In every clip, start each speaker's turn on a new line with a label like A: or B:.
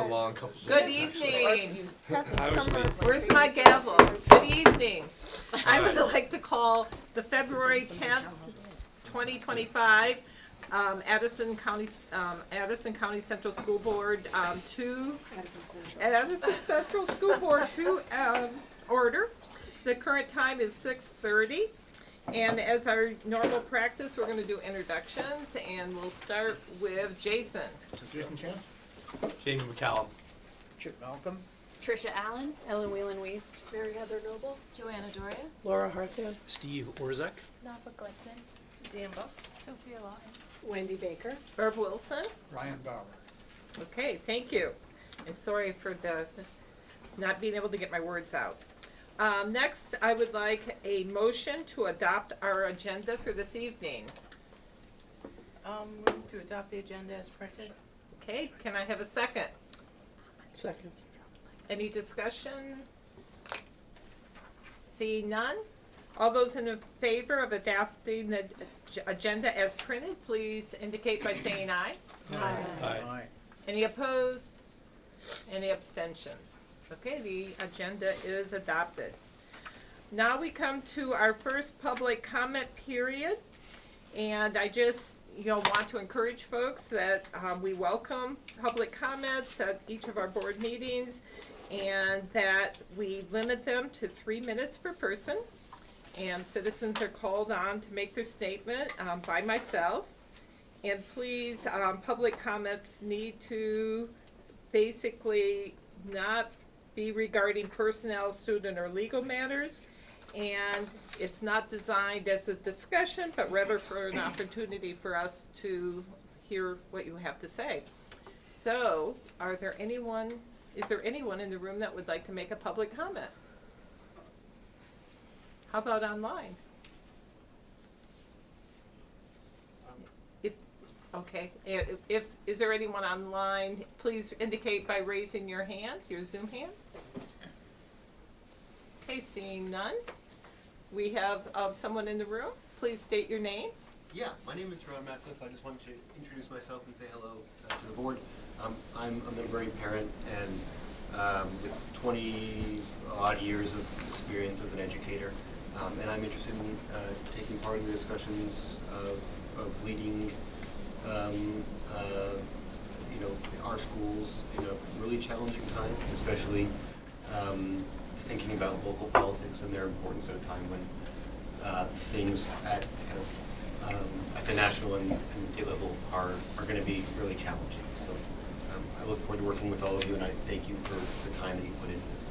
A: long couple of
B: Good
A: days,
B: evening.
A: I was waiting.
B: Where's my gavel? Good evening. I would like to call the February 10th, 2025 Addison County Central School Board Addison Central School Board to order. The current time is 6:30. And as our normal practice, we're going to do introductions, and we'll start with Jason.
C: Jason Chance.
A: Jamie McCallum.
C: Chip Malcolm.
D: Trisha Allen,
E: Ellen Whelan-Weist,
F: Mary Heather Noble,
D: Joanna Doria,
E: Laura Harthan,
G: Steve Orzek.
D: Nava Glickman,
F: Suzanne Buck,
D: Sophia Lawton,
F: Wendy Baker,
B: Herb Wilson.
C: Ryan Bauer.
B: Okay, thank you. And sorry for the not being able to get my words out. Next, I would like a motion to adopt our agenda for this evening.
F: move to adopt the agenda as printed.
B: Okay, can I have a second?
E: second.
B: Any discussion? Seeing none? All those in favor of adopting the agenda as printed, please indicate by saying aye.
A: Aye.
B: Any opposed? Any abstentions? Okay, the agenda is adopted. Now we come to our first public comment period. And I just, want to encourage folks that we welcome public comments at each of our board meetings, and that we limit them to 3 minutes per person. And citizens are called on to make their statement by myself. And please, public comments need to basically not be regarding personnel, student, or legal matters. And it's not designed as a discussion, but rather for an opportunity for us to hear what you have to say. So, is there anyone in the room that would like to make a public comment? How about online? Is there anyone online? Please indicate by raising your hand, your Zoom hand. Okay, seeing none. We have someone in the room. Please state your name.
H: Yeah, my name is Ron Ratcliffe. I just wanted to introduce myself and say hello to the board. I'm a middle-grade parent, and with 20-odd years of experience as an educator, and I'm interested in taking part in the discussions of leading, our schools in a really challenging time, especially thinking about local politics and their importance at a time when things at the national and state level are going to be really challenging. So I look forward to working with all of you, and I thank you for the time that you put into this.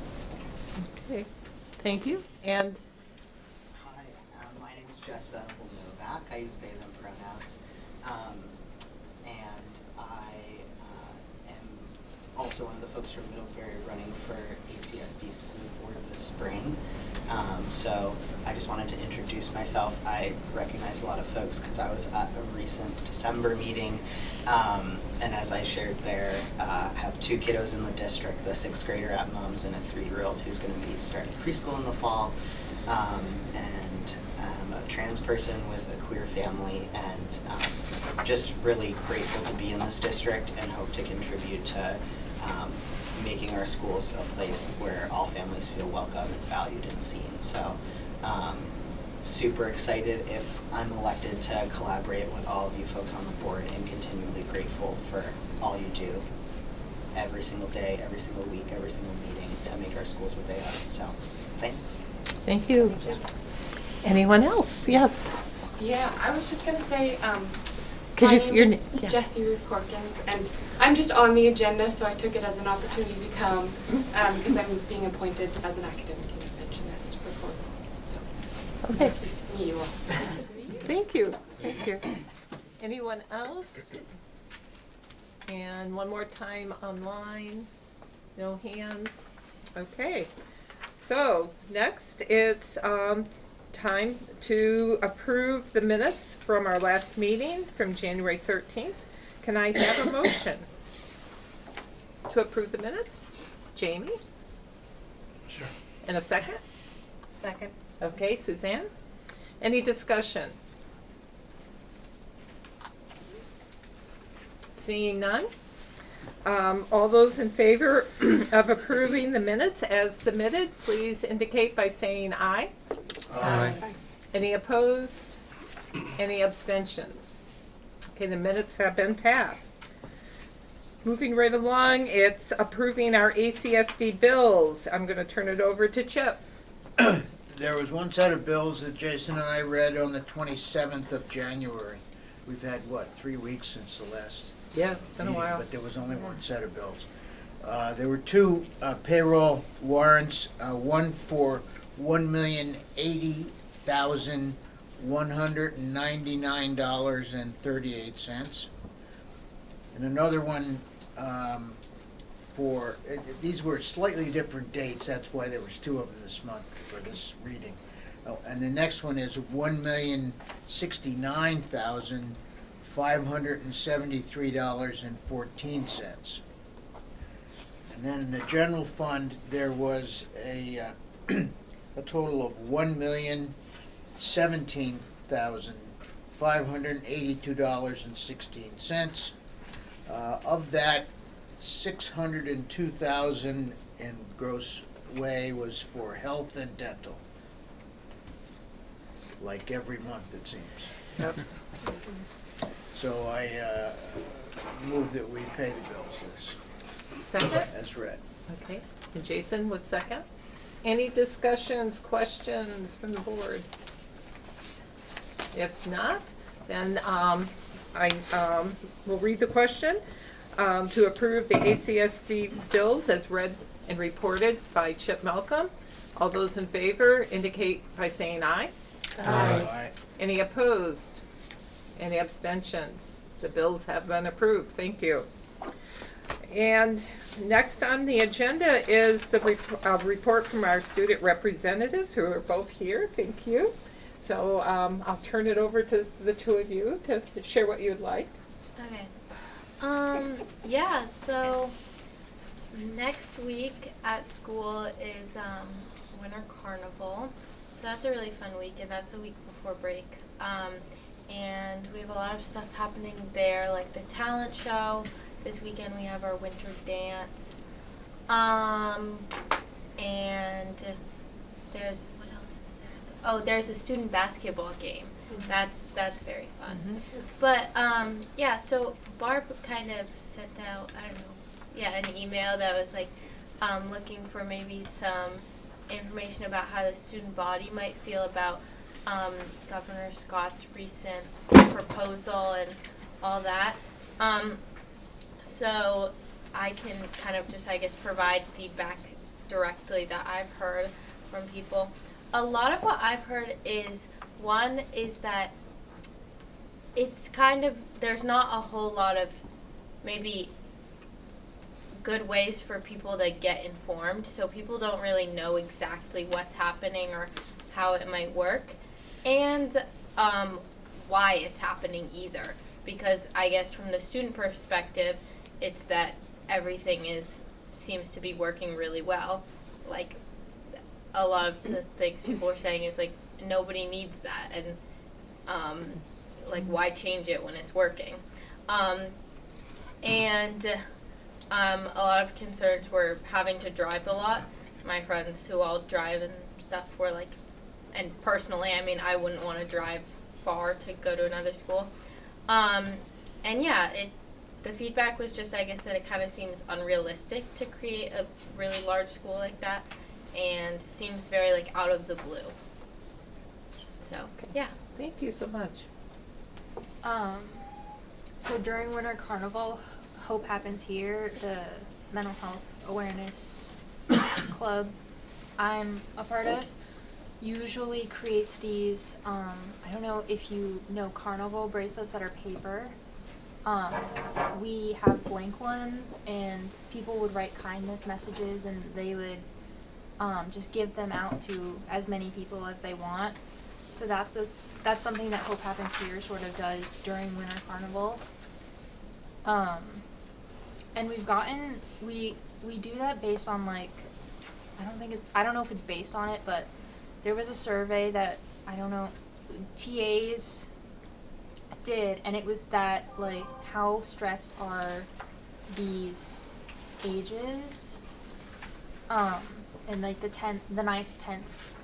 B: Okay, thank you. And
I: hi, my name is Jess Venable Novak. I use they, them pronouns. And I am also one of the folks from Middlebury running for ACSD School Board this spring. So I just wanted to introduce myself. I recognize a lot of folks because I was at a recent December meeting. And as I shared there, I have 2 kiddos in the district, the 6th grader at Mums and a 3-year-old who's going to be starting preschool in the fall. And I'm a trans person with a queer family, and just really grateful to be in this district and hope to contribute to making our schools a place where all families feel welcome and valued and seen. So super excited if I'm elected to collaborate with all of you folks on the board, and continually grateful for all you do every single day, every single week, every single meeting to make our schools what they are. So thanks.
B: thank you. Anyone else? Yes.
J: Yeah, I was just gonna say,
B: Could
J: my
B: you,
J: name
B: your
J: is
B: yeah.
J: Jessie Ruth Corkins, and I'm just on the agenda, so I took it as an opportunity to come because I'm being appointed as an academic interventionist for Cornwall. So
B: Okay.
J: nice to meet you all.
B: Thank you. Thank you. Anyone else? And one more time online. No hands. Okay. So next it's time to approve the minutes from our last meeting from January 13th. Can I have a motion to approve the minutes? Jamie?
C: Sure.
B: And a second?
F: Second.
B: Okay, Suzanne? Any discussion? Seeing none, All those in favor of approving the minutes as submitted, please indicate by saying aye.
A: Aye.
B: Any opposed? Any abstentions? Okay, the minutes have been passed. Moving right along, it's approving our ACSD bills. I'm gonna turn it over to Chip.
C: There was one set of bills that Jason and I read on the 27th of January. We've had, 3 weeks since the last
B: Yeah, it's been a
C: meeting,
B: while.
C: but there was only one set of bills. There were two payroll warrants, one for $1,080,199.38, and another one these were slightly different dates. That's why there was two of them this month for this reading. Oh, and the next one is $1,069,573.14. And then in the general fund, there was a total of $1,017,582.16. Of that, $602,000 in gross way was for health and dental. Like every month, it seems.
B: Yep.
C: So I move that we pay the bills
B: Second?
C: as read.
B: Okay, and Jason was second. Any discussions, questions from the board? If not, then I will read the question. To approve the ACSD bills as read and reported by Chip Malcolm. All those in favor indicate by saying aye.
C: Aye.
B: Any opposed? Any abstentions? The bills have been approved. Thank you. And next on the agenda is the report from our student representatives who are both here. Thank you. So I'll turn it over to the two of you to share what you'd like.
D: Okay. Yeah, so next week at school is Winter Carnival. So that's a really fun week, and that's the week before break. And we have a lot of stuff happening there, like the talent show. This weekend we have our winter dance. And there's, what else is there? Oh, there's a student basketball game. That's very fun. But yeah, so Barb kind of sent out, I don't know, an email that was like looking for maybe some information about how the student body might feel about Governor Scott's recent proposal and all that. So I can kind of just, I guess, provide feedback directly that I've heard from people. A lot of what I've heard is, one is that it's kind of, there's not a whole lot of maybe good ways for people to get informed, so people don't really know exactly what's happening or how it might work, and why it's happening either, because I guess from the student perspective, it's that everything seems to be working really well. Like, a lot of the things people are saying is like, nobody needs that, and like, why change it when it's working? And a lot of concerns were having to drive a lot. My friends who all drive and stuff were like, and personally, I mean, I wouldn't want to drive far to go to another school. And yeah, the feedback was just, I guess, that it kind of seems unrealistic to create a really large school like that, and seems very like out of the blue. So, yeah.
B: Thank you so much.
G: So during Winter Carnival, Hope Happens Here, the mental health awareness club I'm a part of, usually creates these, I don't know if you know carnival bracelets that are paper. We have blank ones, and people would write kindness messages, and they would just give them out to as many people as they want. So that's something that Hope Happens Here sort of does during Winter Carnival. And we do that based on, like, I don't know if it's based on it, but there was a survey that, I don't know, TAs did, and it was that, like, how stressed are these ages, in like the 9th, 10th,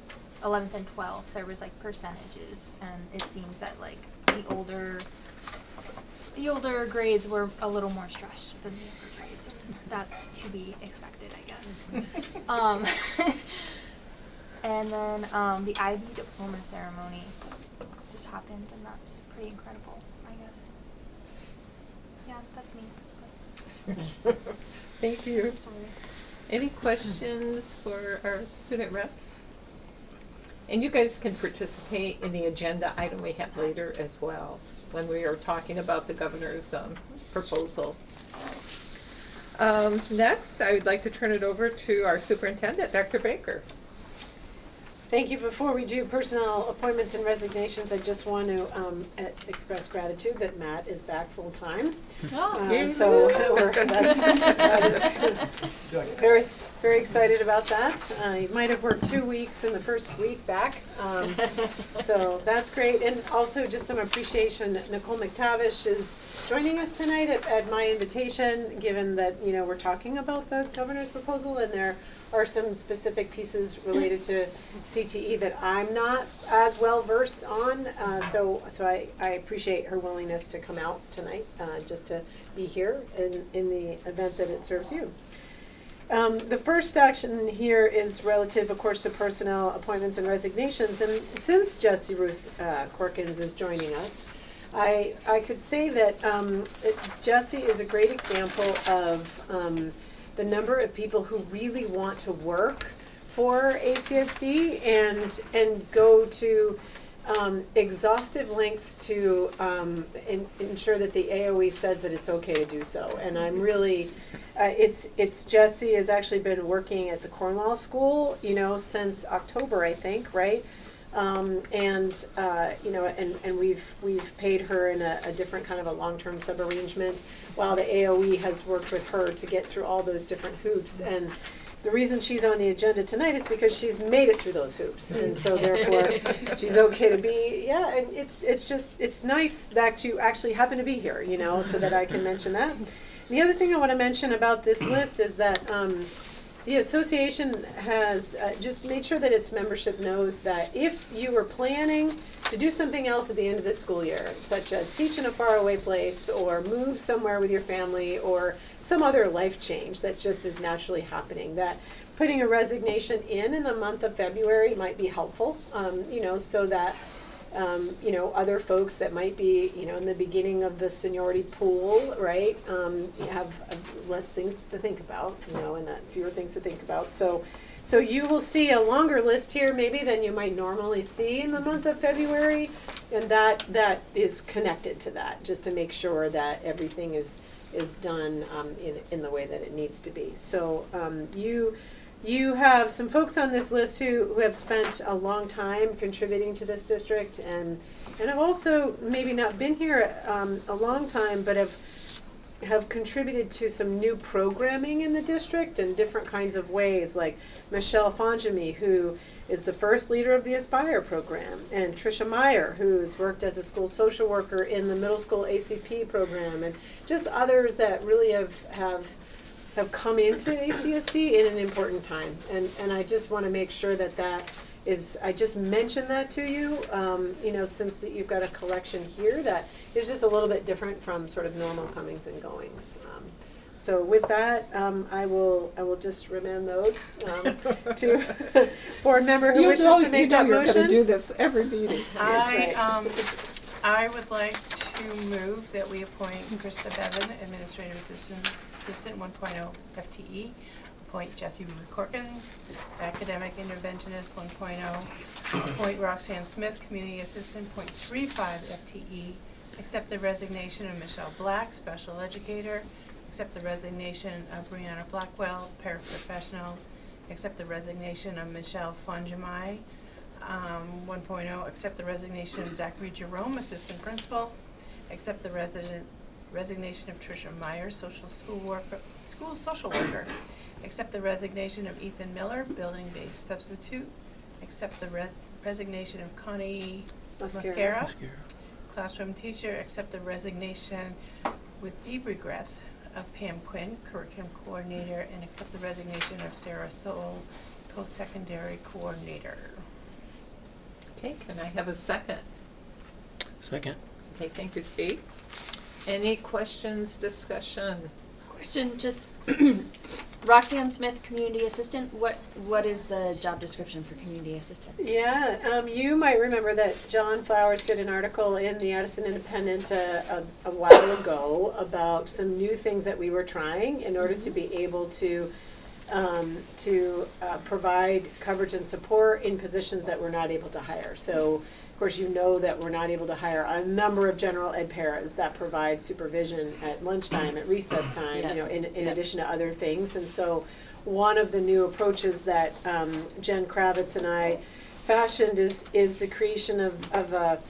G: 11th and 12th, there was like percentages, and it seemed that like the older grades were a little more stressed than the younger grades, and that's to be expected, I guess. And then the IB diploma ceremony just happened, and that's pretty incredible, I guess. Yeah, that's me.
B: Thank you.
G: That's the story.
B: Any questions for our student reps? And you guys can participate in the agenda item we have later as well, when we are talking about the governor's proposal. Next, I would like to turn it over to our superintendent, Dr. Baker.
F: Thank you. Before we do personnel appointments and resignations, I just want to express gratitude that Matt is back full-time. So that is very, very excited about that. He might have worked 2 weeks in the first week back. So that's great. And also just some appreciation that Nicole McTavish is joining us tonight at my invitation, given that, you know, we're talking about the governor's proposal, and there are some specific pieces related to CTE that I'm not as well versed on. So I appreciate her willingness to come out tonight, just to be here in the event that it serves you. The first action here is relative, of course, to personnel appointments and resignations. And since Jessie Ruth Corkins is joining us, I could say that Jessie is a great example of the number of people who really want to work for ACSD and go to exhaustive lengths to ensure that the AOE says that it's okay to do so. And I'm really, it's Jessie has actually been working at the Cornwall School, you know, since October, I think, right? You know, and we've paid her in a different kind of a long-term sub-arrangement, while the AOE has worked with her to get through all those different hoops. And the reason she's on the agenda tonight is because she's made it through those hoops, and so therefore she's okay to be. Yeah, and it's nice that you actually happen to be here, you know, so that I can mention that. The other thing I want to mention about this list is that the association has just made sure that its membership knows that if you were planning to do something else at the end of this school year, such as teach in a faraway place or move somewhere with your family or some other life change that just is naturally happening, that putting a resignation in the month of February might be helpful, you know, so that you know, other folks that might be, you know, in the beginning of the seniority pool, right, have less things to think about, you know, and fewer things to think about. So you will see a longer list here maybe than you might normally see in the month of February, and that is connected to that, just to make sure that everything is done in the way that it needs to be. So you have some folks on this list who have spent a long time contributing to this district and have also maybe not been here a long time, but have contributed to some new programming in the district in different kinds of ways, like Michelle Fonjami, who is the first leader of the Aspire program, and Tricia Meyer, who's worked as a school social worker in the middle school ACP program, and just others that really have come into ACSD in an important time. And I just want to make sure that is, I just mentioned that to you, you know, since that you've got a collection here that is just a little bit different from sort of normal comings and goings. So with that, I will just remand those to board member who wishes to make that motion.
B: You're going to do this every meeting.
F: I would like to move that we appoint Krista Bevan, Administrative Assistant 1.0 FTE, appoint Jessie Ruth Corkins, Academic Interventionist 1.0, appoint Roxanne Smith, Community Assistant 0.35 FTE, accept the resignation of Michelle Black, Special Educator, accept the resignation of Brianna Blackwell, Paraprofessional, accept the resignation of Michelle Fonjamai, 1.0, accept the resignation of Zachary Jerome, Assistant Principal, accept the resignation of Tricia Meyer, School Social Worker, accept the resignation of Ethan Miller, Building-Based Substitute, accept the resignation of Connie Mascara, Classroom Teacher, accept the resignation with deep regrets
K: of Pam Quinn, curriculum coordinator, and accept the resignation of Sarah Soul, post-secondary coordinator.
B: Okay, can I have a second?
A: Second.
B: Okay, thank you, Steve. Any questions, discussion?
L: Question, just Roxanne Smith, community assistant. What is the job description for community assistant?
F: Yeah, you might remember that John Flowers did an article in the Addison Independent a while ago about some new things that we were trying in order to be able to provide coverage and support in positions that we're not able to hire. So, of course, you know that we're not able to hire a number of general ed paras that provide supervision at lunchtime, at recess time,
L: Yeah.
F: you know, in addition to other things. And so one of the new approaches that Jen Kravitz and I fashioned is the creation of a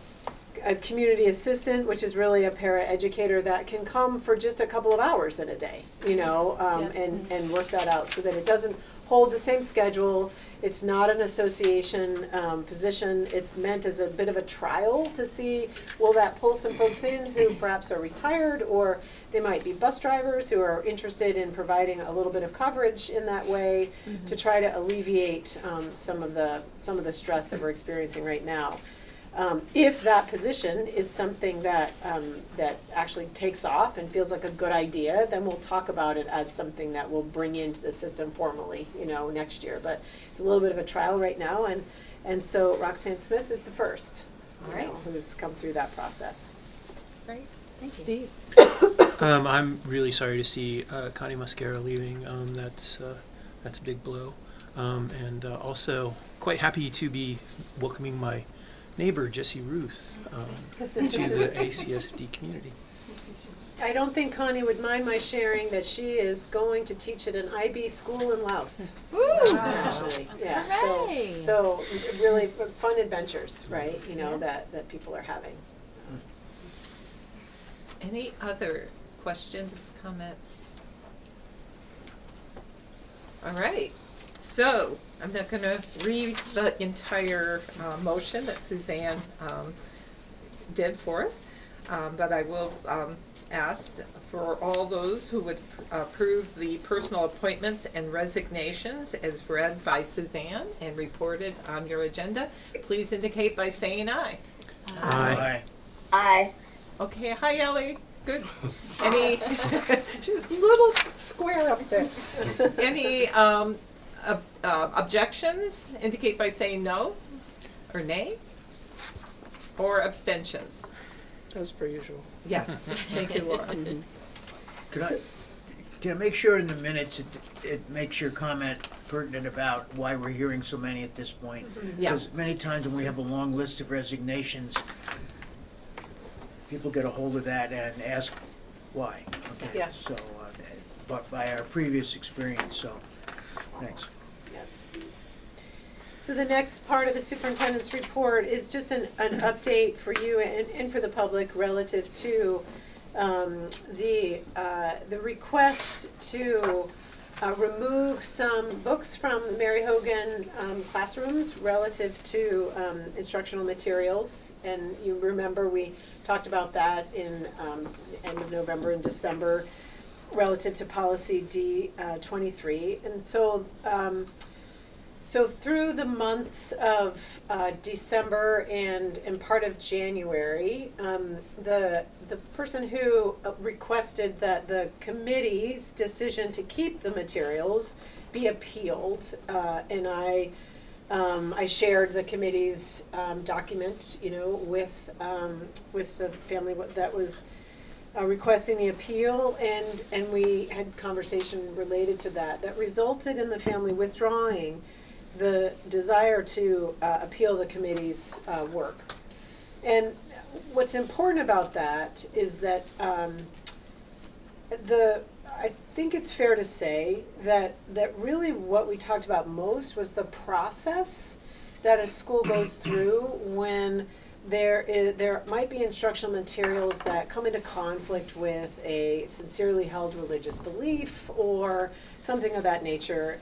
F: community assistant, which is really a para-educator that can come for just a couple of hours in a day, you know, and work that out so that it doesn't hold the same schedule. It's not an association position. It's meant as a bit of a trial to see, will that pull some folks in who perhaps are retired, or they might be bus drivers who are interested in providing a little bit of coverage in that way to try to alleviate some of the stress that we're experiencing right now. If that position is something that actually takes off and feels like a good idea, then we'll talk about it as something that we'll bring into the system formally, you know, next year. But it's a little bit of a trial right now, and so Roxanne Smith is the first, who's come through that process.
B: Great, thank you.
F: Steve.
A: I'm really sorry to see Connie Muscara leaving. That's a big blow, and also quite happy to be welcoming my neighbor Jessie Ruth to the ACSD community.
F: I don't think Connie would mind my sharing that she is going to teach at an IB school in Laos. Actually, yeah.
L: Hooray!
F: So really fun adventures, right? You know, that people are having.
B: Any other questions, comments? All right, so I'm not going to read the entire motion that Suzanne did for us, but I will ask for all those who would approve the personal appointments and resignations as read by Suzanne and reported on your agenda. Please indicate by saying aye.
A: Aye.
D: Aye.
B: Okay, hi Ellie. Good. Any, just a little square up there. Any objections? Indicate by saying no or nay, or abstentions.
E: As per usual.
B: Yes. Thank you, Laura.
C: Can I make sure in the minutes it makes your comment pertinent about why we're hearing so many at this point?
B: Yeah.
C: Because many times when we have a long list of resignations, people get a hold of that and ask why. Okay.
F: Yeah.
C: So, but by our previous experience, so thanks.
F: So the next part of the superintendent's report is just an update for you and for the public relative to the request to remove some books from the Mary Hogan classrooms relative to instructional materials. And you remember we talked about that in end of November and December relative to policy D23. And so so through the months of December and part of January, the person who requested that the committee's decision to keep the materials be appealed, and I shared the committee's document, you know, with the family that was requesting the appeal, and we had conversation related to that resulted in the family withdrawing the desire to appeal the committee's work. And what's important about that is that I think it's fair to say that really what we talked about most was the process that a school goes through when there might be instructional materials that come into conflict with a sincerely held religious belief or something of that nature,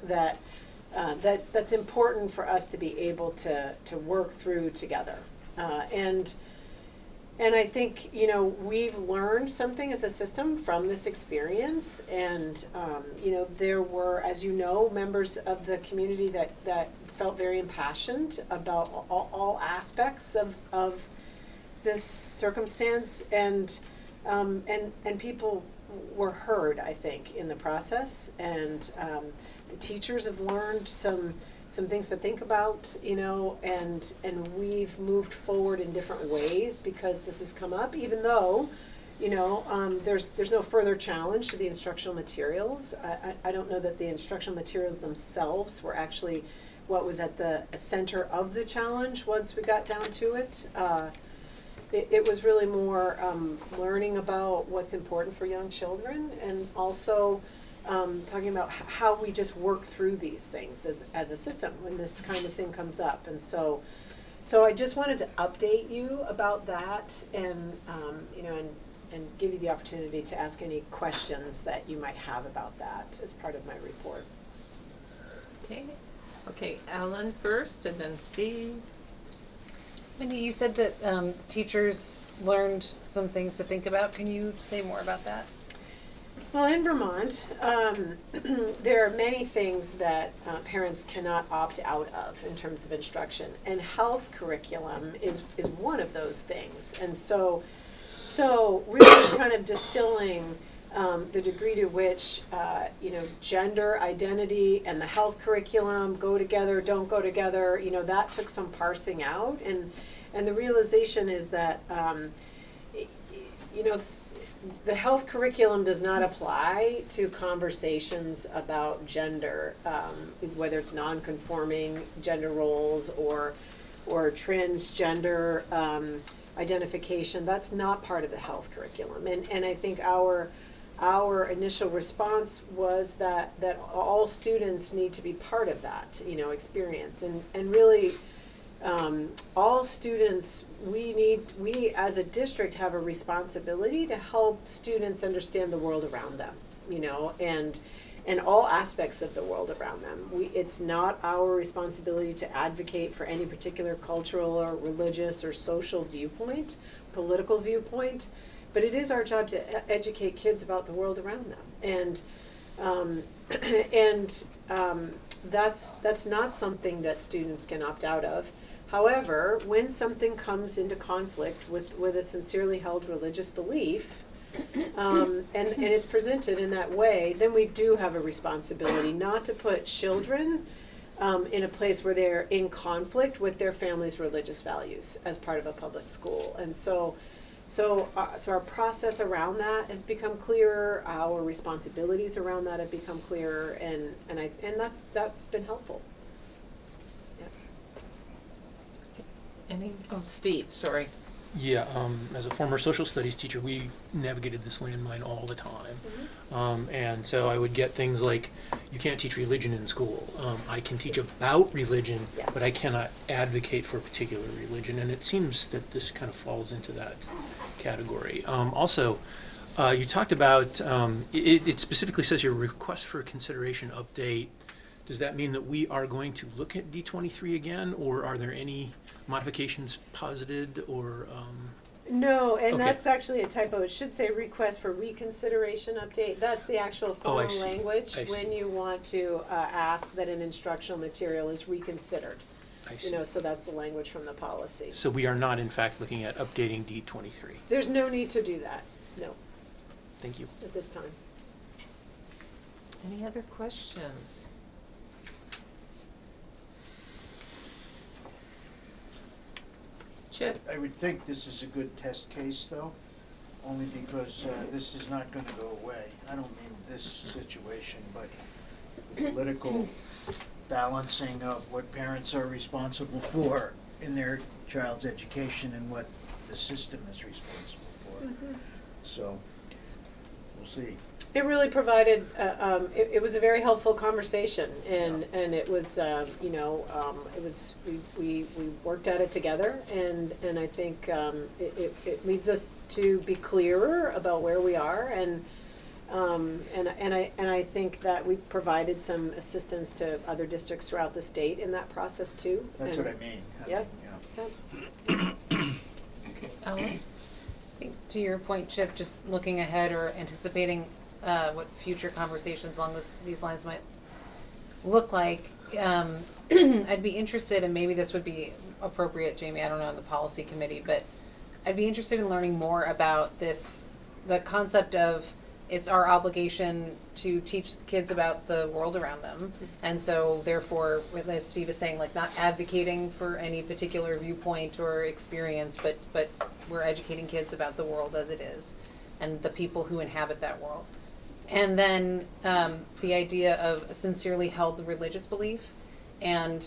F: that's important for us to be able to work through together. And And I think, you know, we've learned something as a system from this experience. And, you know, there were, as you know, members of the community that felt very impassioned about all aspects of this circumstance. And people were heard, I think, in the process. And the teachers have learned some things to think about, you know, and we've moved forward in different ways because this has come up, even though, you know, there's no further challenge to the instructional materials. I don't know that the instructional materials themselves were actually what was at the center of the challenge once we got down to it. It was really more learning about what's important for young children, and also talking about how we just work through these things as a system when this kind of thing comes up. And so I just wanted to update you about that, and you know, and give you the opportunity to ask any questions that you might have about that as part of my report.
B: Okay, Ellen first, and then Steve.
E: Wendy, you said that teachers learned some things to think about. Can you say more about that?
F: Well, in Vermont, there are many things that parents cannot opt out of in terms of instruction, and health curriculum is one of those things. And so really kind of distilling the degree to which you know, gender identity and the health curriculum go together, don't go together. You know, that took some parsing out, and the realization is that you know, the health curriculum does not apply to conversations about gender, whether it's non-conforming gender roles or transgender identification. That's not part of the health curriculum. And I think our initial response was that all students need to be part of that, you know, experience. And really, all students, we as a district have a responsibility to help students understand the world around them, you know, and all aspects of the world around them. It's not our responsibility to advocate for any particular cultural or religious or social viewpoint, political viewpoint, but it is our job to educate kids about the world around them. And that's not something that students can opt out of. However, when something comes into conflict with a sincerely held religious belief, and it's presented in that way, then we do have a responsibility not to put children in a place where they're in conflict with their family's religious values as part of a public school. And so our process around that has become clearer. Our responsibilities around that have become clearer, and that's been helpful.
B: Steve, sorry.
A: Yeah, as a former social studies teacher, we navigated this landmine all the time.
F: Mm-hmm.
A: And so I would get things like, you can't teach religion in school. I can teach about religion,
F: Yes.
A: but I cannot advocate for a particular religion. And it seems that this kind of falls into that category. Also, you talked about, it specifically says your request for consideration update. Does that mean that we are going to look at D23 again, or are there any modifications posited, or?
F: No, and
A: Okay.
F: that's actually a typo. It should say request for reconsideration update. That's the actual formal
A: see.
F: language
A: I see.
F: when you want to ask that an instructional material is reconsidered.
A: I
F: You
A: see.
F: know, so that's the language from the policy.
A: So we are not, in fact, looking at updating D23.
F: There's no need to do that, no,
A: Thank you.
F: at this time.
B: Any other questions? Chip?
C: I would think this is a good test case, though, only because this is not going to go away. I don't mean this situation, but the political balancing of what parents are responsible for in their child's education and what the system is responsible for.
F: Mm-hmm.
C: So, we'll see.
F: It really provided, it was a very helpful conversation, and it was, you know, it was, we worked at it together, and I think it leads us to be clearer about where we are, and I think that we provided some assistance to other districts throughout the state in that process too.
C: That's
F: and,
C: what I mean.
F: Yep.
C: Yeah.
F: Yep.
B: Ellen?
E: think to your point, Chip, just looking ahead or anticipating what future conversations along these lines might look like, I'd be interested, and maybe this would be appropriate, Jamie, I don't know, in the policy committee, but I'd be interested in learning more about the concept of it's our obligation to teach kids about the world around them. And so therefore, as Steve is saying, like not advocating for any particular viewpoint or experience, but we're educating kids about the world as it is and the people who inhabit that world. And then the idea of a sincerely held religious belief. And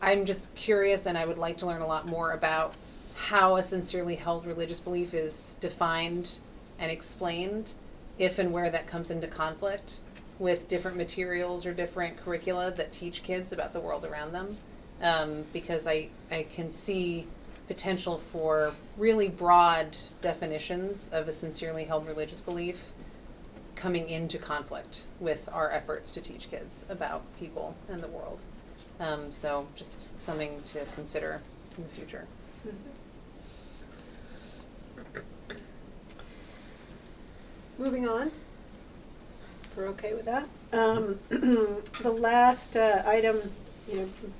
E: I'm just curious, and I would like to learn a lot more about how a sincerely held religious belief is defined and explained, if and where that comes into conflict with different materials or different curricula that teach kids about the world around them. Because I can see potential for really broad definitions of a sincerely held religious belief coming into conflict with our efforts to teach kids about people and the world. So just something to consider in the future.
F: Moving on. We're okay with that. The last item,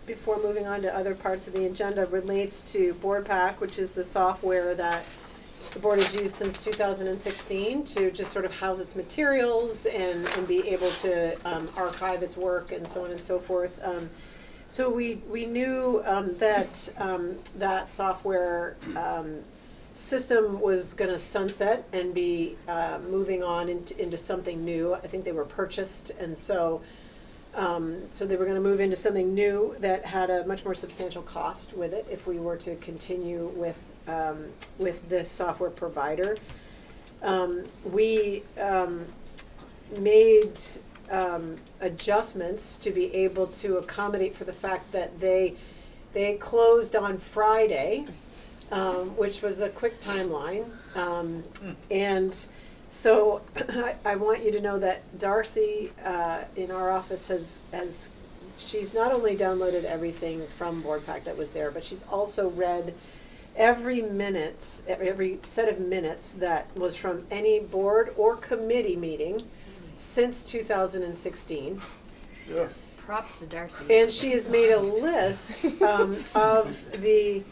F: before moving on to other parts of the agenda, relates to Boardpaq, which is the software that the board has used since 2016 to just sort of house its materials and be able to archive its work and so on and so forth. So we knew that that software system was going to sunset and be moving on into something new. I think they were purchased, and so they were going to move into something new that had a much more substantial cost with it if we were to continue with this software provider. We made adjustments to be able to accommodate for the fact that they closed on Friday, which was a quick timeline. And so I want you to know that Darcy in our office has she's not only downloaded everything from Boardpaq that was there, but she's also read every set of minutes that was from any board or committee meeting since 2016.
C: Yeah.
L: Props to Darcy.
F: And she has made a list of the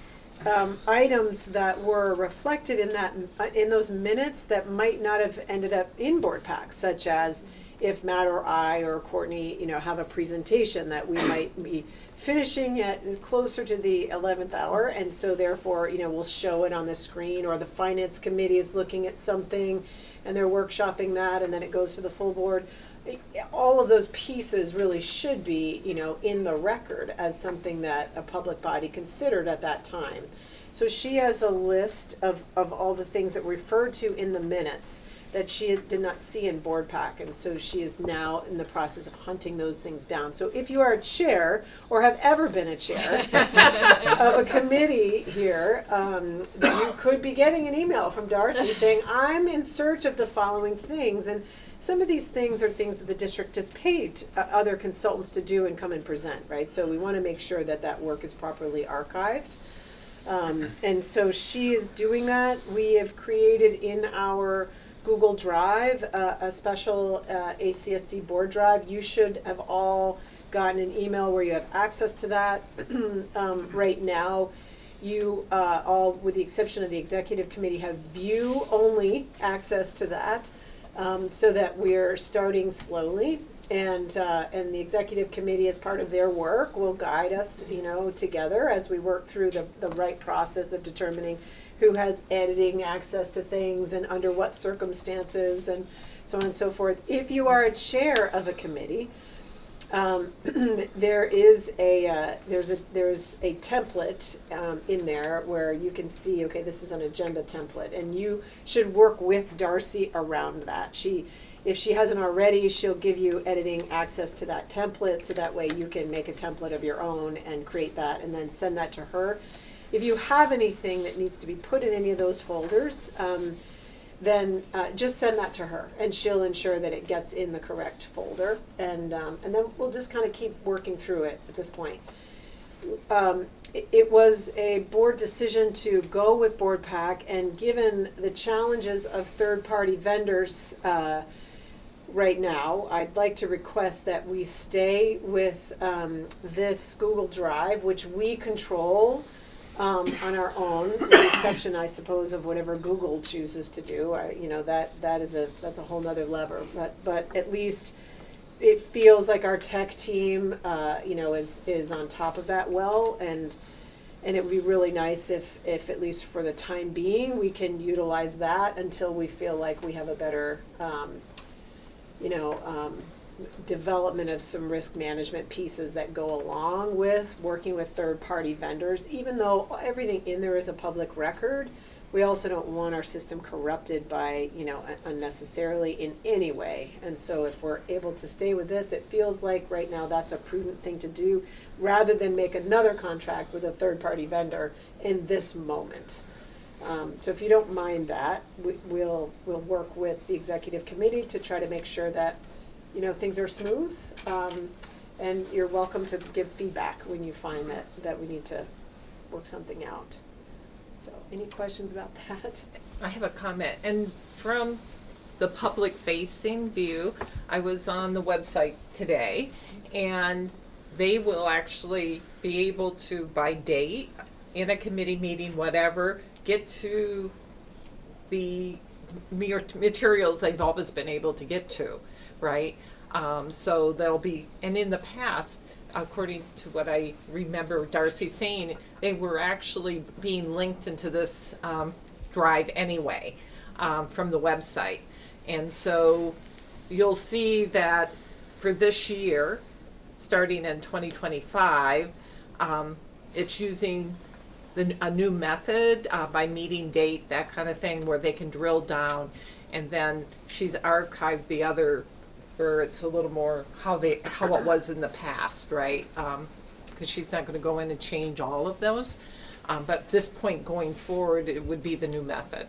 F: items that were reflected in those minutes that might not have ended up in Boardpaq, such as if Matt or I or Courtney, have a presentation that we might be finishing at closer to the 11th hour, and so therefore, we'll show it on the screen, or the finance committee is looking at something and they're workshopping that, and then it goes to the full board. All of those pieces really should be, in the record as something that a public body considered at that time. So she has a list of all the things that were referred to in the minutes that she did not see in Boardpaq, and so she is now in the process of hunting those things down. So if you are a chair, or have ever been a chair of a committee here, you could be getting an email from Darcy saying, I'm in search of the following things, and some of these things are things that the district just paid other consultants to do and come and present, right? So we want to make sure that that work is properly archived. And so she is doing that. We have created in our Google Drive a special ACSD board drive. You should have all gotten an email where you have access to that. Right now, you all, with the exception of the executive committee, have view-only access to that. So that we're starting slowly, and the executive committee, as part of their work, will guide us, together as we work through the right process of determining who has editing access to things and under what circumstances and so on and so forth. If you are a chair of a committee, there is there's a template in there where you can see, okay, this is an agenda template, and you should work with Darcy around that. If she hasn't already, she'll give you editing access to that template, so that way you can make a template of your own and create that and then send that to her. If you have anything that needs to be put in any of those folders, then just send that to her, and she'll ensure that it gets in the correct folder, and then we'll just kind of keep working through it at this point. it was a board decision to go with Boardpaq, and given the challenges of third-party vendors right now, I'd like to request that we stay with this Google Drive, which we control on our own, with the exception, I suppose, of whatever Google chooses to do. That's a whole nother lever. But at least it feels like our tech team, is on top of that well, and it would be really nice if at least for the time being, we can utilize that until we feel like we have a better, development of some risk management pieces that go along with working with third-party vendors. Even though everything in there is a public record, we also don't want our system corrupted by, unnecessarily in any way. And so if we're able to stay with this, it feels like right now that's a prudent thing to do, rather than make another contract with a third-party vendor in this moment. So if you don't mind that, we'll work with the executive committee to try to make sure that, things are smooth. And you're welcome to give feedback when you find that we need to work something out. So, any questions about that?
B: I have a comment, and from the public-facing view, I was on the website today, and they will actually be able to, by date, in a committee meeting, whatever, get to the materials they've always been able to get to, right? So there'll be, and in the past, according to what I remember Darcy saying, they were actually being linked into this drive anyway from the website. And so you'll see that for this year, starting in 2025, it's using a new method by meeting date, that kind of thing, where they can drill down. And then she's archived the other, where it's a little more how it was in the past, right? Because she's not going to go in and change all of those. But at this point going forward, it would be the new method.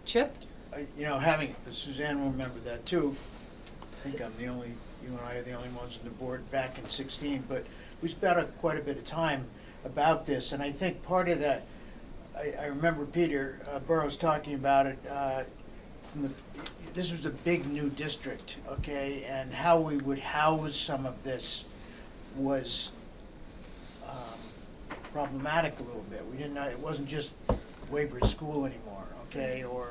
B: Chip?
C: Having, Suzanne will remember that too. I think you and I are the only ones on the board back in 16, but we spent quite a bit of time about this, and I think part of that, I remember Peter Burrows talking about it, this was a big new district, okay, and how we would house some of this was problematic a little bit. We didn't know, it wasn't just Weybridge School anymore, okay, or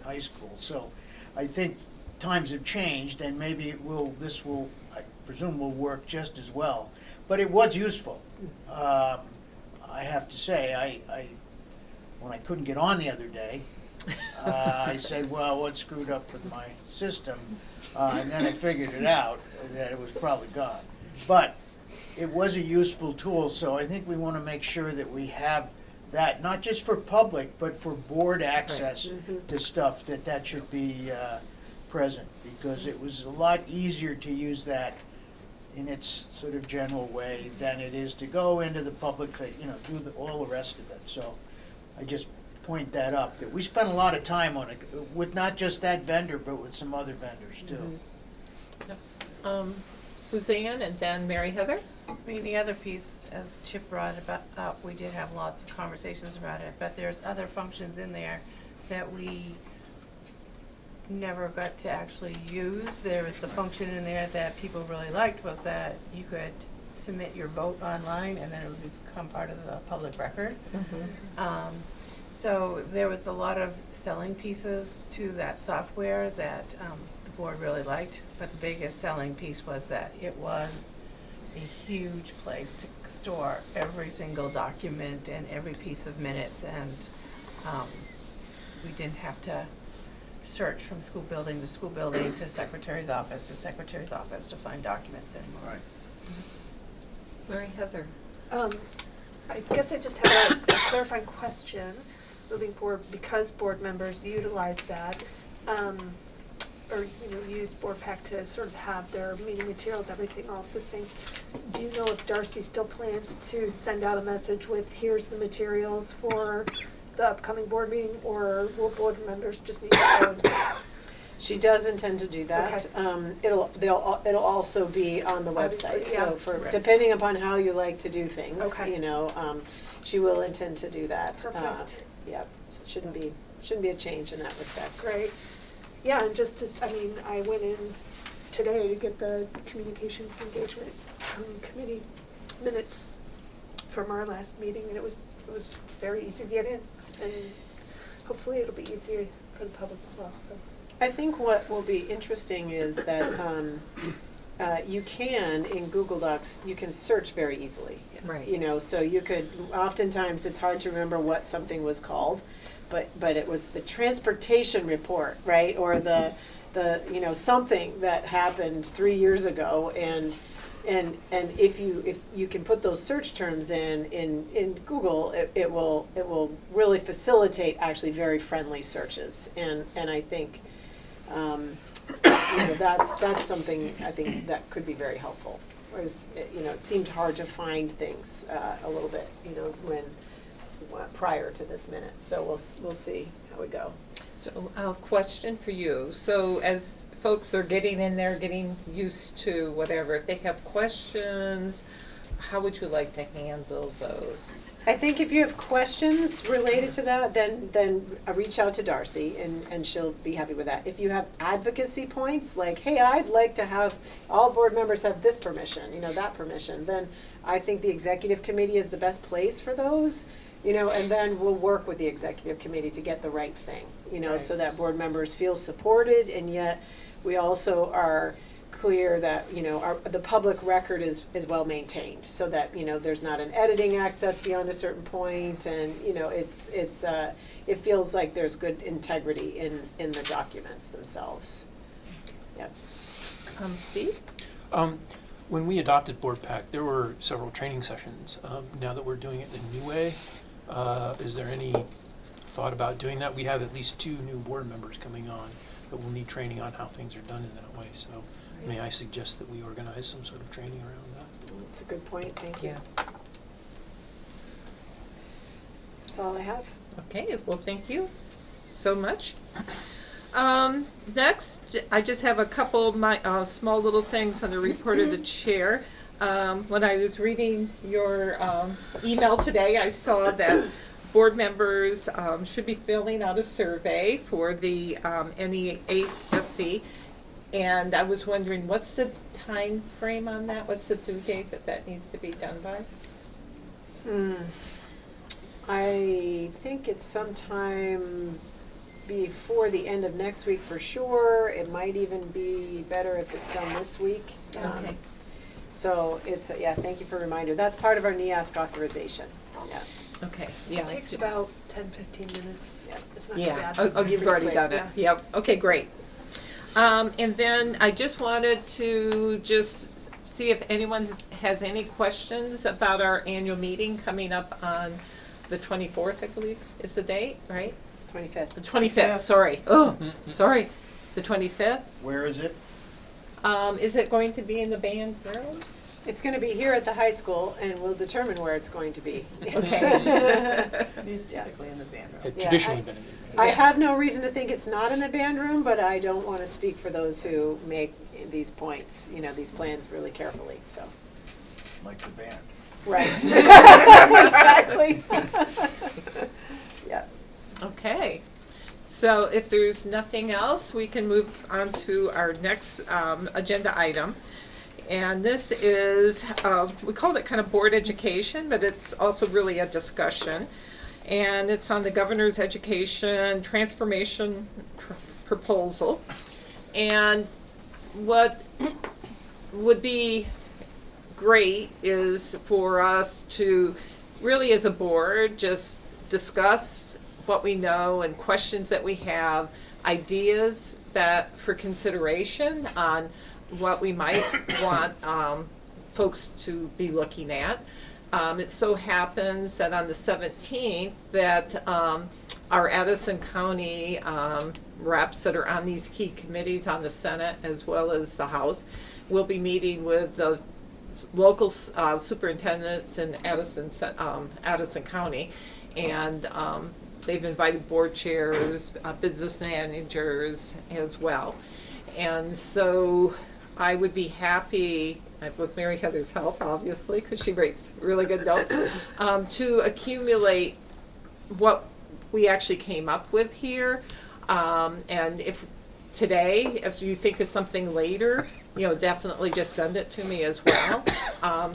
C: high school. So I think times have changed, and maybe I presume will work just as well. But it was useful. I have to say, when I couldn't get on the other day, I said, well, what screwed up with my system? And then I figured it out, that it was probably gone. But it was a useful tool, so I think we want to make sure that we have that, not just for public, but for board access to stuff, that should be present, because it was a lot easier to use that in its sort of general way than it is to go into the public, do all the rest of it. So I just point that up, that we spent a lot of time on it, with not just that vendor, but with some other vendors too.
B: Suzanne and then Mary Heather?
K: I mean, the other piece, as Chip brought up, we did have lots of conversations about it, but there's other functions in there that we never got to actually use. There was the function in there that people really liked, was that you could submit your vote online and then it would become part of the public record. So there was a lot of selling pieces to that software that the board really liked, but the biggest selling piece was that it was a huge place to store every single document and every piece of minutes, and we didn't have to search from school building to school building to secretary's office to find documents anymore.
C: Right.
B: Mary Heather?
M: I guess I just have a clarifying question moving forward, because board members utilize that, or use Boardpaq to sort of have their meeting materials, everything all succinct. Do you know if Darcy still plans to send out a message with, here's the materials for the upcoming board meeting, or will board members just need to go and
F: She does intend to do that. It'll also be on the
M: Obviously,
F: website,
M: yeah.
F: so for,
A: Right.
F: depending upon how you like to do things,
M: Okay.
F: you know, she will intend to do that.
M: Perfect.
F: Yep, so it shouldn't be a change in that respect.
M: Great. Yeah, and just to, I went in today to get the communications engagement committee minutes from our last meeting, and it was very easy to get in, and hopefully it'll be easier for the public as well, so.
F: I think what will be interesting is that you can, in Google Docs, you can search very easily.
B: Right.
F: You know, so you could, oftentimes it's hard to remember what something was called, but it was the transportation report, right? Or the you know, something that happened 3 years ago, and if you can put those search terms in Google, it will really facilitate actually very friendly searches, and I think you know, that's something I think that could be very helpful. Whereas you know, it seemed hard to find things a little bit, you know, prior to this minute. So we'll see how we go.
B: So a question for you. So as folks are getting in there, getting used to whatever, if they have questions, how would you like to handle those?
F: I think if you have questions related to that, then reach out to Darcy, and she'll be happy with that. If you have advocacy points, like, hey, I'd like to have all board members have this permission, you know, that permission, then I think the executive committee is the best place for those, you know, and then we'll work with the executive committee to get the right thing, you know, so that board members feel supported, and yet we also are clear that, you know, the public record is well maintained, so that, you know, there's not an editing access beyond a certain point, and, you know, it feels like there's good integrity in the documents themselves. Yep.
B: Steve?
A: When we adopted Boardpaq, there were several training sessions. Now that we're doing it the new way, is there any thought about doing that? We have at least 2 new board members coming on that will need training on how things are done in that way. So may I suggest that we organize some sort of training around that?
F: That's a good point, thank you.
B: Yeah.
F: That's all I have.
B: Okay, well, thank you so much. Next, I just have a couple of my small little things on the report of the chair. When I was reading your email today, I saw that board members should be filling out a survey for the NEASC, and I was wondering, what's the time frame on that? What's the due date that needs to be done by?
F: I think it's sometime before the end of next week for sure. It might even be better if it's done this week.
B: Okay.
F: So it's, yeah, thank you for a reminder. That's part of our NEASC authorization. Yeah.
B: Okay, yeah.
M: It takes about 10-15 minutes.
F: Yeah.
M: It's not too
B: Yeah,
M: bad.
B: oh, you've already
F: Great,
B: done it,
M: yeah.
B: yep, okay, great. And then I just wanted to just see if anyone has any questions about our annual meeting coming up on the 24th, I believe, is the date, right?
F: 25th.
B: The 25th, sorry, oh, sorry, the 25th.
C: Where is it?
B: Is it going to be in the band room?
F: It's going to be here at the high school, and we'll determine where it's going to be.
B: Okay.
K: It is typically in the band room.
A: It's
F: Yeah,
A: traditionally been in the
F: I have no reason to think it's not in the band room, but I don't want to speak for those who make these points, you know, these plans really carefully, so.
C: Like the band.
F: Right. Exactly. Yeah.
B: Okay, so if there's nothing else, we can move on to our next agenda item. And this is, we called it kind of board education, but it's also really a discussion. And it's on the governor's education transformation proposal. And what would be great is for us to really, as a board, just discuss what we know and questions that we have, ideas that for consideration on what we might want folks to be looking at. It so happens that on the 17th that our Addison County reps that are on these key committees on the Senate as well as the House will be meeting with the local superintendents in Addison County and they've invited board chairs, business managers as well. And so I would be happy, with Mary Heather's help, obviously, because she writes really good notes, to accumulate what we actually came up with here. And if you think of something later, definitely just send it to me as well,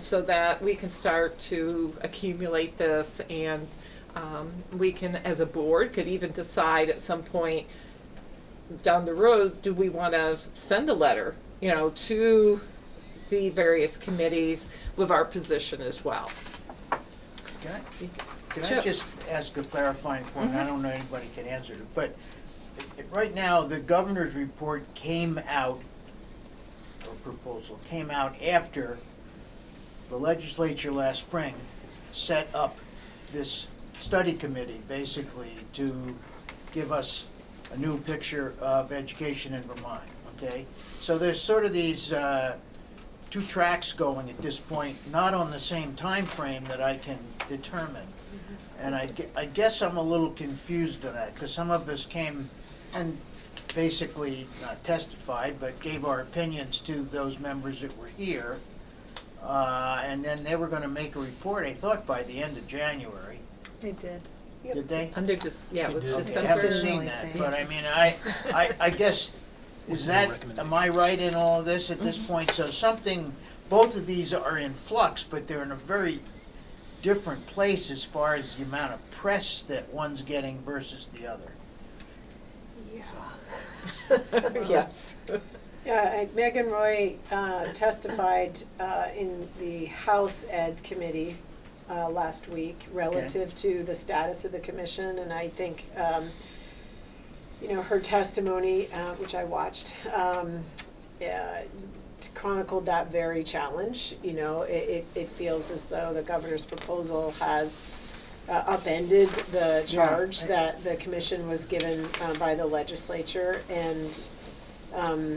B: so that we can start to accumulate this, and we can, as a board, could even decide at some point down the road, do we want to send a letter, to the various committees with our position as well.
C: Can I just ask a clarifying point? I don't know anybody can answer it, but right now, the governor's report came out, or proposal, came out after the legislature last spring set up this study committee, basically, to give us a new picture of education in Vermont, okay? So there's sort of these two tracks going at this point, not on the same time frame that I can determine. And I guess I'm a little confused on that, because some of us came and basically not testified, but gave our opinions to those members that were here. And then they were going to make a report, I thought, by the end of January.
E: They did.
C: Did they?
B: It was
C: Okay,
B: December.
C: I haven't seen that, but I mean, I guess, am I right in all of this at this point? So both of these are in flux, but they're in a very different place as far as the amount of press that one's getting versus the other.
B: Yes.
F: Yeah, Megan Roy testified in the House Ed Committee last week relative to the status of the commission, and I think, her testimony, which I watched, chronicled that very challenge. It feels as though the governor's proposal has upended the charge that the commission was given by the legislature, and I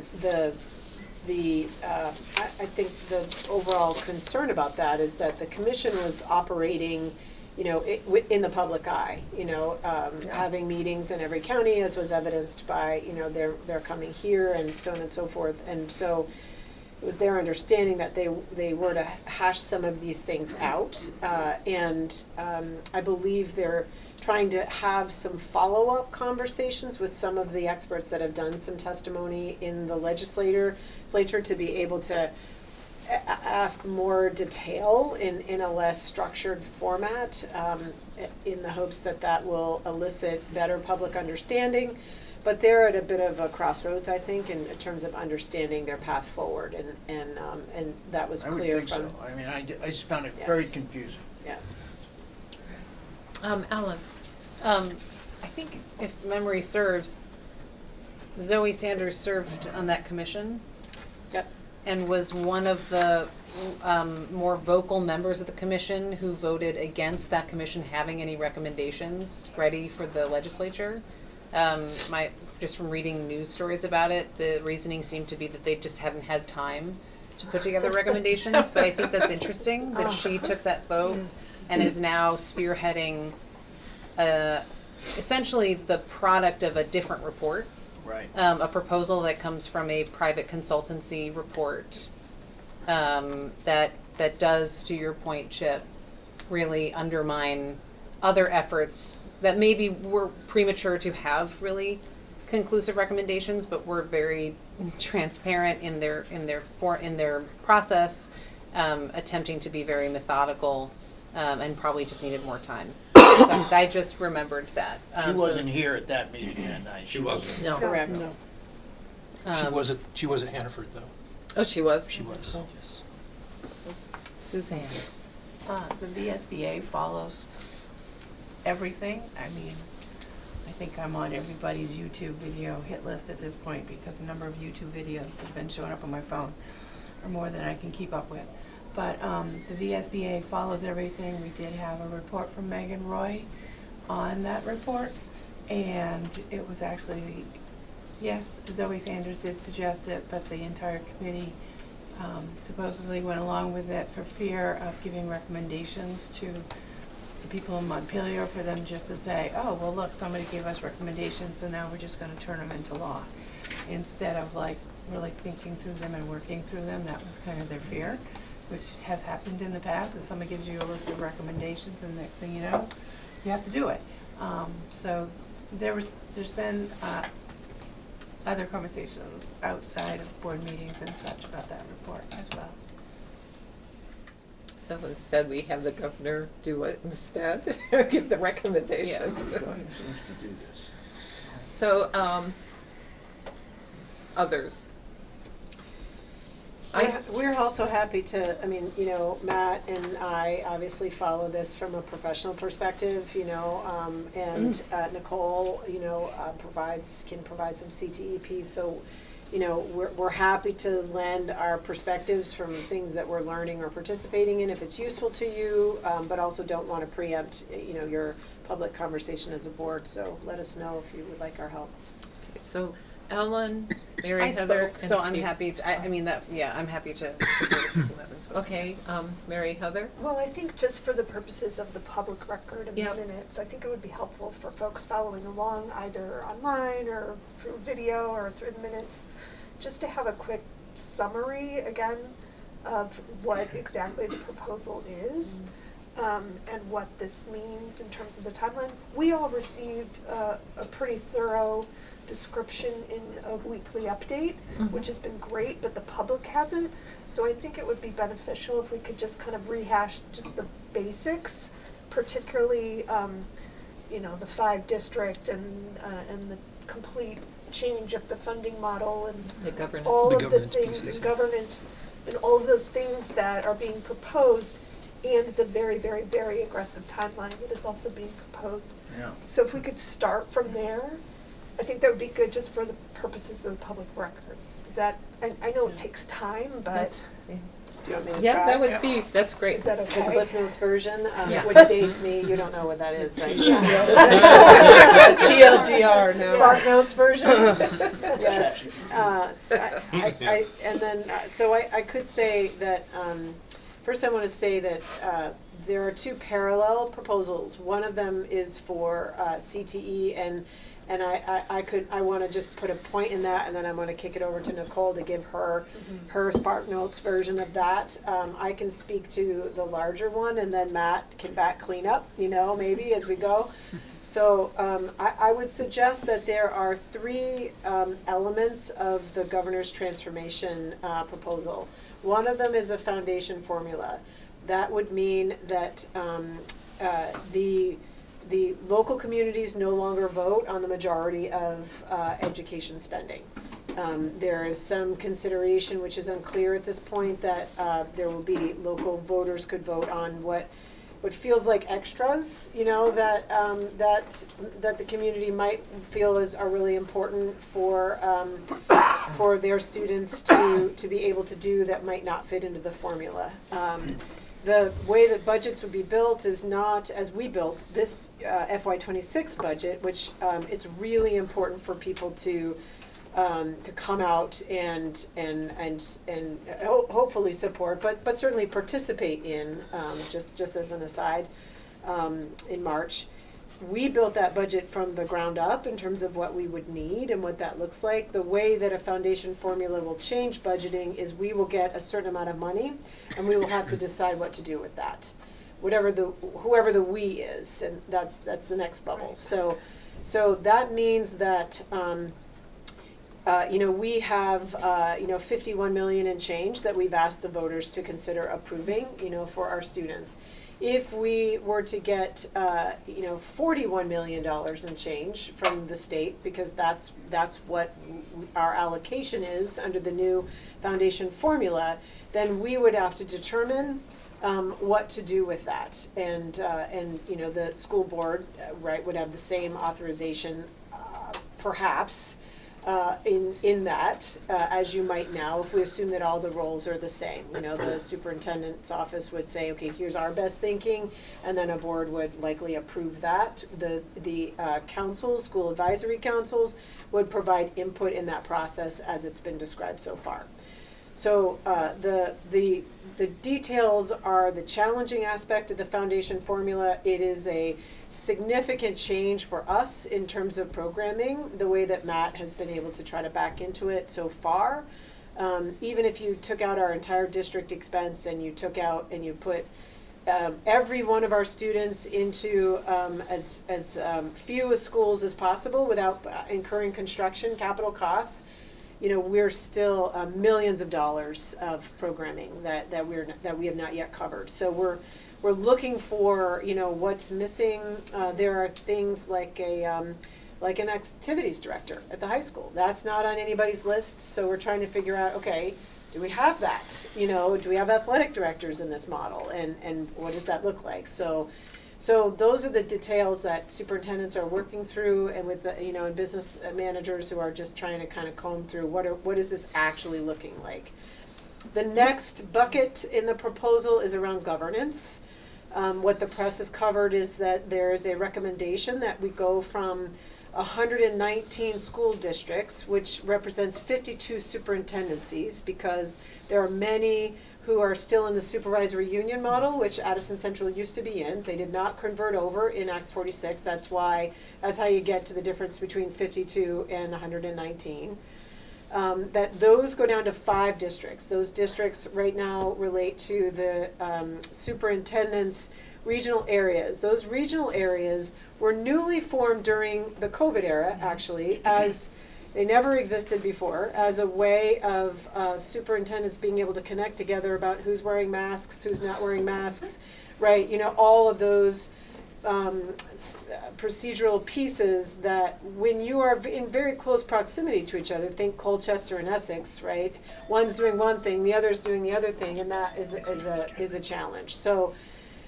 F: think the overall concern about that is that the commission was operating, in the public eye, having meetings in every county, as was evidenced by, their coming here and so on and so forth. And so it was their understanding that they were to hash some of these things out. And I believe they're trying to have some follow-up conversations with some of the experts that have done some testimony in the legislature to be able to ask more detail in a less structured format, in the hopes that will elicit better public understanding. But they're at a bit of a crossroads, I think, in terms of understanding their path forward, and that was clear.
C: I would think so. I mean, I just found it very confusing.
F: Yeah.
B: Ellen.
E: I think if memory serves, Zoe Sanders served on that commission.
F: Yep.
E: And was one of the more vocal members of the commission who voted against that commission having any recommendations ready for the legislature. Just from reading news stories about it, the reasoning seemed to be that they just hadn't had time to put together recommendations. But I think that's interesting that she took that vote and is now spearheading essentially the product of a different report.
C: Right.
E: A proposal that comes from a private consultancy report that does, to your point, Chip, really undermine other efforts that maybe were premature to have really conclusive recommendations, but were very transparent in their process, attempting to be very methodical, and probably just needed more time. So I just remembered that.
C: She wasn't here at that meeting that night. She wasn't.
B: No.
F: Correct.
A: No. She wasn't Hannaford though.
B: Oh, she was?
A: She was.
B: Oh.
A: Yes.
B: Suzanne.
K: The VSBA follows everything. I mean, I think I'm on everybody's YouTube video hit list at this point because the number of YouTube videos that's been showing up on my phone are more than I can keep up with. But the VSBA follows everything. We did have a report from Megan Roy on that report, and it was actually, yes, Zoe Sanders did suggest it, but the entire committee supposedly went along with it for fear of giving recommendations to the people in Montpelier, for them just to say, oh, well, look, somebody gave us recommendations, so now we're just gonna turn them into law. Instead of like really thinking through them and working through them, that was kind of their fear, which has happened in the past, that somebody gives you a list of recommendations and the next thing you know, you have to do it. So there's been other conversations outside of board meetings and such about that report as well.
B: So instead, we have the governor do it instead, give the recommendations.
C: The governor seems to do this.
B: So, others.
F: We're also happy to, I mean, you know, Matt and I obviously follow this from a professional perspective, you know, and Nicole, you know, can provide some CTEP. So, you know, we're happy to lend our perspectives from things that we're learning or participating in if it's useful to you, but also don't want to preempt, you know, your public conversation as a board. So let us know if you would like our help.
B: So, Ellen, Mary,
E: I
B: Heather,
E: spoke,
B: and
E: so I'm
B: Steve.
E: happy to, I mean, that, yeah, I'm happy to defer to people that have spoken.
B: Okay, Mary, Heather?
M: Well, I think just for the purposes of the public record and
B: Yep.
M: the minutes, I think it would be helpful for folks following along either online or through video or through the minutes, just to have a quick summary again of what exactly the proposal is, and what this means in terms of the timeline. We all received a pretty thorough description in a weekly update, which has been great, but the public hasn't. So I think it would be beneficial if we could just kind of rehash just the basics, particularly, you know, the 5-district and the complete change of the funding model and
B: The governance.
M: all
A: The
M: of the
A: governance
M: things
A: pieces,
M: in
A: yeah.
M: governance and all of those things that are being proposed, and the very, very, very aggressive timeline that is also being proposed.
C: Yeah.
M: So if we could start from there, I think that would be good just for the purposes of the public record. Is that, I know it takes time, but
F: Do you want me to
B: Yeah,
F: try?
B: that would be, that's great.
M: is that
F: The
M: okay?
F: Cliff Notes version,
B: Yeah.
F: which dates me, you don't know what that is, right?
K: TLDR now.
F: Spark Notes version? Yes. So I could say that, first I want to say that there are two parallel proposals. One of them is for CTE, and I want to just put a point in that, and then I'm going to kick it over to Nicole to give her Spark Notes version of that. I can speak to the larger one, and then Matt can back clean up, you know, maybe as we go. So I would suggest that there are 3 elements of the governor's transformation proposal. One of them is a foundation formula. That would mean that the local communities no longer vote on the majority of education spending. There is some consideration, which is unclear at this point, that there will be local voters could vote on what feels like extras, you know, that the community might feel are really important for their students to be able to do that might not fit into the formula. The way that budgets would be built is not as we built this FY26 budget, which it's really important for people to come out and hopefully support, but certainly participate in, just as an aside, in March. We built that budget from the ground up in terms of what we would need and what that looks like. The way that a foundation formula will change budgeting is we will get a certain amount of money, and we will have to decide what to do with that. Whoever the we is, and that's the next bubble. So that means that we have 51 million and change that we've asked the voters to consider approving, for our students. If we were to get $41 million in change from the state, because that's what our allocation is under the new foundation formula, then we would have to determine what to do with that, and the school board would have the same authorization, perhaps. In that, as you might now, if we assume that all the roles are the same. The superintendent's office would say, okay, here's our best thinking, and then a board would likely approve that. The councils, school advisory councils, would provide input in that process as it's been described so far. So the details are the challenging aspect of the foundation formula. It is a significant change for us in terms of programming, the way that Matt has been able to try to back into it so far. Even if you took out our entire district expense and you took out and you put every one of our students into as few schools as possible without incurring construction capital costs, you know, we're still millions of dollars of programming that we have not yet covered. So we're looking for, you know, what's missing. There are things like like an activities director at the high school. That's not on anybody's list. So we're trying to figure out, okay, do we have that? You know, do we have athletic directors in this model? And what does that look like? So those are the details that superintendents are working through, and with the, you know, and business managers who are just trying to kind of comb through what is this actually looking like. The next bucket in the proposal is around governance. What the press has covered is that there is a recommendation that we go from 119 school districts, which represents 52 superintendencies, because there are many who are still in the supervisory union model, which Addison Central used to be in. They did not convert over in Act 46. That's how you get to the difference between 52 and 119. That those go down to 5 districts. Those districts right now relate to the superintendent's regional areas. Those regional areas were newly formed during the COVID era, actually, as they never existed before, as a way of superintendents being able to connect together about who's wearing masks, who's not wearing masks, right? You know, all of those procedural pieces that when you are in very close proximity to each other, think Colchester and Essex, right? One's doing one thing, the other's doing the other thing, and that is a challenge.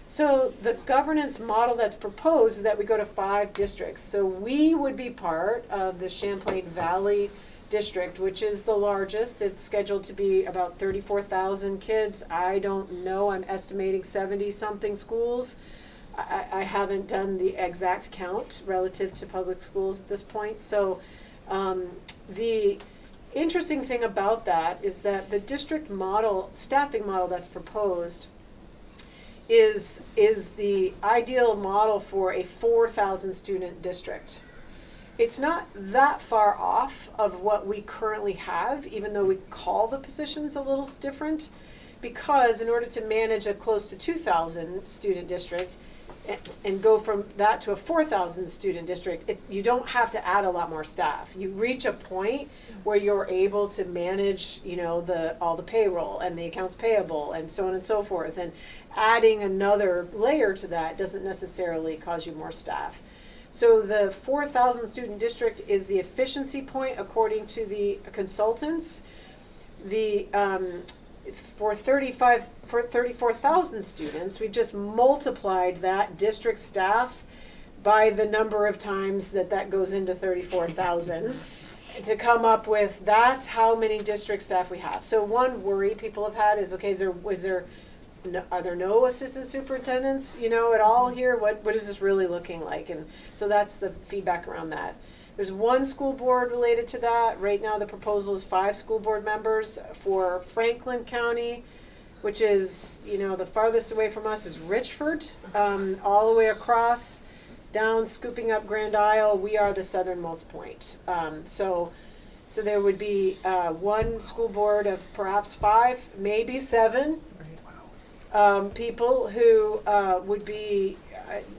F: So the governance model that's proposed is that we go to 5 districts. So we would be part of the Champlain Valley district, which is the largest. It's scheduled to be about 34,000 kids. I don't know, I'm estimating 70-something schools. I haven't done the exact count relative to public schools at this point. So the interesting thing about that is that the district model, staffing model that's proposed is the ideal model for a 4,000 student district. It's not that far off of what we currently have, even though we call the positions a little different, because in order to manage a close to 2,000 student district and go from that to a 4,000 student district, you don't have to add a lot more staff. You reach a point where you're able to manage, you know, all the payroll and the accounts payable and so on and so forth. And adding another layer to that doesn't necessarily cause you more staff. So the 4,000 student district is the efficiency point according to the consultants. For 34,000 students, we've just multiplied that district staff by the number of times that goes into 34,000 to come up with that's how many district staff we have. So one worry people have had is, okay, are there no assistant superintendents, you know, at all here? What is this really looking like? And so that's the feedback around that. There's 1 school board related to that. Right now the proposal is 5 school board members. For Franklin County, which is, you know, the farthest away from us is Richford, all the way across, down, scooping up Grand Isle. We are the southernmost point. So there would be 1 school board of perhaps 5, maybe 7 people who would be,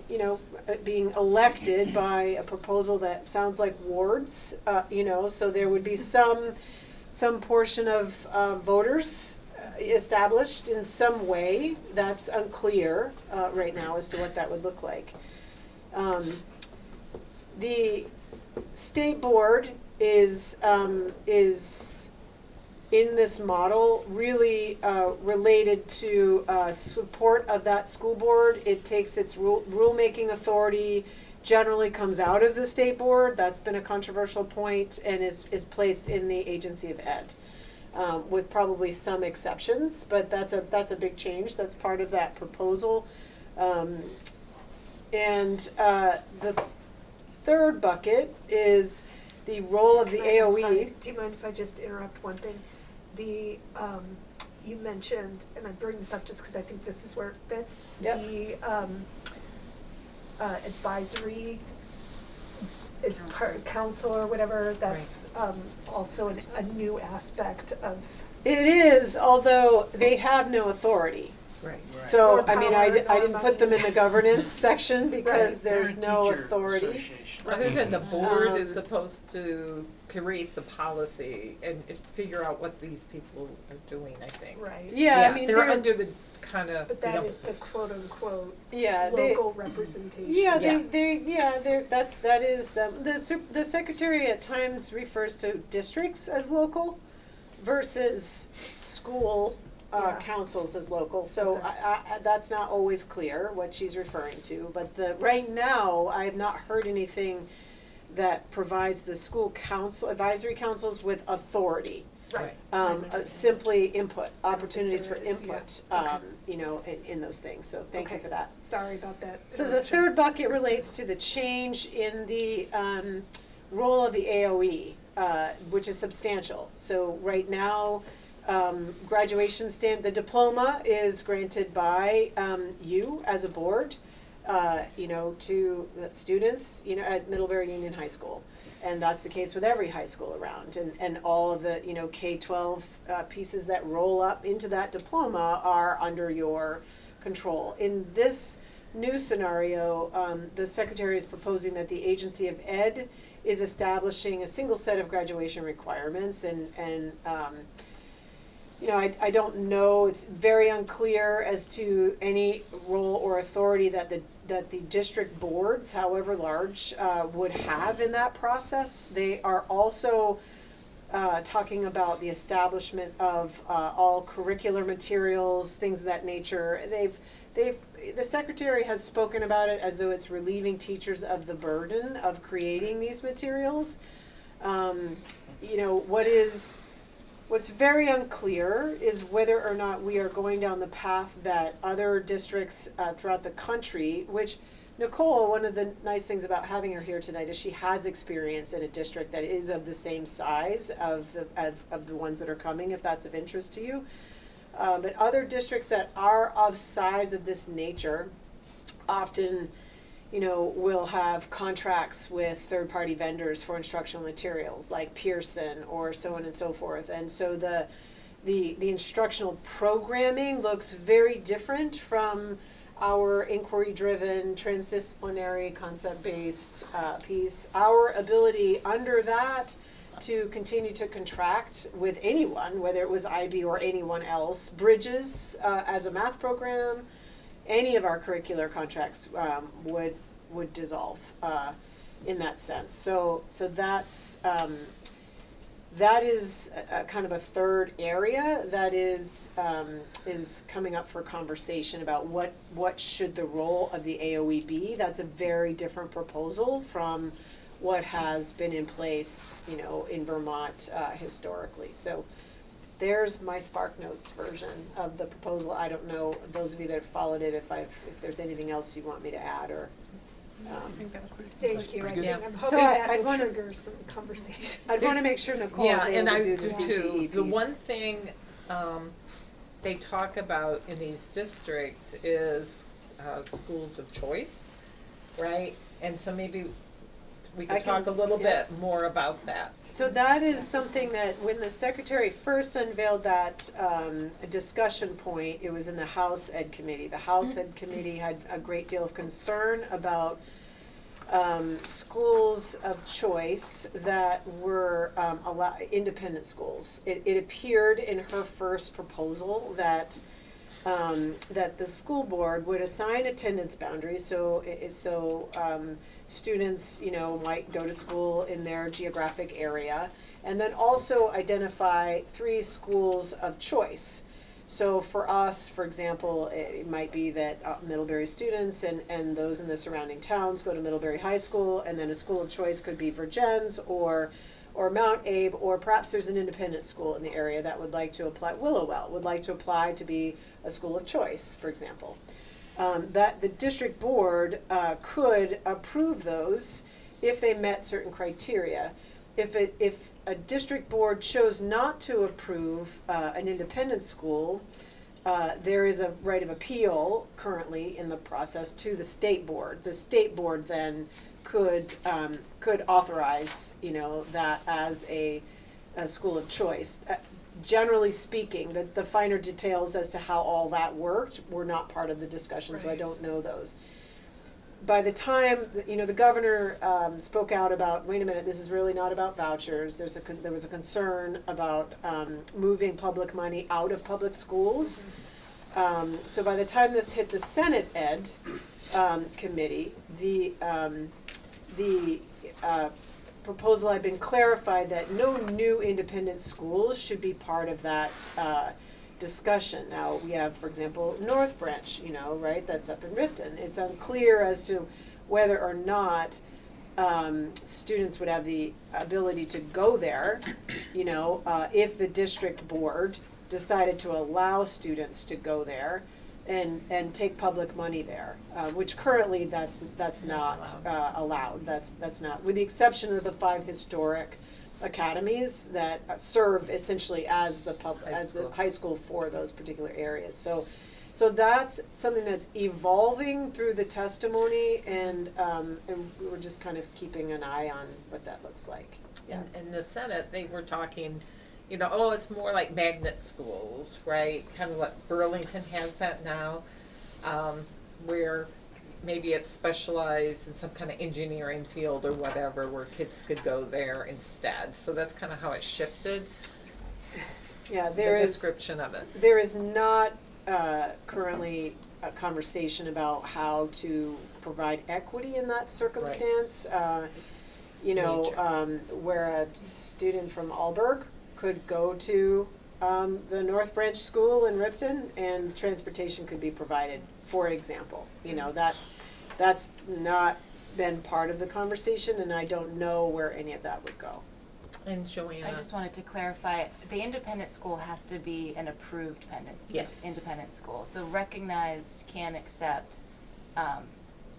F: you know, being elected by a proposal that sounds like wards, you know, so there would be some portion of voters established in some way. That's unclear right now as to what that would look like. The state board is in this model really related to support of that school board. It takes its rulemaking authority, generally comes out of the state board. That's been a controversial point and is placed in the agency of ed, with probably some exceptions, but that's a big change. That's part of that proposal. And the third bucket is the role of the AOE.
M: I'm sorry. Do you mind if I just interrupt one thing? you mentioned, and I bring this up just because I think this is where it fits,
F: Yep.
M: the advisory is part council or whatever, that's also a new aspect of.
F: It is, although they have no authority.
B: Right.
F: So,
M: Nor
F: I mean,
M: power,
F: I
M: nor
F: didn't put them in the governance section because
C: They're a
F: there's no
C: teacher
F: authority.
C: association.
B: Other than the board
F: Um,
B: is supposed to create the policy and figure out what these people are doing, I think.
M: Right.
F: Yeah, I mean,
B: they're under the kind of.
M: But that is the quote unquote
F: Yeah, they,
M: local representation.
F: yeah,
B: Yeah.
F: that is, the secretary at times refers to districts as local versus school,
M: Yeah.
F: councils as local, so
M: Okay.
F: that's not always clear what she's referring to, but right now, I have not heard anything that provides the school council, advisory councils with authority.
M: Right.
F: Simply input, opportunities for
M: There is, yeah.
F: input,
M: Okay.
F: in those things, so thank you
M: Okay.
F: for that.
M: Sorry about that.
F: So the
M: interruption.
F: third bucket relates to the change in the role of the AOE, which is substantial. So right now, graduation the diploma is granted by you as a board, to the students, at Middlebury Union High School. And that's the case with every high school around. And all of the, K-12 pieces that roll up into that diploma are under your control. In this new scenario, the secretary is proposing that the Agency of Ed is establishing a single set of graduation requirements and I don't know, it's very unclear as to any role or authority that the district boards, however large, would have in that process. They are also talking about the establishment of all curricular materials, things of that nature. The secretary has spoken about it as though it's relieving teachers of the burden of creating these materials. What's very unclear is whether or not we are going down the path that other districts throughout the country, which Nicole, one of the nice things about having her here tonight is she has experience in a district that is of the same size of the ones that are coming, if that's of interest to you. But other districts that are of size of this nature often will have contracts with third-party vendors for instructional materials like Pearson or so on and so forth. And so the instructional programming looks very different from our inquiry-driven, transdisciplinary, concept-based piece. Our ability under that to continue to contract with anyone, whether it was IB or anyone else, Bridges as a math program, any of our curricular contracts would dissolve in that sense. So that's that is a kind of a third area that is coming up for conversation about what should the role of the AOE be. That's a very different proposal from what has been in place, in Vermont historically. So there's my SparkNotes version of the proposal. I don't know, those of you that have followed it, if there's anything else you want me to add or.
K: I think that was pretty.
M: Thank you, I
A: Pretty
M: think,
A: good.
M: I'm
F: So
M: hoping
F: I'd
M: that will
F: wanna-
M: trigger some conversation.
F: I'd want to make sure Nicole is
B: Yeah, and
F: able
B: I
F: to do
B: do
F: the
B: too.
F: CTE piece.
B: The one thing they talk about in these districts is schools of choice, right? And so maybe we
F: I
B: could talk a
F: can-
B: little
F: yeah.
B: bit more about that.
F: So that is something that when the secretary first unveiled that discussion point, it was in the House Ed Committee. The House Ed Committee had a great deal of concern about schools of choice that were independent schools. It appeared in her first proposal that the school board would assign attendance boundaries, so students, might go to school in their geographic area, and then also identify 3 schools of choice. So for us, for example, it might be that Middlebury students and those in the surrounding towns go to Middlebury High School, and then a school of choice could be Virgins or Mount Abe, or perhaps there's an independent school in the area that would like to apply, Willowell would like to apply to be a school of choice, for example. That the district board could approve those if they met certain criteria. if a district board chose not to approve an independent school, there is a right of appeal currently in the process to the state board. The state board then could authorize, that as a school of choice. Generally speaking, the finer details as to how all that worked were not part of the discussion, so I don't know those. By the time, the governor spoke out about, wait a minute, this is really not about vouchers. There was a concern about moving public money out of public schools. So by the time this hit the Senate Ed committee, the proposal had been clarified that no new independent schools should be part of that discussion. Now, we have, for example, North Branch, right, that's up in Ripton. It's unclear as to whether or not students would have the ability to go there, if the district board decided to allow students to go there and take public money there, which currently that's not allowed. That's not, with the exception of the 5 historic academies that serve essentially as the high school for those particular areas. So that's something that's evolving through the testimony, and we're just kind of keeping an eye on what that looks like. Yeah.
B: In the Senate, they were talking, it's more like magnet schools, right? Kind of what Burlington has that now, where maybe it's specialized in some kind of engineering field or whatever, where kids could go there instead. So that's kind of how it shifted.
F: Yeah,
B: the description of it.
F: There is not currently a conversation about how to provide equity in that circumstance. Right. Where a student from Alberg could go to the North Branch School in Ripton, and transportation could be provided, for example. That's not been part of the conversation, and I don't know where any of that would go.
B: And Joanna.
L: I just wanted to clarify, the independent school has to be an approved independent school. So recognized can accept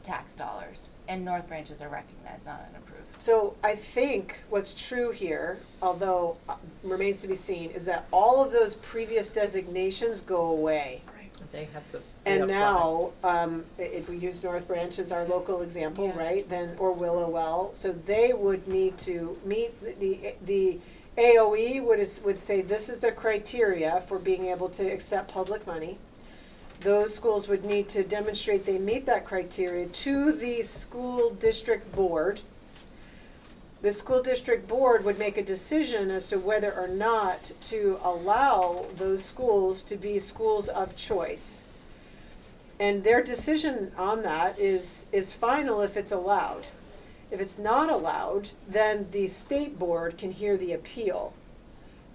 L: tax dollars, and North Branches are recognized, not unapproved.
F: So I think what's true here, although remains to be seen, is that all of those previous designations go away.
B: They have to.
F: And now, if we use North Branch as our local example, right, then, or Willowell, so they would need to meet the AOE would say this is the criteria for being able to accept public money. Those schools would need to demonstrate they meet that criteria to the school district board. The school district board would make a decision as to whether or not to allow those schools to be schools of choice. And their decision on that is final if it's allowed. If it's not allowed, then the state board can hear the appeal,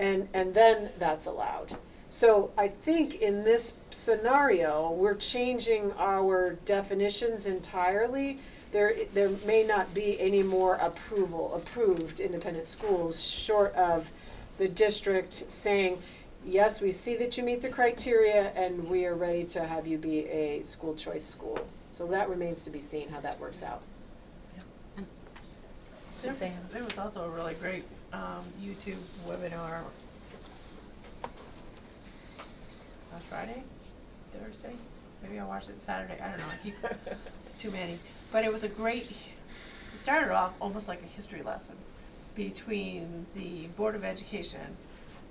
F: and then that's allowed. So I think in this scenario, we're changing our definitions entirely. There may not be any more approved independent schools short of the district saying, yes, we see that you meet the criteria and we are ready to have you be a school choice school. So that remains to be seen how that works out.
K: There was also a really great YouTube webinar last Friday, Thursday, maybe I watched it Saturday, I don't know, it's too many. But it was it started off almost like a history lesson between the Board of Education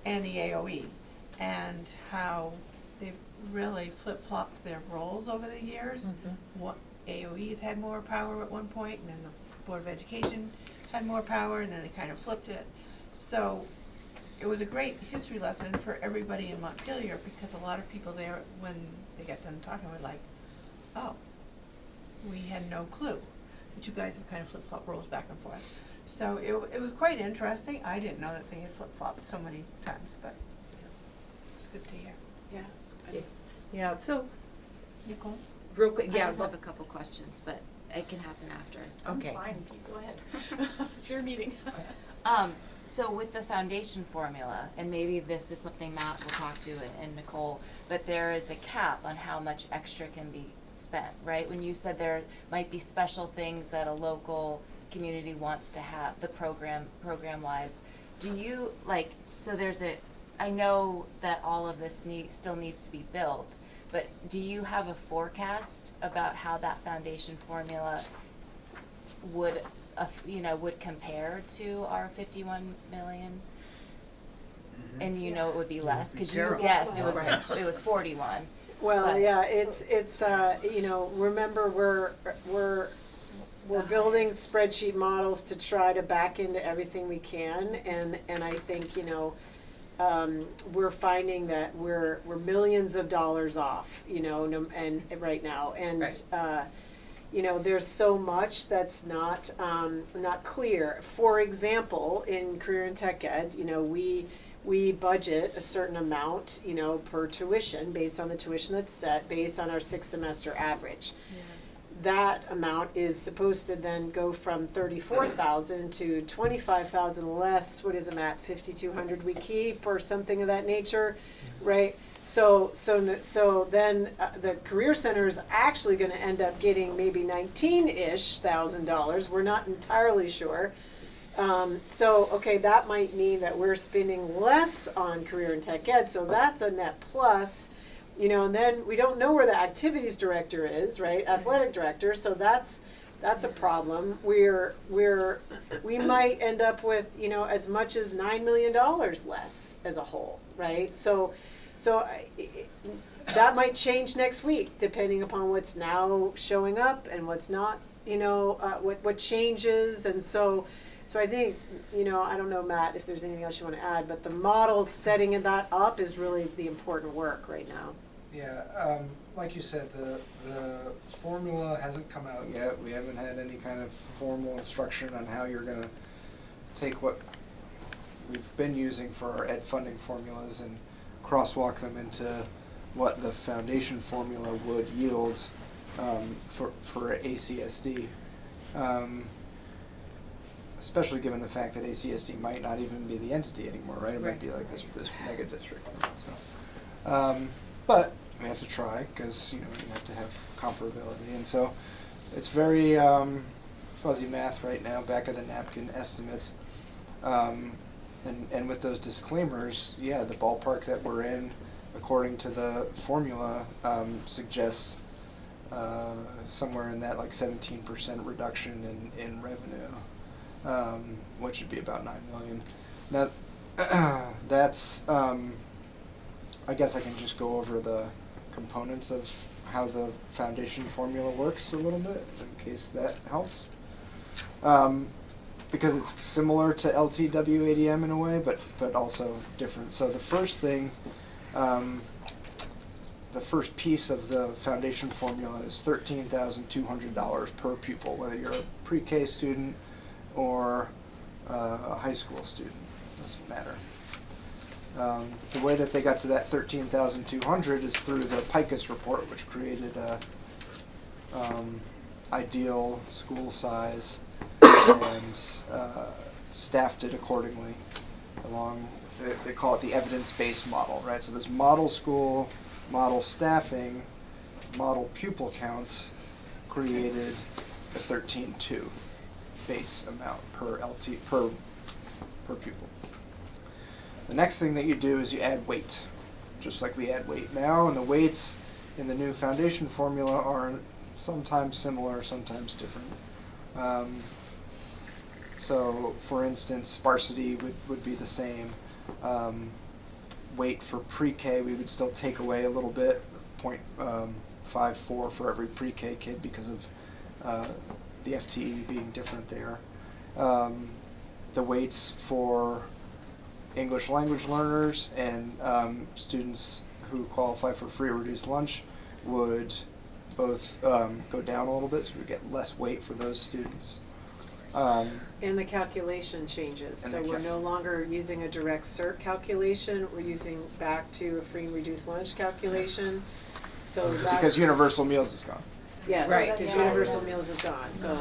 K: and the AOE, and how they've really flip-flopped their roles over the years. Mm-hmm. What AOE's had more power at one point, and then the Board of Education had more power, and then they kind of flipped it. So it was a great history lesson for everybody in Montpelier, because a lot of people there, when they got done talking, were like, oh, we had no clue. But you guys have kind of flip-flopped roles back and forth. So it was quite interesting. I didn't know that they had flip-flopped so many times, but it was good to hear. Yeah.
B: Yeah, so,
F: Nicole?
B: real quick,
L: I
B: yeah.
L: just have a couple questions, but it can happen after.
B: Okay.
M: Fine, go ahead. It's your meeting.
L: So with the foundation formula, and maybe this is something Matt will talk to and Nicole, but there is a cap on how much extra can be spent, right? When you said there might be special things that a local community wants to have the program wise, do you so there's I know that all of this still needs to be built, but do you have a forecast about how that foundation formula would compare to our 51 million? And it would be less because you guessed it was 41.
F: Well,
L: but-
F: yeah, it's remember we're building spreadsheet models to try to back into everything we can, and I think we're finding that we're millions of dollars off, and right now, and
B: Right.
F: there's so much that's not clear. For example, in career and tech ed, we budget a certain amount, per tuition based on the tuition that's set based on our 6-semester average. That amount is supposed to then go from 34,000 to 25,000 less. What is it, Matt? 5,200 we keep or something of that nature, right? So then the career center is actually going to end up getting maybe $19,000-ish. We're not entirely sure. That might mean that we're spending less on career and tech ed. So that's a net plus. And then we don't know where the activities director is, right? Athletic director. So that's a problem. We might end up with, as much as $9 million less as a whole, right? So that might change next week depending upon what's now showing up and what's not, what changes. And so I think, I don't know, Matt, if there's anything else you want to add, but the model setting that up is really the important work right now.
N: Yeah, like you said, the formula hasn't come out yet. We haven't had any kind of formal instruction on how you're going to take what we've been using for our ed funding formulas and crosswalk them into what the foundation formula would yield for ACSD. Especially given the fact that ACSD might not even be the entity anymore, right? It might be like this mega district. But we have to try because you have to have comparability, and so it's very fuzzy math right now, back of the napkin estimates, and with those disclaimers, the ballpark that we're in, according to the formula, suggests somewhere in that 17% reduction in revenue, which would be about $9 million. Now, that's I guess I can just go over the components of how the foundation formula works a little bit, in case that helps. Because it's similar to LTWADM in a way, but also different. So the first thing, the first piece of the foundation formula is $13,200 per pupil, whether you're a pre-K student or a high school student, doesn't matter. The way that they got to that $13,200 is through the PICUS report, which created a ideal school size and staffed it accordingly along, they call it the evidence-based model, right? So this model school, model staffing, model pupil count created the 13.2 base amount per pupil. The next thing that you do is you add weight, just like we add weight now, and the weights in the new foundation formula are sometimes similar, sometimes different. So, for instance, sparsity would be the same. Weight for pre-K, we would still take away a little bit, 0.54 for every pre-K kid because of the FTE being different there. The weights for English language learners and students who qualify for free or reduced lunch would both go down a little bit, so we get less weight for those students.
F: And the calculation changes. So we're no longer using a direct cert calculation. We're using back to a free and reduced lunch calculation. So
N: because universal meals is gone.
F: Yes,
B: Right.
F: because universal meals is gone. So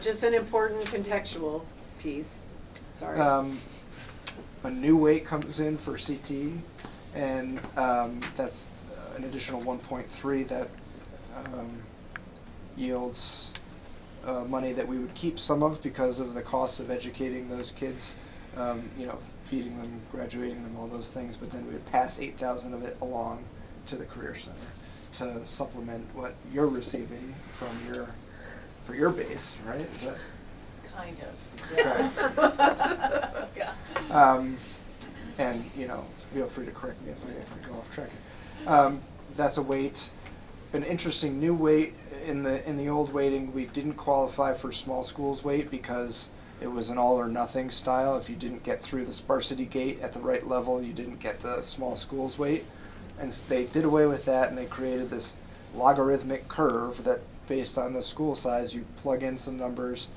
F: just an important contextual piece. Sorry.
N: A new weight comes in for CT, and that's an additional 1.3 that yields money that we would keep some of because of the cost of educating those kids, feeding them, graduating them, all those things. But then we would pass 8,000 of it along to the Career Center to supplement what you're receiving for your base, right? Is that
O: kind of?
N: Yeah.
O: Yeah.
N: And feel free to correct me if I go off track. That's a weight. An interesting new weight in the old weighting, we didn't qualify for small schools weight because it was an all or nothing style. If you didn't get through the sparsity gate at the right level, you didn't get the small schools weight. And they did away with that, and they created this logarithmic curve that, based on the school size, you plug in some numbers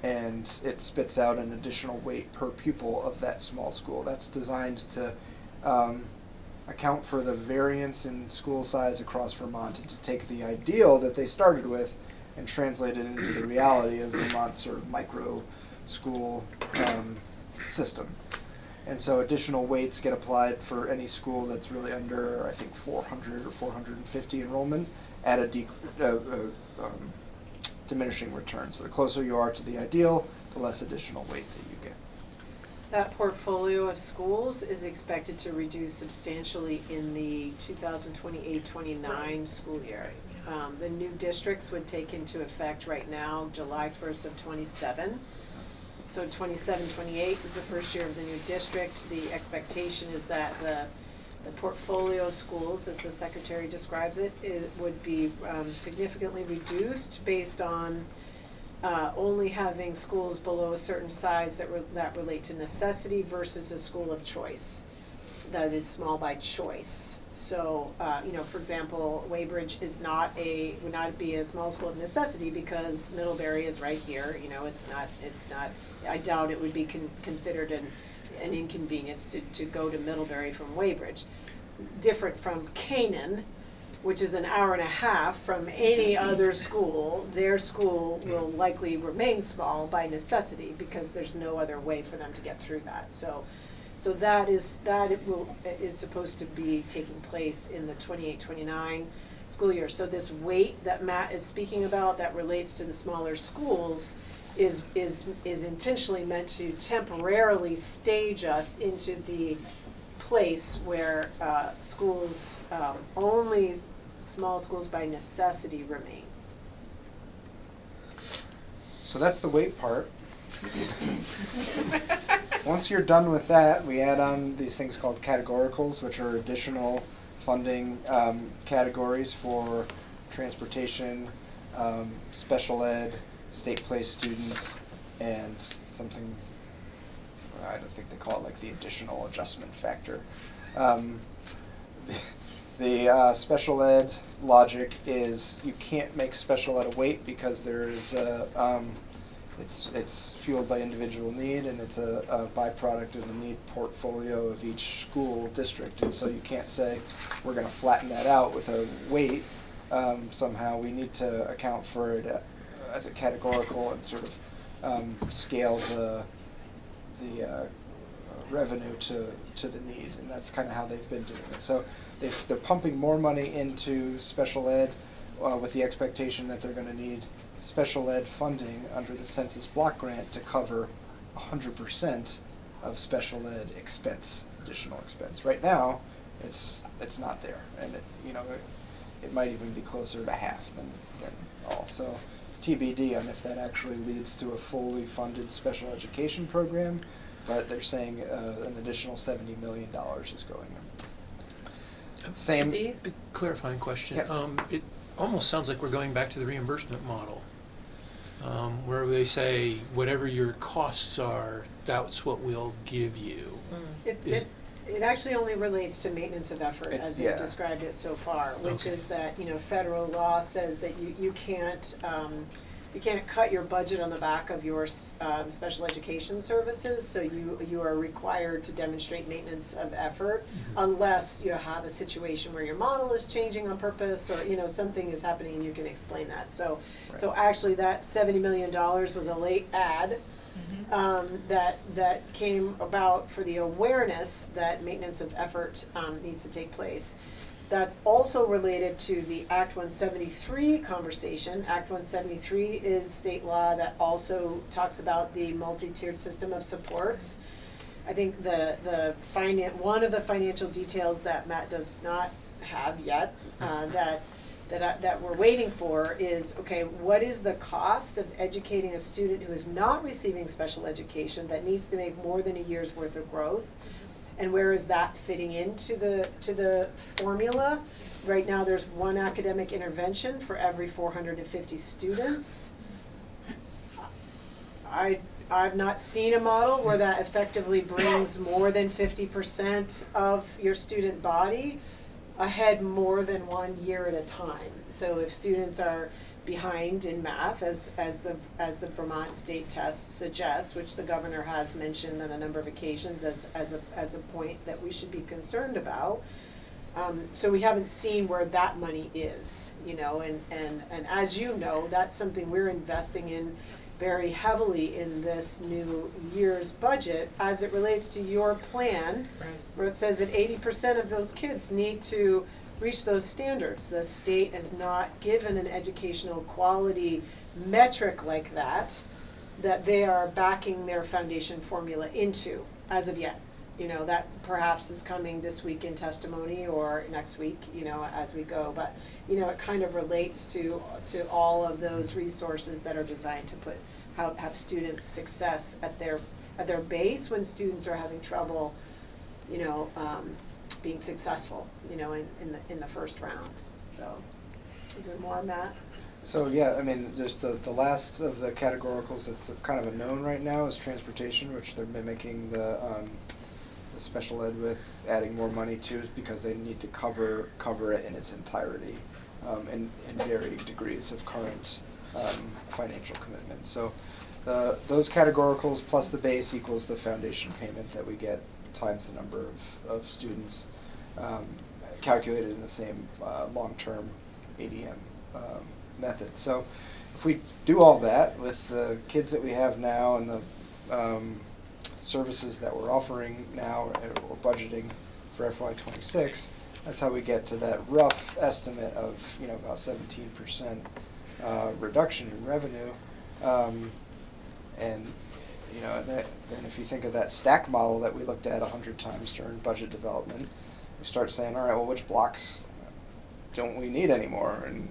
N: and it spits out an additional weight per pupil of that small school. That's designed to account for the variance in school size across Vermont, and to take the ideal that they started with and translate it into the reality of Vermont's sort of micro school system. And so additional weights get applied for any school that's really under, I think, 400 or 450 enrollment at a diminishing return. So the closer you are to the ideal, the less additional weight that you get.
F: That portfolio of schools is expected to reduce substantially in the 2028-29 school year. The new districts would take into effect right now, July 1st of 27. So 27-28 is the first year of the new district. The expectation is that the portfolio of schools, as the secretary describes it, would be significantly reduced based on only having schools below a certain size that relate to necessity versus a school of choice that is small by choice. So, for example, Weybridge would not be a small school of necessity because Middlebury is right here. It's not. I doubt it would be considered an inconvenience to go to Middlebury from Weybridge. Different from Canaan, which is an hour and a half from any other school. Their school will likely remain small by necessity because there's no other way for them to get through that. So that is supposed to be taking place in the 28-29 school year. So this weight that Matt is speaking about that relates to the smaller schools is intentionally meant to temporarily stage us into the place where schools, only small schools by necessity remain.
N: So that's the weight part. Once you're done with that, we add on these things called categoricals, which are additional funding categories for transportation, special ed, state place students, and something, I don't think they call it like the additional adjustment factor. The special ed logic is you can't make special ed a weight because there is it's fueled by individual need, and it's a byproduct of the need portfolio of each school district, and so you can't say we're going to flatten that out with a weight. Somehow we need to account for it as a categorical and sort of scale the revenue to the need, and that's kind of how they've been doing it. So they're pumping more money into special ed with the expectation that they're going to need special ed funding under the census block grant to cover 100% of special ed expense, additional expense. Right now, it's not there, and it might even be closer to half than all. So TBD on if that actually leads to a fully funded special education program, but they're saying an additional $70 million is going in. Same.
B: Steve?
A: A clarifying question.
N: Yeah.
A: It almost sounds like we're going back to the reimbursement model, where they say whatever your costs are, that's what we'll give you.
F: It actually only relates to maintenance of effort, as you've described it so far, which is that federal law says that you can't cut your budget on the back of your special education services. So you are required to demonstrate maintenance of effort unless you have a situation where your model is changing on purpose, or something is happening and you can explain that. So actually that $70 million was a late add. That came about for the awareness that maintenance of effort needs to take place. That's also related to the Act 173 conversation. Act 173 is state law that also talks about the multi-tiered system of supports. I think one of the financial details that Matt does not have yet, that we're waiting for is, okay, what is the cost of educating a student who is not receiving special education that needs to make more than a year's worth of growth? And where is that fitting into the formula? Right now, there's one academic intervention for every 450 students. I've not seen a model where that effectively brings more than 50% of your student body ahead more than 1 year at a time. So if students are behind in math, as the Vermont state test suggests, which the governor has mentioned on a number of occasions as a point that we should be concerned about. So we haven't seen where that money is, and as you know, that's something we're investing in very heavily in this new year's budget as it relates to your plan, where it says that 80% of those kids need to reach those standards. The state has not given an educational quality metric like that they are backing their foundation formula into as of yet. That perhaps is coming this week in testimony or next week, as we go. But, it kind of relates to all of those resources that are designed to have students' success at their base when students are having trouble, being successful, in the first round. So, is there more on that?
N: So yeah, I mean, just the last of the categoricals that's kind of a known right now is transportation, which they're mimicking the special ed with adding more money to, because they need to cover it in its entirety, in varying degrees of current financial commitment. So those categoricals plus the base equals the foundation payment that we get times the number of students, calculated in the same long-term ADM method. So if we do all that with the kids that we have now and the services that we're offering now or budgeting for FY26, that's how we get to that rough estimate of about 17% reduction in revenue. And if you think of that stack model that we looked at 100 times during budget development, we start saying, all right, well, which blocks don't we need anymore? And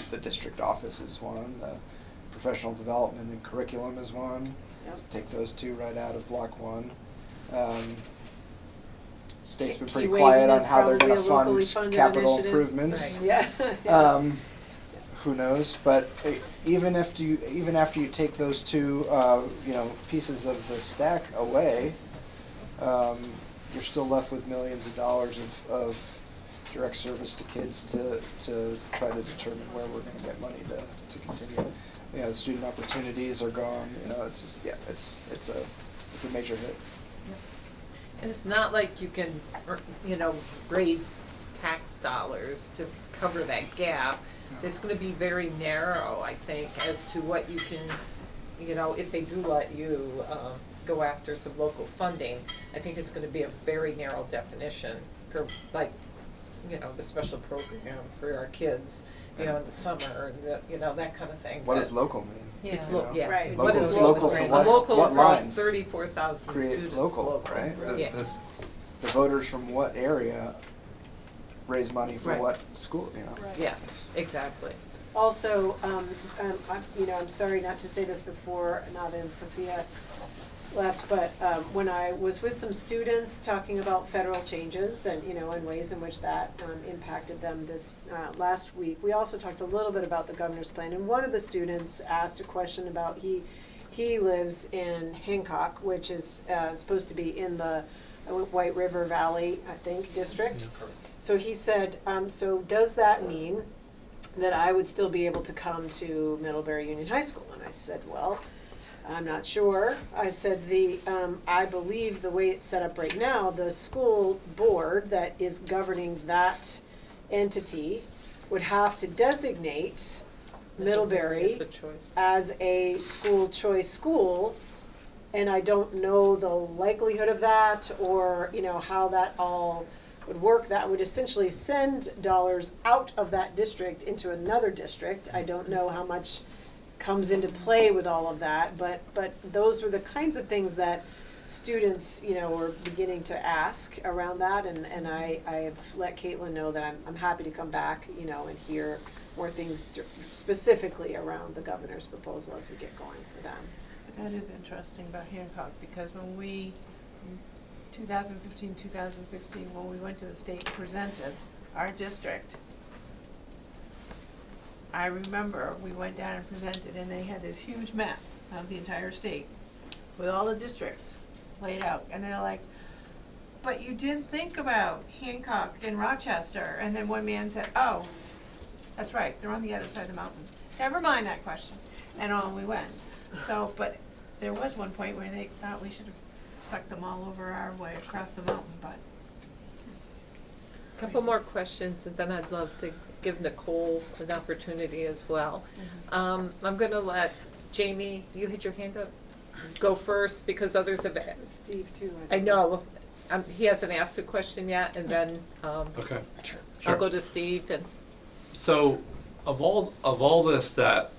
N: the district office is one, the professional development and curriculum is one. Yep. Take those two right out of block one. State's been pretty quiet on how they're going to fund capital improvements.
F: Right. Yeah.
N: Who knows? But even after you take those two, pieces of the stack away, you're still left with millions of dollars of direct service to kids to try to determine where we're going to get money to continue. The student opportunities are gone. It's just it's a major hit.
B: And it's not like you can, raise tax dollars to cover that gap. It's going to be very narrow, I think, as to what you can, if they do let you go after some local funding. I think it's going to be a very narrow definition for, the special program for our kids, in the summer, and that kind of thing.
N: What does local mean?
E: Yeah.
B: It's
F: right.
B: What is
N: local to what?
B: Local
N: what
B: across
N: lines
B: 34,000
N: create
B: students.
N: local, right?
B: Yeah.
N: The voters from what area raise money for
B: Right.
N: what school?
F: Right.
B: Yeah, exactly.
F: Also, I'm sorry not to say this before Nava and Sophia left, but when I was with some students talking about federal changes and and ways in which that impacted them this last week, we also talked a little bit about the governor's plan. And one of the students asked a question about he lives in Hancock, which is supposed to be in the White River Valley, I think, district. So he said, so does that mean that I would still be able to come to Middlebury Union High School? And I said, well, I'm not sure. I said I believe the way it's set up right now, the school board that is governing that entity would have to designate Middlebury as a school choice school, and I don't know the likelihood of that or how that all would work, that would essentially send dollars out of that district into another district. I don't know how much comes into play with all of that, but those were the kinds of things that students, were beginning to ask around that, and I have let Caitlin know that I'm happy to come back, and hear more things specifically around the governor's proposal as we get going for them.
K: That is interesting about Hancock, because when we, 2015, 2016, when we went to the state and presented our district, I remember we went down and presented, and they had this huge map of the entire state with all the districts laid out, and they're like, but you didn't think about Hancock and Rochester. And then one man said, oh, that's right, they're on the other side of the mountain. Never mind that question. And on we went. So, but there was one point where they thought we should have sucked them all over our way across the mountain, but.
B: Couple more questions, and then I'd love to give Nicole an opportunity as well. I'm gonna let Jamie, you had your hand up, go first, because others have.
F: Steve too.
B: I know, he hasn't asked a question yet, and then,
P: Okay.
B: Sure.
P: Sure.
B: I'll go to Steve and.
P: So, of all this, that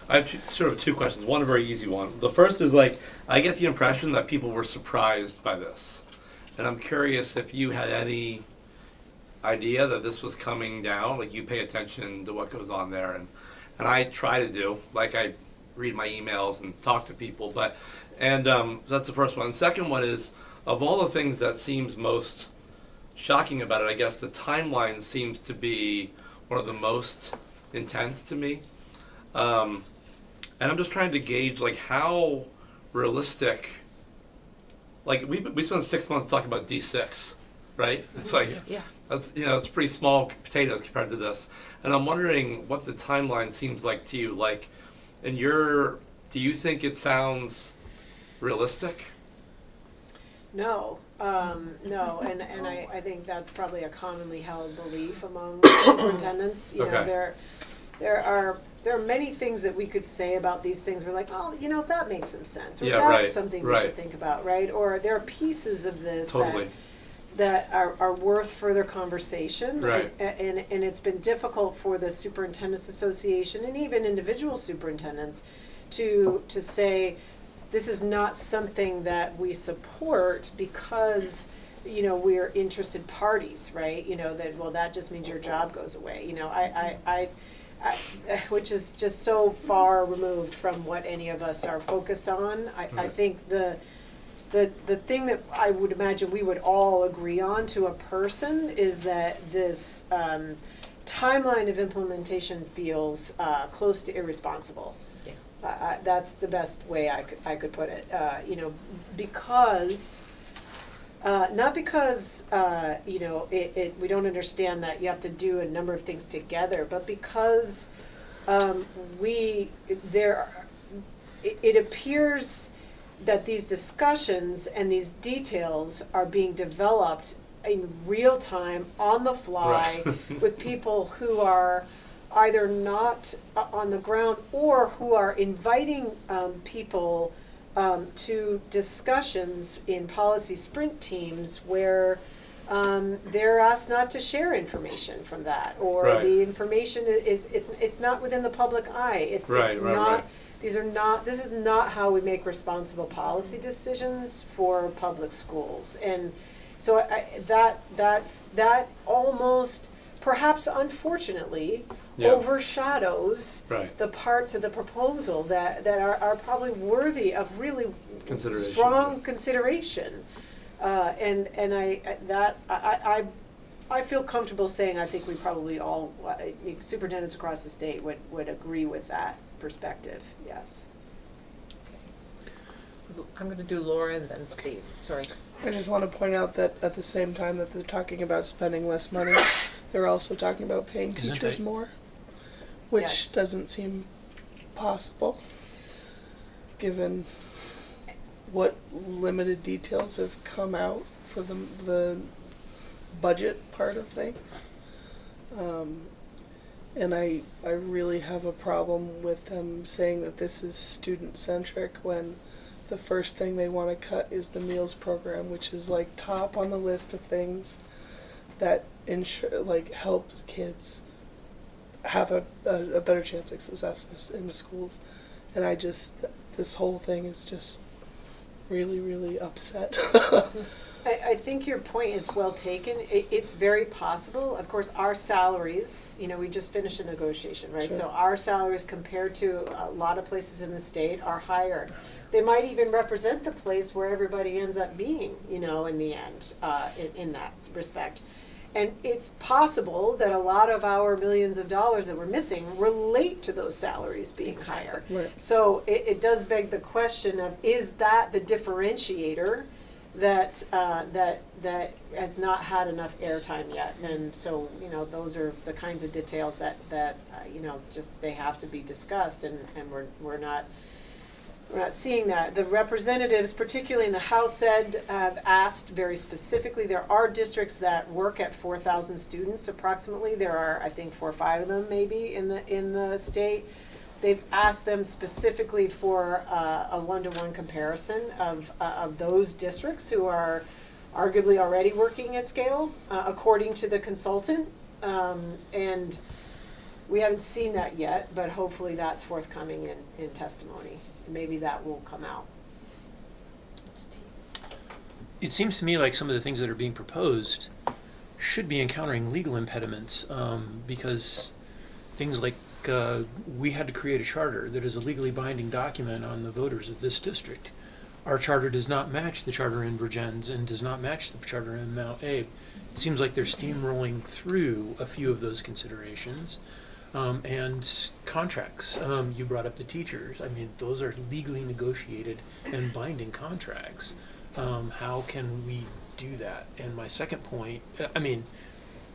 P: I have sort of two questions. One, a very easy one. The first is I get the impression that people were surprised by this, and I'm curious if you had any idea that this was coming down. You pay attention to what goes on there, and I try to do. I read my emails and talk to people, that's the first one. The second one is, of all the things that seems most shocking about it, I guess the timeline seems to be one of the most intense to me. And I'm just trying to gauge how realistic, we spent 6 months talking about D6, right? It's
B: yeah.
P: That's, it's pretty small potatoes compared to this. And I'm wondering what the timeline seems like to you. Do you think it sounds realistic?
F: No, no, and I think that's probably a commonly held belief among superintendents.
P: Okay.
F: There are many things that we could say about these things. We're like, oh, that makes some sense, or
P: Yeah,
F: that's
P: right,
F: something we
P: right.
F: should think about, right? Or there are pieces of this
P: Totally.
F: that are worth further conversation.
P: Right.
F: And it's been difficult for the Superintendents Association and even individual superintendents to say, this is not something that we support because, we're interested parties, right? That just means your job goes away. I which is just so far removed from what any of us are focused on. I think the thing that I would imagine we would all agree on to a person is that this timeline of implementation feels close to irresponsible. That's the best way I could put it. Because not because we don't understand that you have to do a number of things together, but because it appears that these discussions and these details are being developed in real time, on the fly,
P: Right.
F: with people who are either not on the ground or who are inviting people to discussions in policy sprint teams where they're asked not to share information from that, or
P: Right.
F: the information it's not within the public eye. It's
P: Right,
F: not.
P: right.
F: This is not how we make responsible policy decisions for public schools. And so that almost, perhaps unfortunately,
P: Yeah.
F: overshadows
P: Right.
F: the parts of the proposal that are probably worthy of really
P: Consideration,
F: strong
P: yeah.
F: consideration. And I feel comfortable saying I think we probably all, superintendents across the state would agree with that perspective, yes.
B: I'm gonna do Laura and then Steve, sorry.
Q: I just want to point out that at the same time that they're talking about spending less money, they're also talking about paying
A: Isn't
Q: teachers
A: it?
Q: more, which
F: Yes.
Q: doesn't seem possible, given what limited details have come out for the budget part of things. And I really have a problem with them saying that this is student-centric when the first thing they want to cut is the meals program, which is top on the list of things that helps kids have a better chance of success in the schools. And this whole thing is just really, really upset.
F: I think your point is well taken. It's very possible. Of course, our salaries, we just finished a negotiation, right?
Q: Sure.
F: So our salaries compared to a lot of places in the state are higher. They might even represent the place where everybody ends up being, in the end, in that respect. And it's possible that a lot of our millions of dollars that we're missing relate to those salaries being higher.
Q: Right.
F: So it does beg the question of, is that the differentiator that has not had enough airtime yet? And so, those are the kinds of details that just they have to be discussed, and we're not seeing that. The representatives, particularly in the House Ed, have asked very specifically. There are districts that work at 4,000 students approximately. There are, I think, 4 or 5 of them maybe in the state. They've asked them specifically for a one-to-one comparison of those districts who are arguably already working at scale, according to the consultant. And we haven't seen that yet, but hopefully that's forthcoming in testimony. Maybe that will come out.
A: It seems to me like some of the things that are being proposed should be encountering legal impediments, because things like we had to create a charter that is a legally binding document on the voters of this district. Our charter does not match the charter in Virgins and does not match the charter in Mount Abe. It seems like they're steamrolling through a few of those considerations. And contracts. You brought up the teachers. I mean, those are legally negotiated and binding contracts. How can we do that? And my second point,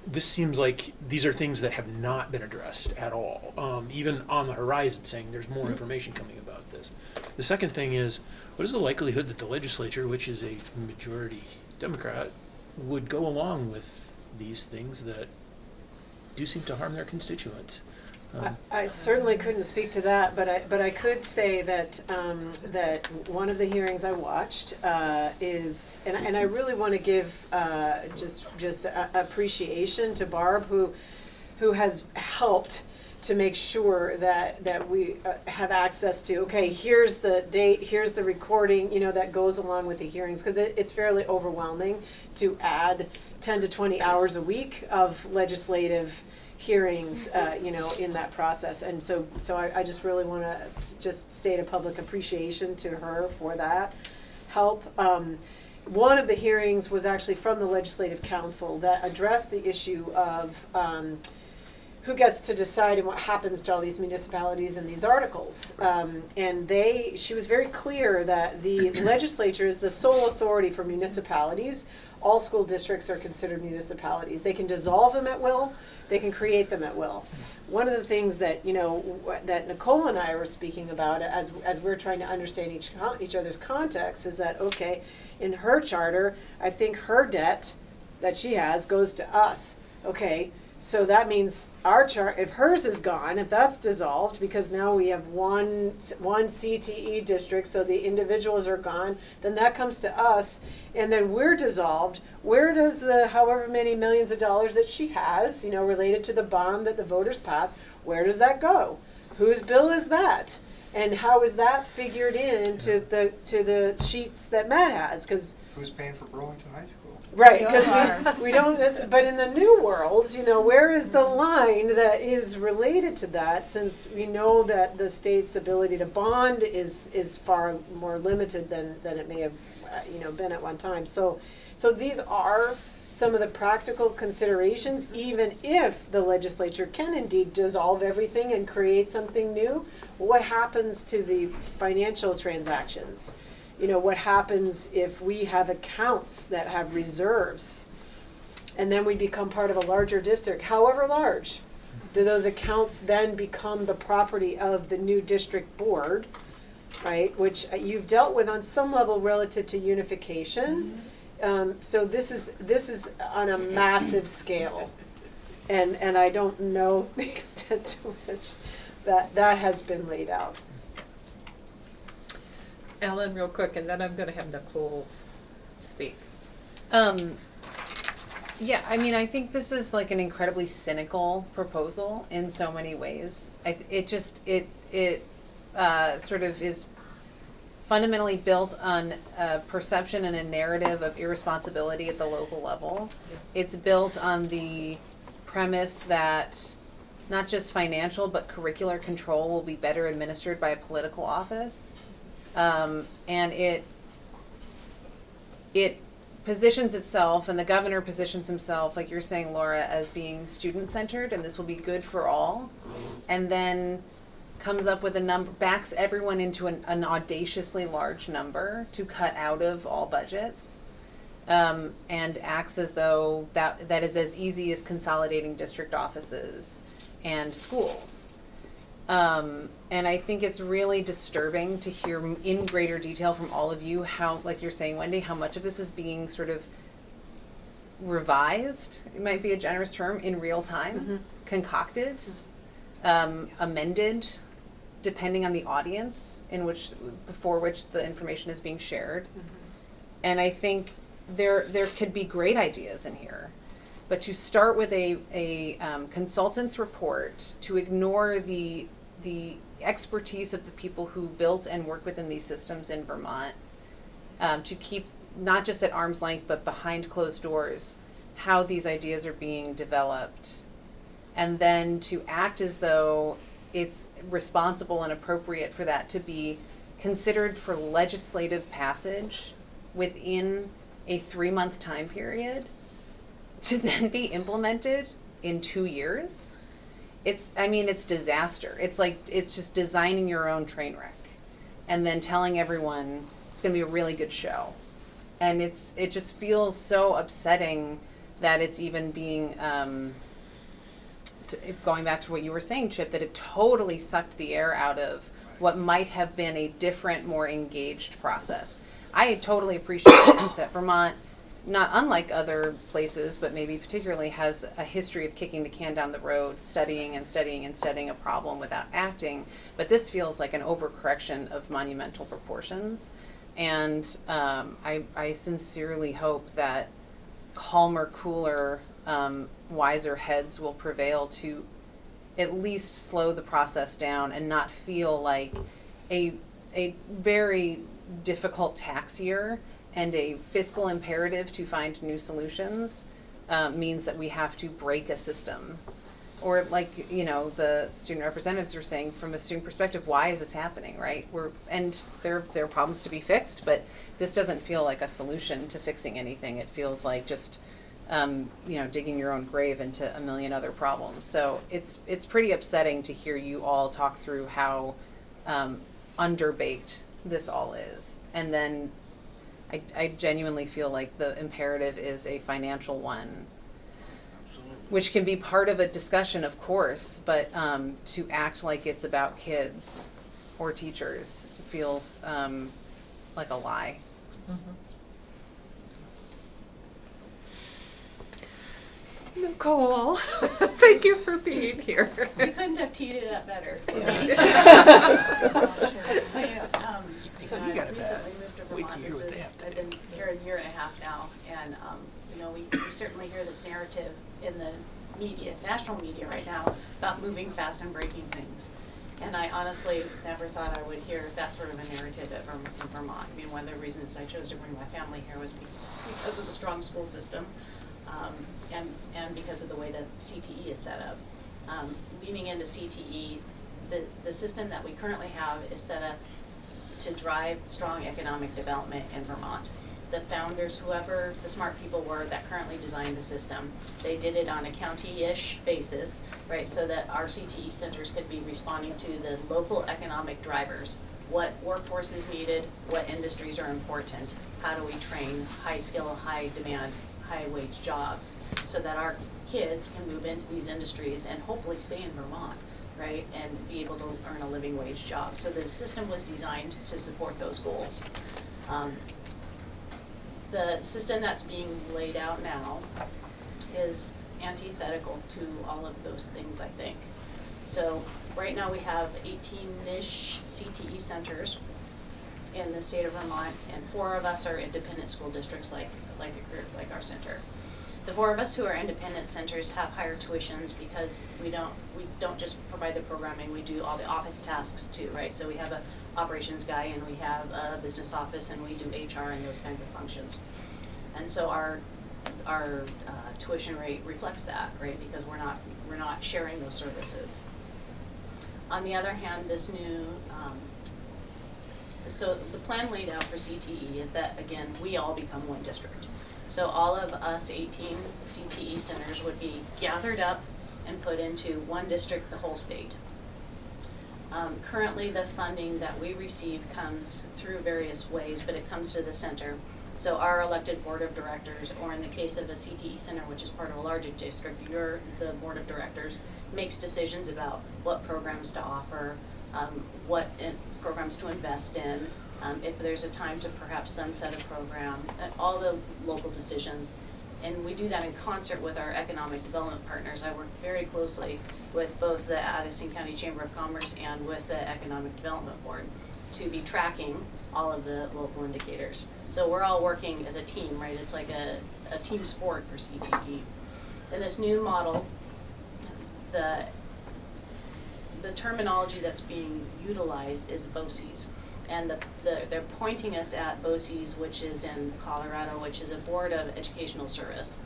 A: this seems like these are things that have not been addressed at all, even on the horizon, saying there's more information coming about this. The second thing is, what is the likelihood that the legislature, which is a majority Democrat, would go along with these things that do seem to harm their constituents?
F: I certainly couldn't speak to that, but I could say that that one of the hearings I watched is, and I really want to give just appreciation to Barb, who has helped to make sure that we have access to, okay, here's the date, here's the recording, that goes along with the hearings, because it's fairly overwhelming to add 10 to 20 hours a week of legislative hearings, in that process. And so I just really want to just state a public appreciation to her for that help. One of the hearings was actually from the Legislative Council that addressed the issue of who gets to decide and what happens to all these municipalities and these articles. And she was very clear that the legislature is the sole authority for municipalities. All school districts are considered municipalities. They can dissolve them at will. They can create them at will. One of the things that that Nicole and I were speaking about as we're trying to understand each other's context is that, okay, in her charter, I think her debt that she has goes to us. Okay, so that means our chart, if hers is gone, if that's dissolved, because now we have one CTE district, so the individuals are gone, then that comes to us, and then we're dissolved. Where does the however many millions of dollars that she has, related to the bond that the voters passed, where does that go? Whose bill is that? And how is that figured in to the sheets that Matt has? Because
N: who's paying for Burlington High School?
F: Right, because we don't. But in the new world, where is the line that is related to that? Since we know that the state's ability to bond is far more limited than it may have, been at one time. So these are some of the practical considerations. Even if the legislature can indeed dissolve everything and create something new, what happens to the financial transactions? What happens if we have accounts that have reserves and then we become part of a larger district, however large? Do those accounts then become the property of the new district board, right? Which you've dealt with on some level relative to unification. So this is on a massive scale. And I don't know the extent to which that has been laid out.
B: Ellen, real quick, and then I'm going to have Nicole speak.
E: Yeah, I mean, I think this is like an incredibly cynical proposal in so many ways. It sort of is fundamentally built on a perception and a narrative of irresponsibility at the local level. It's built on the premise that not just financial but curricular control will be better administered by a political office, and it positions itself, and the governor positions himself, like you're saying, Laura, as being student-centered, and this will be good for all, and then comes up with a number, backs everyone into an audaciously large number to cut out of all budgets, and acts as though that is as easy as consolidating district offices and schools. And I think it's really disturbing to hear in greater detail from all of you how, like you're saying, Wendy, how much of this is being sort of revised, it might be a generous term, in real time, concocted, amended, depending on the audience before which the information is being shared. And I think there could be great ideas in here. But to start with a consultant's report, to ignore the expertise of the people who built and work within these systems in Vermont, to keep not just at arm's length but behind closed doors how these ideas are being developed, and then to act as though it's responsible and appropriate for that to be considered for legislative passage within a 3-month time period, to then be implemented in 2 years. It's disaster. It's just designing your own train wreck and then telling everyone it's going to be a really good show. And it just feels so upsetting that it's even being, going back to what you were saying, Chip, that it totally sucked the air out of what might have been a different, more engaged process. I totally appreciate that Vermont, not unlike other places, but maybe particularly, has a history of kicking the can down the road, studying a problem without acting. But this feels like an overcorrection of monumental proportions. And I sincerely hope that calmer, cooler, wiser heads will prevail to at least slow the process down and not feel like a very difficult tax year and a fiscal imperative to find new solutions means that we have to break a system. Or like, the student representatives are saying, from a student perspective, why is this happening, right? There are problems to be fixed, but this doesn't feel like a solution to fixing anything. It feels like just, digging your own grave into a million other problems. So it's pretty upsetting to hear you all talk through how underbaked this all is. And then I genuinely feel like the imperative is a financial one, which can be part of a discussion, of course, but to act like it's about kids or teachers feels like a lie.
B: Nicole, thank you for being here.
O: You couldn't have teed it up better. Because I recently moved to Vermont. I've been here a year and a half now, and we certainly hear this narrative in the media, national media right now, about moving fast and breaking things. And I honestly never thought I would hear that sort of a narrative in Vermont. I mean, one of the reasons I chose to bring my family here was because of the strong school system, and because of the way that CTE is set up. Leaning into CTE, the system that we currently have is set up to drive strong economic development in Vermont. The founders, whoever the smart people were that currently designed the system, they did it on a county-ish basis, right, so that our CTE centers could be responding to the local economic drivers. What workforce is needed, what industries are important, how do we train high-skill, high-demand, high-wage jobs, so that our kids can move into these industries and hopefully stay in Vermont, right, and be able to earn a living wage job. So the system was designed to support those goals. The system that's being laid out now is antithetical to all of those things, I think. So right now we have 18-ish CTE centers in the state of Vermont, and 4 of us are independent school districts like our center. The 4 of us who are independent centers have higher tuitions because we don't just provide the programming, we do all the office tasks too, right? So we have a operations guy and we have a business office and we do HR and those kinds of functions. And so our tuition rate reflects that, right? Because we're not sharing those services. On the other hand, this new so the plan laid out for CTE is that, again, we all become one district. So all of us 18 CTE centers would be gathered up and put into one district, the whole state. Currently, the funding that we receive comes through various ways, but it comes to the center. So our elected board of directors, or in the case of a CTE center, which is part of a larger district, the board of directors makes decisions about what programs to offer, what programs to invest in, if there's a time to perhaps sunset a program, all the local decisions. And we do that in concert with our economic development partners. I work very closely with both the Addison County Chamber of Commerce and with the Economic Development Board to be tracking all of the local indicators. So we're all working as a team, right? It's like a team sport for CTE. In this new model, the terminology that's being utilized is BOCES. And they're pointing us at BOCES, which is in Colorado, which is a Board of Educational Service.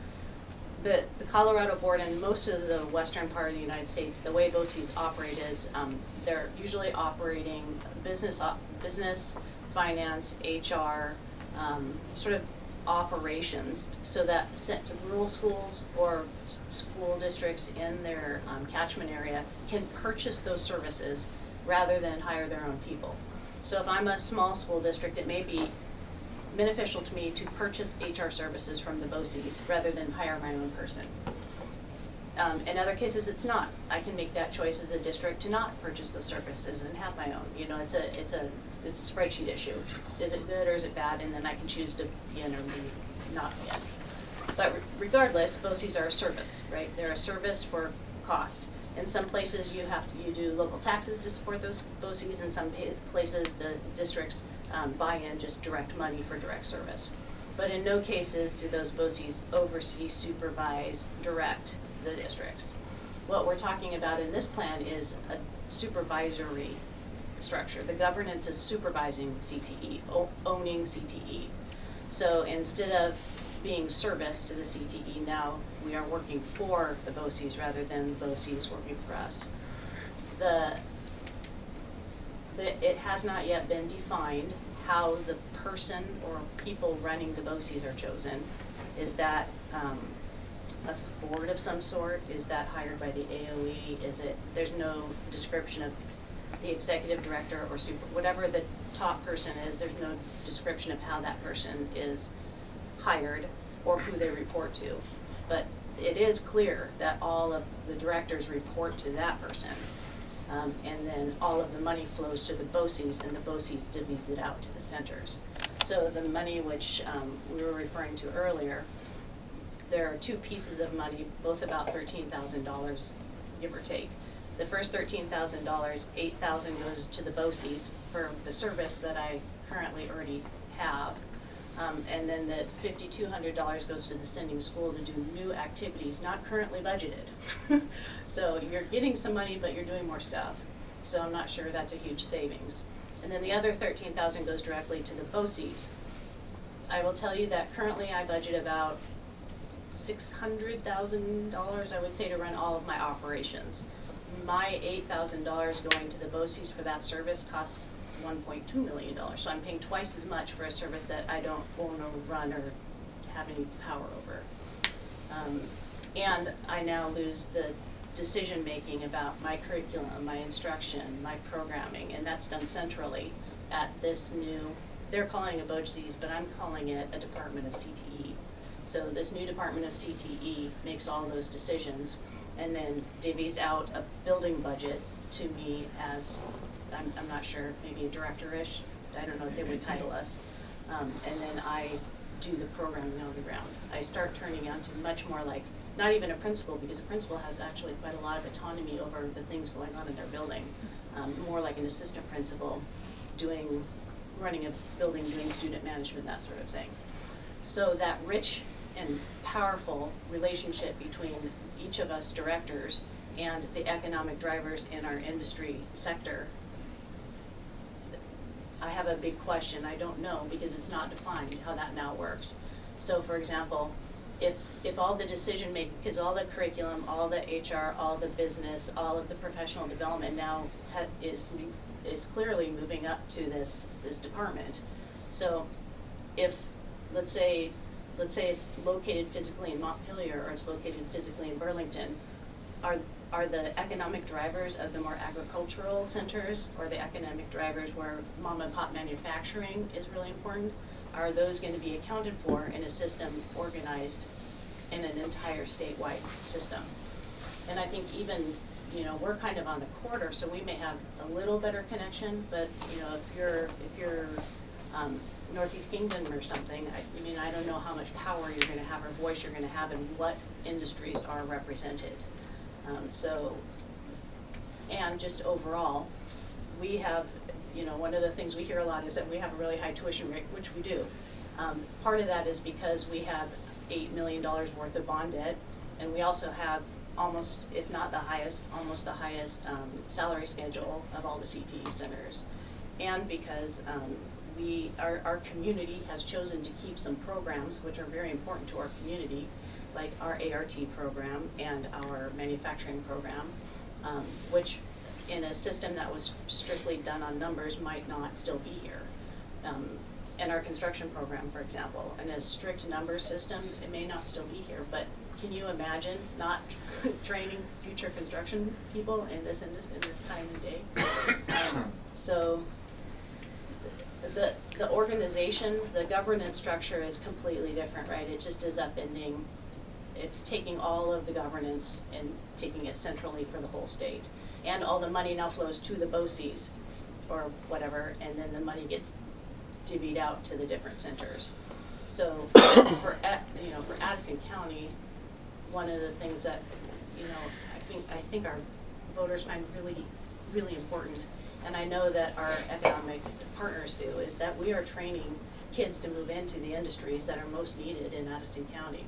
O: The Colorado board and most of the western part of the United States, the way BOCES operate is they're usually operating business, finance, HR, sort of operations, so that rural schools or school districts in their catchment area can purchase those services rather than hire their own people. So if I'm a small school district, it may be beneficial to me to purchase HR services from the BOCES rather than hire my own person. In other cases, it's not. I can make that choice as a district to not purchase those services and have my own. You know, it's a spreadsheet issue. Is it good or is it bad? And then I can choose to be in or maybe not be in. But regardless, BOCES are a service, right? They're a service for cost. In some places, you do local taxes to support those BOCES. In some places, the districts buy in just direct money for direct service. But in no cases do those BOCES oversee, supervise, direct the districts. What we're talking about in this plan is a supervisory structure. The governance is supervising CTE, owning CTE. So instead of being service to the CTE, now we are working for the BOCES rather than BOCES working for us. It has not yet been defined how the person or people running the BOCES are chosen. Is that a board of some sort? Is that hired by the AOE? There's no description of the executive director or whatever the top person is, there's no description of how that person is hired or who they report to. But it is clear that all of the directors report to that person. And then all of the money flows to the BOCES, and the BOCES divvies it out to the centers. So the money which we were referring to earlier, there are two pieces of money, both about $13,000, give or take. The first $13,000, $8,000 goes to the BOCES for the service that I currently already have. And then the $5,200 goes to the sending school to do new activities not currently budgeted. So you're getting some money, but you're doing more stuff. So I'm not sure that's a huge savings. And then the other $13,000 goes directly to the BOCES. I will tell you that currently I budget about $600,000, I would say, to run all of my operations. My $8,000 going to the BOCES for that service costs $1.2 million. So I'm paying twice as much for a service that I don't own or run or have any power over. And I now lose the decision making about my curriculum, my instruction, my programming, and that's done centrally at this new, they're calling it BOCES, but I'm calling it a department of CTE. So this new department of CTE makes all those decisions and then divvies out a building budget to me as, I'm not sure, maybe a director-ish, I don't know what they would title us. And then I do the programming on the ground. I start turning out to much more like, not even a principal, because a principal has actually quite a lot of autonomy over the things going on in their building. More like an assistant principal running a building, doing student management, that sort of thing. So that rich and powerful relationship between each of us directors and the economic drivers in our industry sector. I have a big question. I don't know, because it's not defined how that now works. So for example, if all the decision making, because all the curriculum, all the HR, all the business, all of the professional development now is clearly moving up to this department. So if, let's say it's located physically in Montpelier or it's located physically in Burlington, are the economic drivers of the more agricultural centers, or the economic drivers where mom and pop manufacturing is really important, are those going to be accounted for in a system organized in an entire statewide system? And I think even, you know, we're kind of on the quarter, so we may have a little better connection, but, you know, if you're Northeast Kingdom or something, I mean, I don't know how much power you're going to have or voice you're going to have in what industries are represented. So, and just overall, we have, you know, one of the things we hear a lot is that we have a really high tuition rate, which we do. Part of that is because we have $8 million worth of bond debt, and we also have almost, if not the highest, almost the highest salary schedule of all the CTE centers. And because our community has chosen to keep some programs which are very important to our community, like our ART program and our manufacturing program, which in a system that was strictly done on numbers might not still be here. And our construction program, for example, in a strict number system, it may not still be here, but can you imagine not training future construction people in this time and day? So the organization, the governance structure is completely different, right? It just is upending. It's taking all of the governance and taking it centrally for the whole state. And all the money now flows to the BOCES or whatever, and then the money gets divvied out to the different centers. So for Addison County, one of the things that, you know, I think our voters find really, really important, and I know that our economic partners do, is that we are training kids to move into the industries that are most needed in Addison County.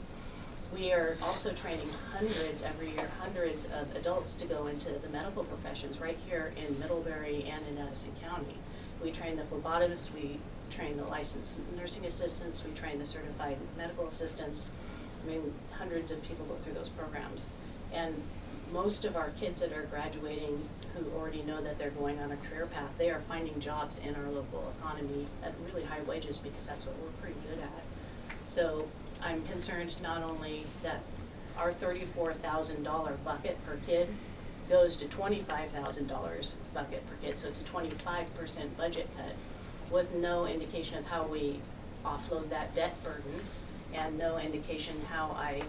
O: We are also training hundreds every year, hundreds of adults to go into the medical professions right here in Middlebury and in Addison County. We train the phlebotomists, we train the licensed nursing assistants, we train the certified medical assistants. I mean, hundreds of people go through those programs. And most of our kids that are graduating who already know that they're going on a career path, they are finding jobs in our local economy at really high wages because that's what we're pretty good at. So I'm concerned not only that our $34,000 bucket per kid goes to $25,000 bucket per kid, so it's a 25% budget cut with no indication of how we offload that debt burden and no indication how I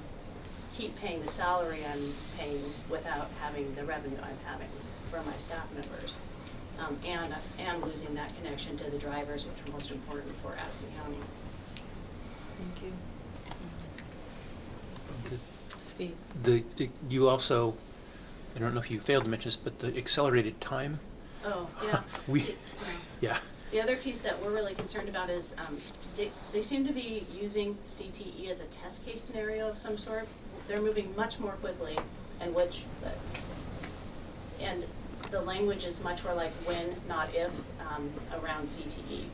O: keep paying the salary I'm paying without having the revenue I'm having from my staff members. And losing that connection to the drivers, which are most important for Addison County.
E: Thank you.
B: Steve?
A: You also, I don't know if you failed to mention this, but the accelerated time.
O: Oh, yeah.
A: Yeah.
O: The other piece that we're really concerned about is they seem to be using CTE as a test case scenario of some sort. They're moving much more quickly, and the language is much more like when, not if, around CTE.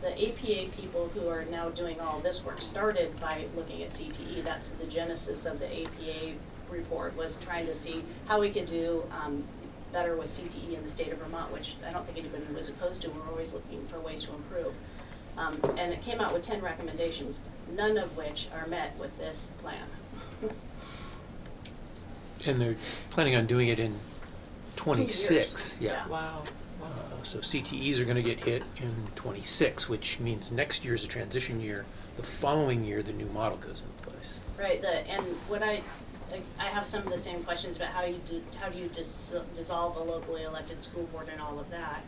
O: The APA people who are now doing all this work started by looking at CTE. That's the genesis of the APA report, was trying to see how we could do better with CTE in the state of Vermont, which I don't think anybody was opposed to. We're always looking for ways to improve. And it came out with 10 recommendations, none of which are met with this plan.
A: And they're planning on doing it in 26.
O: Yeah.
E: Wow.
A: So CTEs are going to get hit in 26, which means next year is a transition year. The following year, the new model goes into place.
O: Right. And what I have some of the same questions about how do you dissolve a locally elected school board and all of that.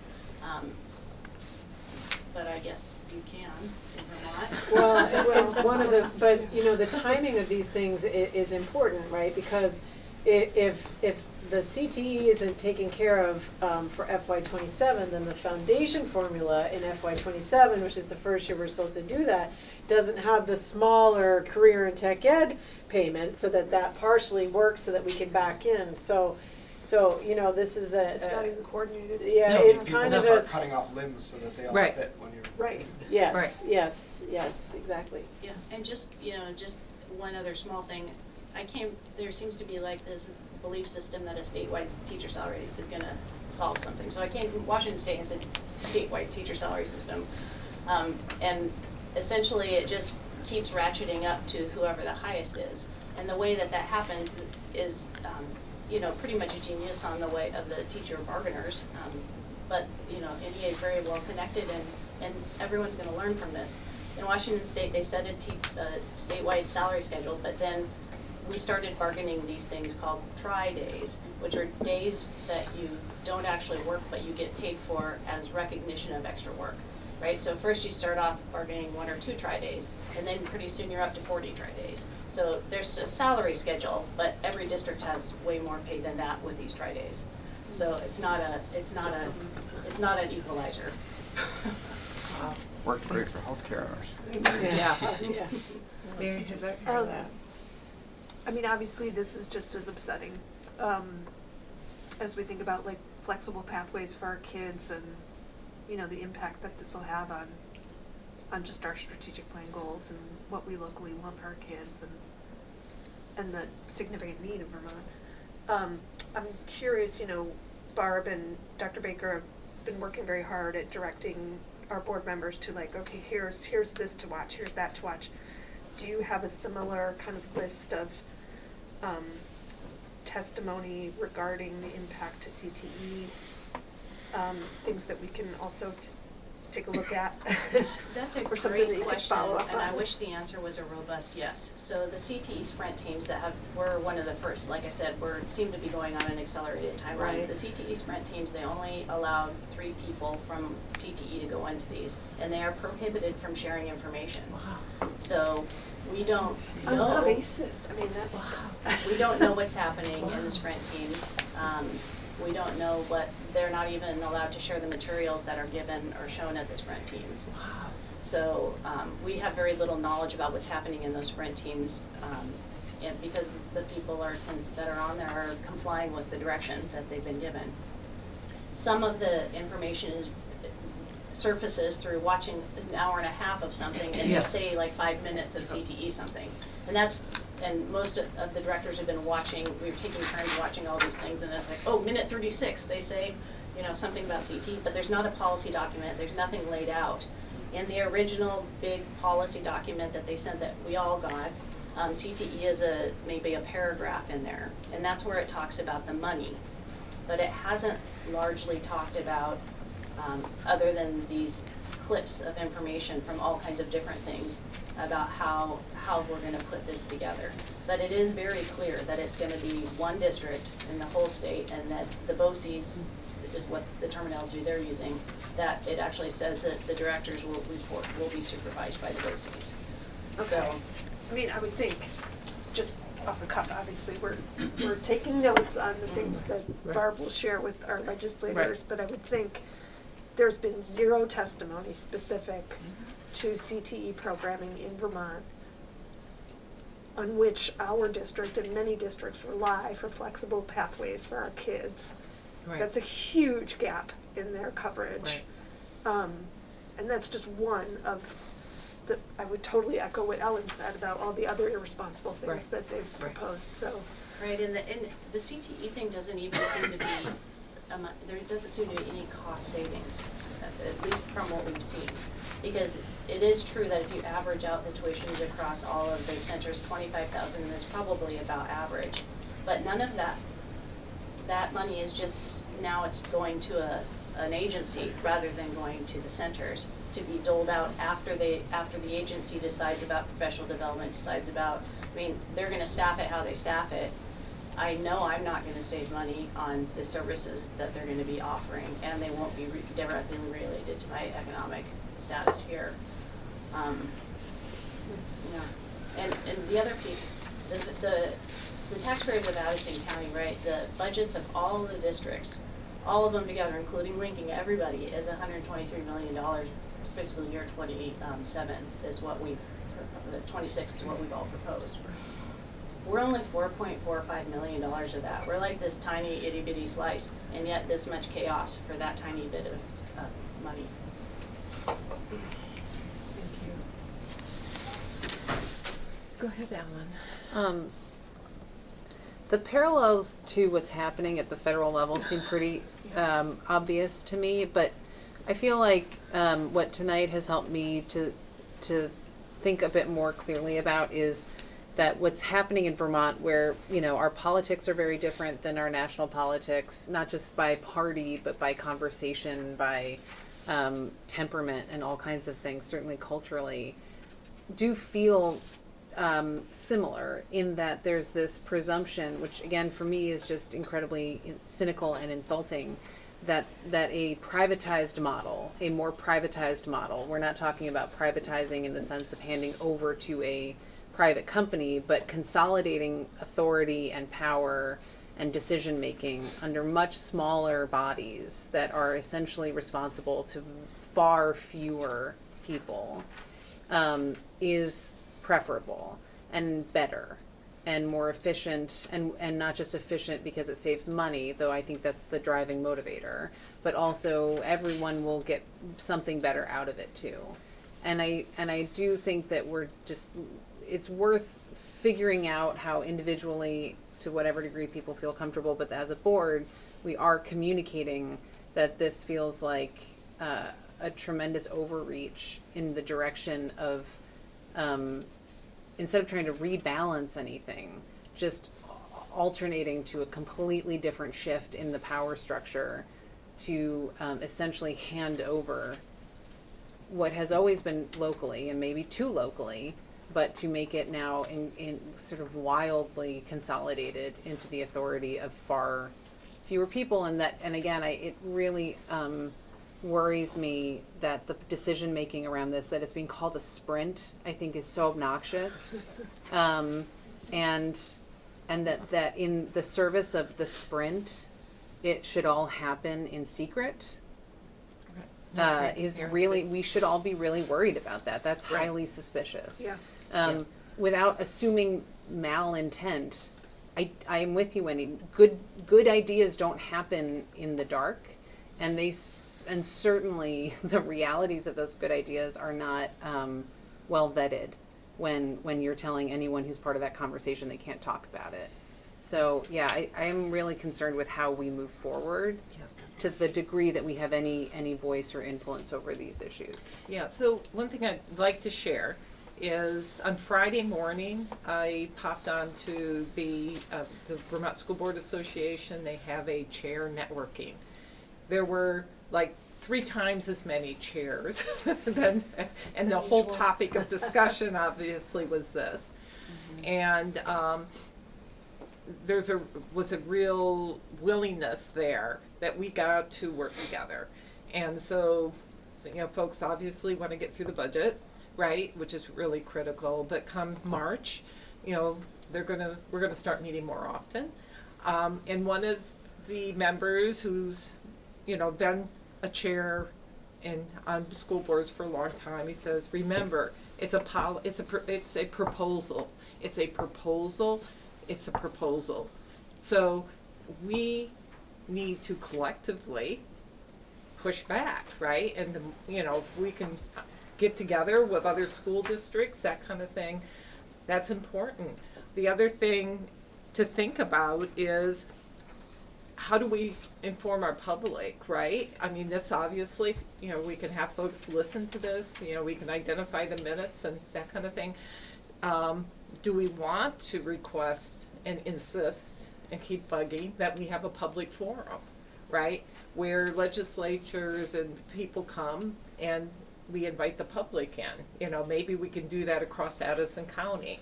O: But I guess you can in Vermont.
F: Well, but you know, the timing of these things is important, right? Because if the CTE isn't taken care of for FY27, then the foundation formula in FY27, which is the first year we're supposed to do that, doesn't have the smaller career and tech ed payment, so that partially works so that we can back in. So this is
M: It's not even coordinated.
F: Yeah,
N: No,
F: it's
N: people
F: kind of
N: start
F: a
N: cutting off limbs so that they all
E: Right.
N: fit when you're
M: Right.
F: yes, yes, exactly.
O: Yeah, and just one other small thing, there seems to be like this belief system that a statewide teacher salary is gonna solve something. So I came from, Washington State has a statewide teacher salary system. And essentially it just keeps ratcheting up to whoever the highest is. And the way that happens is, pretty much a genius on the way of the teacher bargainers. But, NEA is very well connected and everyone's gonna learn from this. In Washington State, they set a statewide salary schedule, but then we started bargaining these things called tri-days, which are days that you don't actually work, but you get paid for as recognition of extra work, right? So first you start off bargaining 1 or 2 tri-days, and then pretty soon you're up to 40 tri-days. So there's a salary schedule, but every district has way more pay than that with these tri-days. So it's not an equalizer.
N: worked great for healthcare hours.
F: Yeah.
E: Very interesting.
M: I mean, obviously, this is just as upsetting as we think about like flexible pathways for our kids and, the impact that this will have on just our strategic plan goals and what we locally want for our kids and the significant need in Vermont. I'm curious, Barb and Dr. Baker have been working very hard at directing our board members to like, okay, here's this to watch, here's that to watch. Do you have a similar kind of list of testimony regarding the impact to CTE, things that we can also take a look at?
O: That's a
M: or something that
O: great
M: you could
O: question,
M: follow up
O: and I
M: on.
O: wish the answer was a robust yes. So the CTE sprint teams were one of the first, like I said, seem to be going on an accelerated timeline.
M: Right.
O: The CTE sprint teams, they only allowed 3 people from CTE to go into these, and they are prohibited from sharing information.
E: Wow.
O: So we don't
M: On
O: know.
M: what basis? I mean,
O: We don't know what's happening in the sprint teams. We don't know they're not even allowed to share the materials that are given or shown at the sprint teams.
E: Wow.
O: So we have very little knowledge about what's happening in those sprint teams, and because the people that are on there are complying with the direction that they've been given. Some of the information surfaces through watching an hour and a half of something and
E: Yes.
O: they say like 5 minutes of CTE something. And most of the directors have been watching, we're taking turns watching all these things, and it's like, oh, minute 36, they say, something about CTE, but there's not a policy document, there's nothing laid out. In the original big policy document that they sent that we all got, CTE is maybe a paragraph in there, and that's where it talks about the money. But it hasn't largely talked about, other than these clips of information from all kinds of different things about how we're gonna put this together. But it is very clear that it's gonna be one district in the whole state, and that the BOCES is what the terminology they're using, that it actually says that the directors will be supervised by the BOCES. So,
M: I mean, I would think, just off the cuff, obviously, we're taking notes on the things that Barb will share with our legislators, but I would think there's been 0 testimony specific to CTE programming in Vermont on which our district and many districts rely for flexible pathways for our kids.
E: Right.
M: That's a huge gap in their coverage.
E: Right.
M: And that's just one of I would totally echo what Ellen said about all the other irresponsible things
E: Right.
M: that they've proposed, so.
O: right, and the CTE thing doesn't even seem to be, there doesn't seem to be any cost savings, at least from what we've seen. Because it is true that if you average out the tuitions across all of the centers, 25,000 is probably about average. But none of that money is just, now it's going to an agency rather than going to the centers to be doled out after the agency decides about professional development, decides about, they're gonna staff it how they staff it. I know I'm not gonna save money on the services that they're gonna be offering, and they won't be directly related to my economic status here. And the other piece, the taxpayers of Addison County, right, the budgets of all of the districts, all of them together, including linking everybody, is $123 million fiscal year 27 is what we've, 26 is what we've all proposed. We're only $4.45 million of that. We're like this tiny itty bitty slice, and yet this much chaos for that tiny bit of money.
B: Go ahead, Alan.
E: The parallels to what's happening at the federal level seem pretty obvious to me, but I feel like what tonight has helped me to think a bit more clearly about is that what's happening in Vermont, where, you know, our politics are very different than our national politics, not just by party, but by conversation, by temperament and all kinds of things, certainly culturally, do feel similar in that there's this presumption, which again for me is just incredibly cynical and insulting, that a privatized model, a more privatized model, we're not talking about privatizing in the sense of handing over to a private company, but consolidating authority and power and decision making under much smaller bodies that are essentially responsible to far fewer people is preferable and better and more efficient, and not just efficient because it saves money, though I think that's the driving motivator, but also everyone will get something better out of it too. And I do think that it's worth figuring out how individually, to whatever degree people feel comfortable, but as a board, we are communicating that this feels like a tremendous overreach in the direction of, instead of trying to rebalance anything, just alternating to a completely different shift in the power structure to essentially hand over what has always been locally, and maybe too locally, but to make it now in sort of wildly consolidated into the authority of far fewer people. And again, it really worries me that the decision making around this, that it's being called a sprint, I think is so obnoxious. And that in the service of the sprint, it should all happen in secret. Is really, we should all be really worried about that. That's highly suspicious.
M: Yeah.
E: Without assuming malintent, I am with you, Wendy. Good ideas don't happen in the dark, and and certainly the realities of those good ideas are not well vetted when you're telling anyone who's part of that conversation they can't talk about it. So yeah, I am really concerned with how we move forward. To the degree that we have any voice or influence over these issues.
B: Yeah, so one thing I'd like to share is on Friday morning, I popped on to the Vermont School Board Association. They have a chair networking. There were like 3 times as many chairs and the whole topic of discussion obviously was this. And was a real willingness there that we got to work together. And so, you know, folks obviously want to get through the budget, right, which is really critical, but come March, you know, we're gonna start meeting more often. And one of the members who's, you know, been a chair on school boards for a long time, he says, remember, it's a proposal. It's a proposal. So we need to collectively push back, right? And you know, if we can get together with other school districts, that kind of thing, that's important. The other thing to think about is, how do we inform our public, right? I mean, this obviously, you know, we can have folks listen to this, you know, we can identify the minutes and that kind of thing. Do we want to request and insist and keep bugging that we have a public forum, right? Where legislatures and people come and we invite the public in. You know, maybe we can do that across Addison County.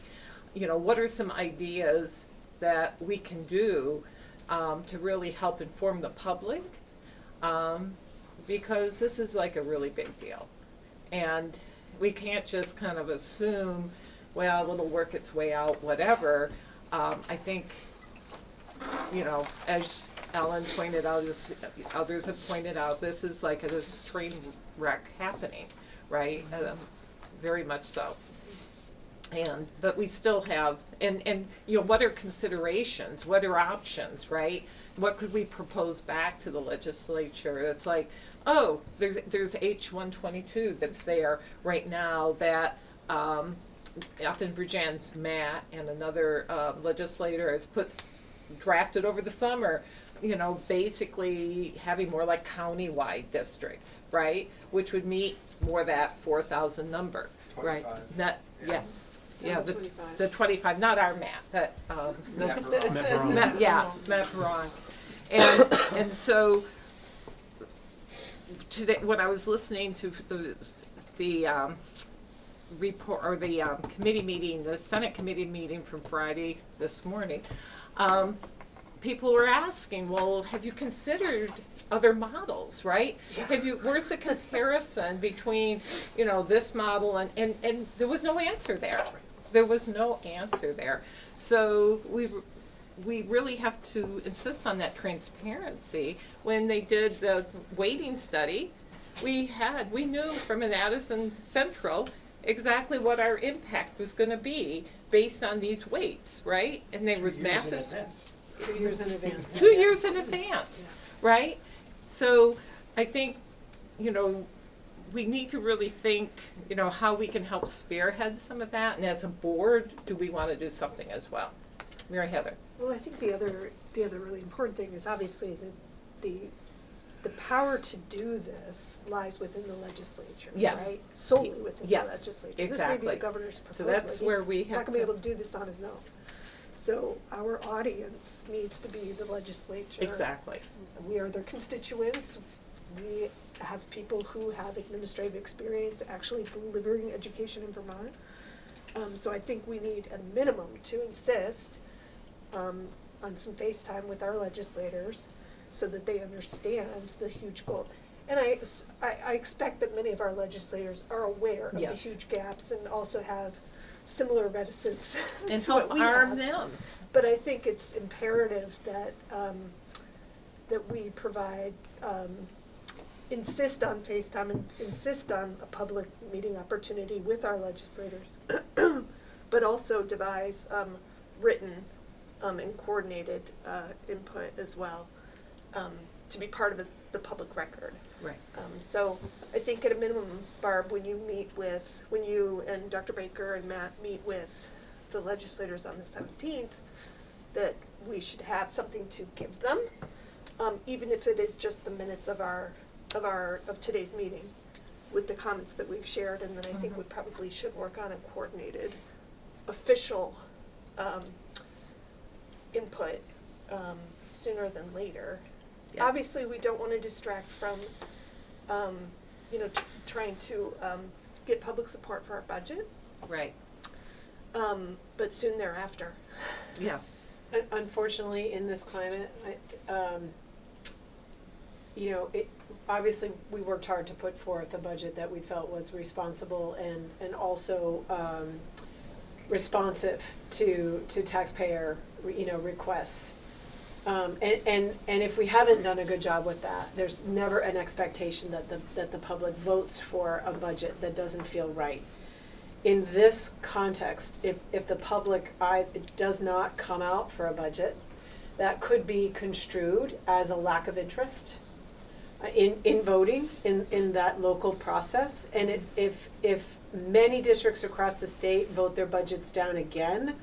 B: You know, what are some ideas that we can do to really help inform the public? Because this is like a really big deal. And we can't just kind of assume, well, it'll work its way out, whatever. I think, as Ellen pointed out, as others have pointed out, this is like a train wreck happening, right? Very much so. But we still have, and what are considerations? What are options, right? What could we propose back to the legislature? It's like, oh, there's H-122 that's there right now that up in Virginia, Matt and another legislator has drafted over the summer, basically having more like county-wide districts, right? Which would meet more that 4,000 number, right? Yeah, the 25, not our Matt, that, Matt Braun. And so, today, when I was listening to the report, or the committee meeting, the Senate committee meeting from Friday this morning, people were asking, well, have you considered other models, right? Yeah. Where's the comparison between, this model and there was no answer there. There was no answer there. So we really have to insist on that transparency. When they did the weighting study, we knew from an Addison Central exactly what our impact was going to be based on these weights, right? And there was massive.
F: 2 years in advance.
B: 2 years in advance, right? So I think, we need to really think, how we can help spearhead some of that. And as a board, do we want to do something as well? Mary Heather.
M: Well, I think the other really important thing is obviously the power to do this lies within the legislature,
B: yes.
M: right? Solely within the legislature.
B: Exactly.
M: This may be the governor's proposal.
B: So that's where we have
M: not going to be able to do this on his own. So our audience needs to be the legislature.
B: Exactly.
M: We are their constituents. We have people who have administrative experience actually delivering education in Vermont. So I think we need a minimum to insist on some FaceTime with our legislators so that they understand the huge goal. And I expect that many of our legislators are aware of the huge gaps and also have similar reticence
B: and
M: to what we
B: arm
M: have.
B: them.
M: But I think it's imperative that that we provide, insist on FaceTime and insist on a public meeting opportunity with our legislators, but also devise written and coordinated input as well to be part of the public record.
B: Right.
M: So I think at a minimum, Barb, when you and Dr. Baker and Matt meet with the legislators on the 17th, that we should have something to give them, even if it is just the minutes of today's meeting with the comments that we've shared, and then I think we probably should work on a coordinated official input sooner than later. Yeah. Obviously, we don't want to distract from, trying to get public support for our budget.
B: Right.
M: But soon thereafter.
B: Yeah.
F: Unfortunately, in this climate, obviously we worked hard to put forth a budget that we felt was responsible and also responsive to taxpayer requests. And if we haven't done a good job with that, there's never an expectation that the public votes for a budget that doesn't feel right. In this context, if the public does not come out for a budget, that could be construed as a lack of interest in voting in that local process. And if many districts across the state vote their budgets down again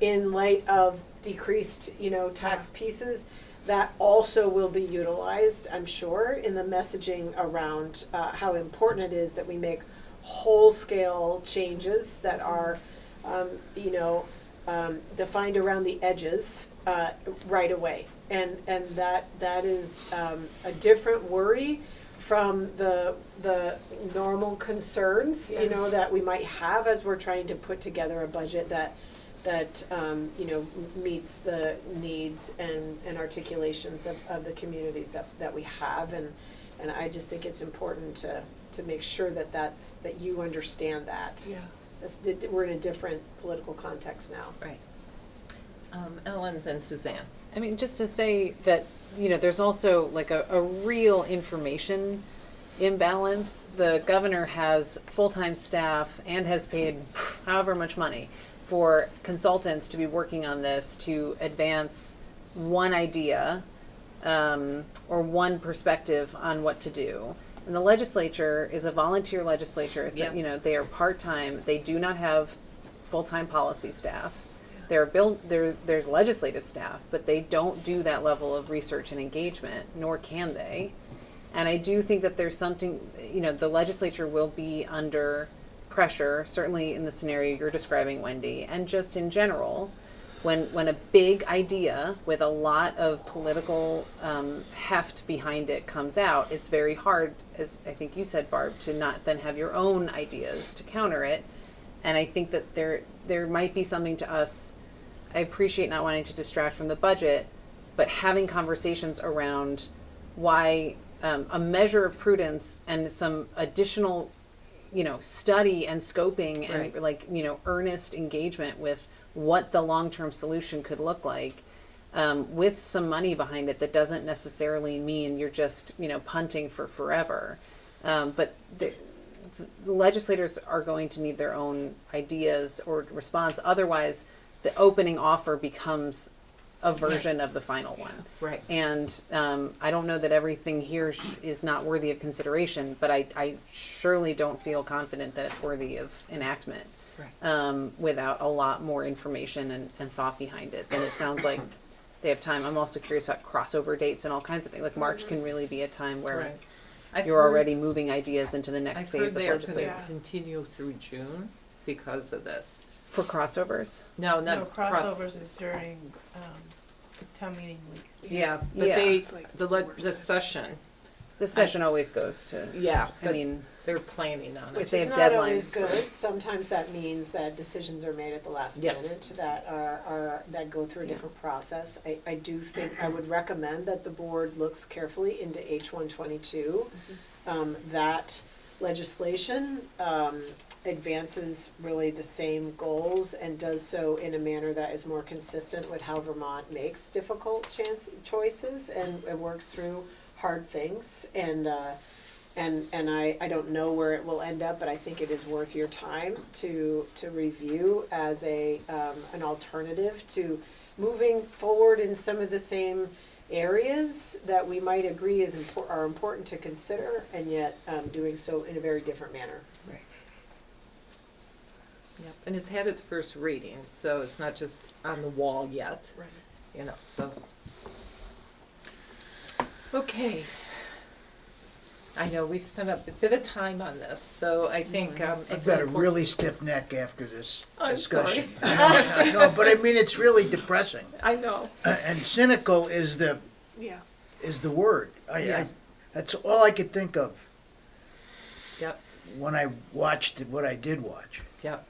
F: in light of decreased, tax pieces, that also will be utilized, I'm sure, in the messaging around how important it is that we make whole-scale changes that are, defined around the edges right away. And that is a different worry from the normal concerns, that we might have as we're trying to put together a budget that meets the needs and articulations of the communities that we have, and I just think it's important to make sure that you understand that.
B: Yeah.
F: We're in a different political context now.
B: Right. Ellen, then Suzanne.
E: I mean, just to say that, there's also like a real information imbalance. The governor has full-time staff and has paid however much money for consultants to be working on this to advance one idea or one perspective on what to do. And the legislature is a volunteer legislature. So, they are part-time. They do not have full-time policy staff. There's legislative staff, but they don't do that level of research and engagement, nor can they. And I do think that there's something, the legislature will be under pressure, certainly in the scenario you're describing, Wendy, and just in general, when a big idea with a lot of political heft behind it comes out, it's very hard, as I think you said, Barb, to not then have your own ideas to counter it. And I think that there might be something to us. I appreciate not wanting to distract from the budget, but having conversations around why a measure of prudence and some additional, study and scoping and earnest engagement with what the long-term solution could look like, with some money behind it that doesn't necessarily mean you're just, punting for forever. But the legislators are going to need their own ideas or response. Otherwise, the opening offer becomes a version of the final one.
B: Right.
E: And I don't know that everything here is not worthy of consideration, but I surely don't feel confident that it's worthy of enactment without a lot more information and thought behind it. And it sounds like they have time. I'm also curious about crossover dates and all kinds of things. Like March can really be a time where you're already moving ideas into the next phase of legislation.
B: They are going to continue through June because of this.
E: For crossovers?
B: No,
K: crossovers is during town meeting week.
B: Yeah, but the session.
E: The session always goes to.
B: Yeah,
E: I mean,
B: they're planning on it.
F: Which
E: they
F: is
E: have
F: not
E: deadlines.
F: always good. Sometimes that means that decisions are made at the last minute that are that go through a different process. I do think I would recommend that the board looks carefully into H122. That legislation advances really the same goals and does so in a manner that is more consistent with how Vermont makes difficult choices and works through hard things. And I don't know where it will end up, but I think it is worth your time to review as an alternative to moving forward in some of the same areas that we might agree are important to consider, and yet doing so in a very different manner.
B: Right. Yep. And it's had its first reading, so it's not just on the wall yet. Right. So. Okay. I know we've spent a bit of time on this, so I think
C: I've got a really stiff neck after this discussion.
B: Sorry.
C: No, but I mean, it's really depressing.
B: I know.
C: And cynical is the word. That's all I could think of.
B: Yep.
C: When I watched what I did watch.
B: Yep.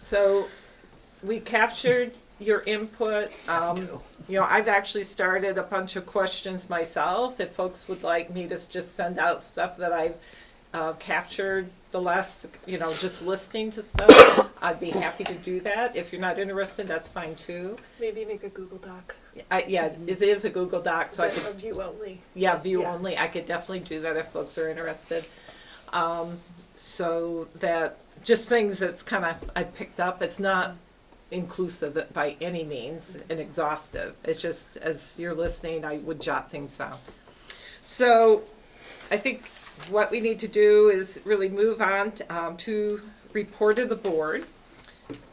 B: So we captured your input. I've actually started a bunch of questions myself. If folks would like me to just send out stuff that I've captured the last, just listening to stuff, I'd be happy to do that. If you're not interested, that's fine too.
M: Maybe make a Google Doc.
B: It is a Google Doc, so I could.
M: View only.
B: Yeah, view only. I could definitely do that if folks are interested. So that just things that's kind of I picked up. It's not inclusive by any means and exhaustive. It's just as you're listening, I would jot things down. So I think what we need to do is really move on to report of the board.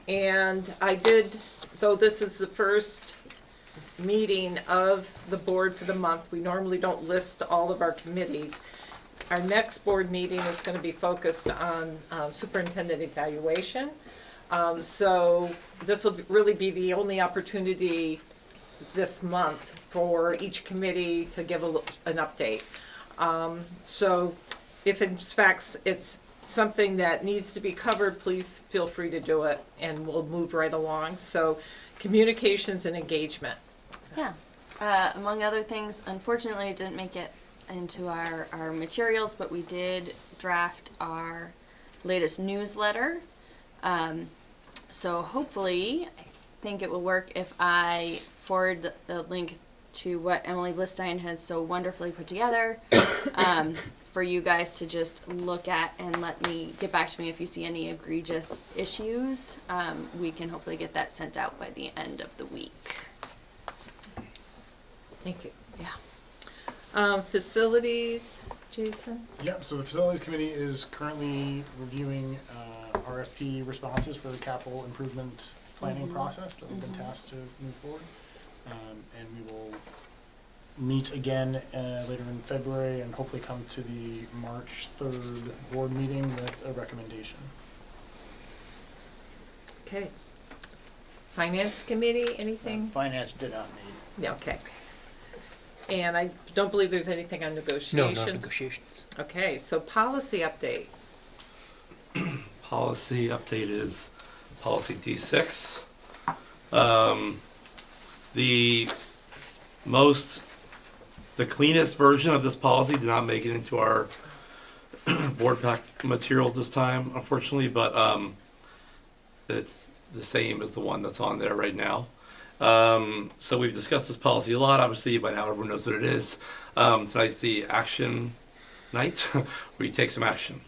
B: And I did, though this is the first meeting of the board for the month, we normally don't list all of our committees. Our next board meeting is going to be focused on superintendent evaluation. So this will really be the only opportunity this month for each committee to give an update. So if in fact it's something that needs to be covered, please feel free to do it and we'll move right along. So communications and engagement.
R: Yeah. Among other things, unfortunately it didn't make it into our materials, but we did draft our latest newsletter. So hopefully think it will work if I forward the link to what Emily Blistein has so wonderfully put together for you guys to just look at and get back to me if you see any egregious issues. We can hopefully get that sent out by the end of the week.
B: Thank you.
R: Yeah.
B: Facilities, Jason?
S: Yep, so the Facilities Committee is currently reviewing RFP responses for the capital improvement planning process that we've been tasked to move forward. And we will meet again later in February and hopefully come to the March 3rd board meeting with a recommendation.
B: Okay. Finance Committee, anything?
C: Finance did not meet.
B: Yeah, okay. And I don't believe there's anything on negotiations?
A: No, not negotiations.
B: Okay, so policy update.
P: Policy update is policy D6. The cleanest version of this policy did not make it into our Boardpaq materials this time, unfortunately, but it's the same as the one that's on there right now. So we've discussed this policy a lot. Obviously, by now everyone knows what it is. Tonight's the action night where you take some action.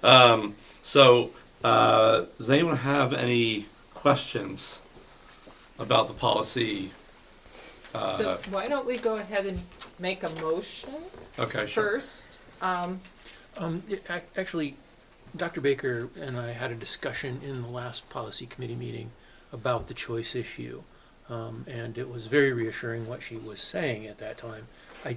P: Does anyone have any questions about the policy?
B: So why don't we go ahead and make a motion?
P: Okay, sure.
B: First.
A: Actually, Dr. Baker and I had a discussion in the last policy committee meeting about the choice issue. And it was very reassuring what she was saying at that time. I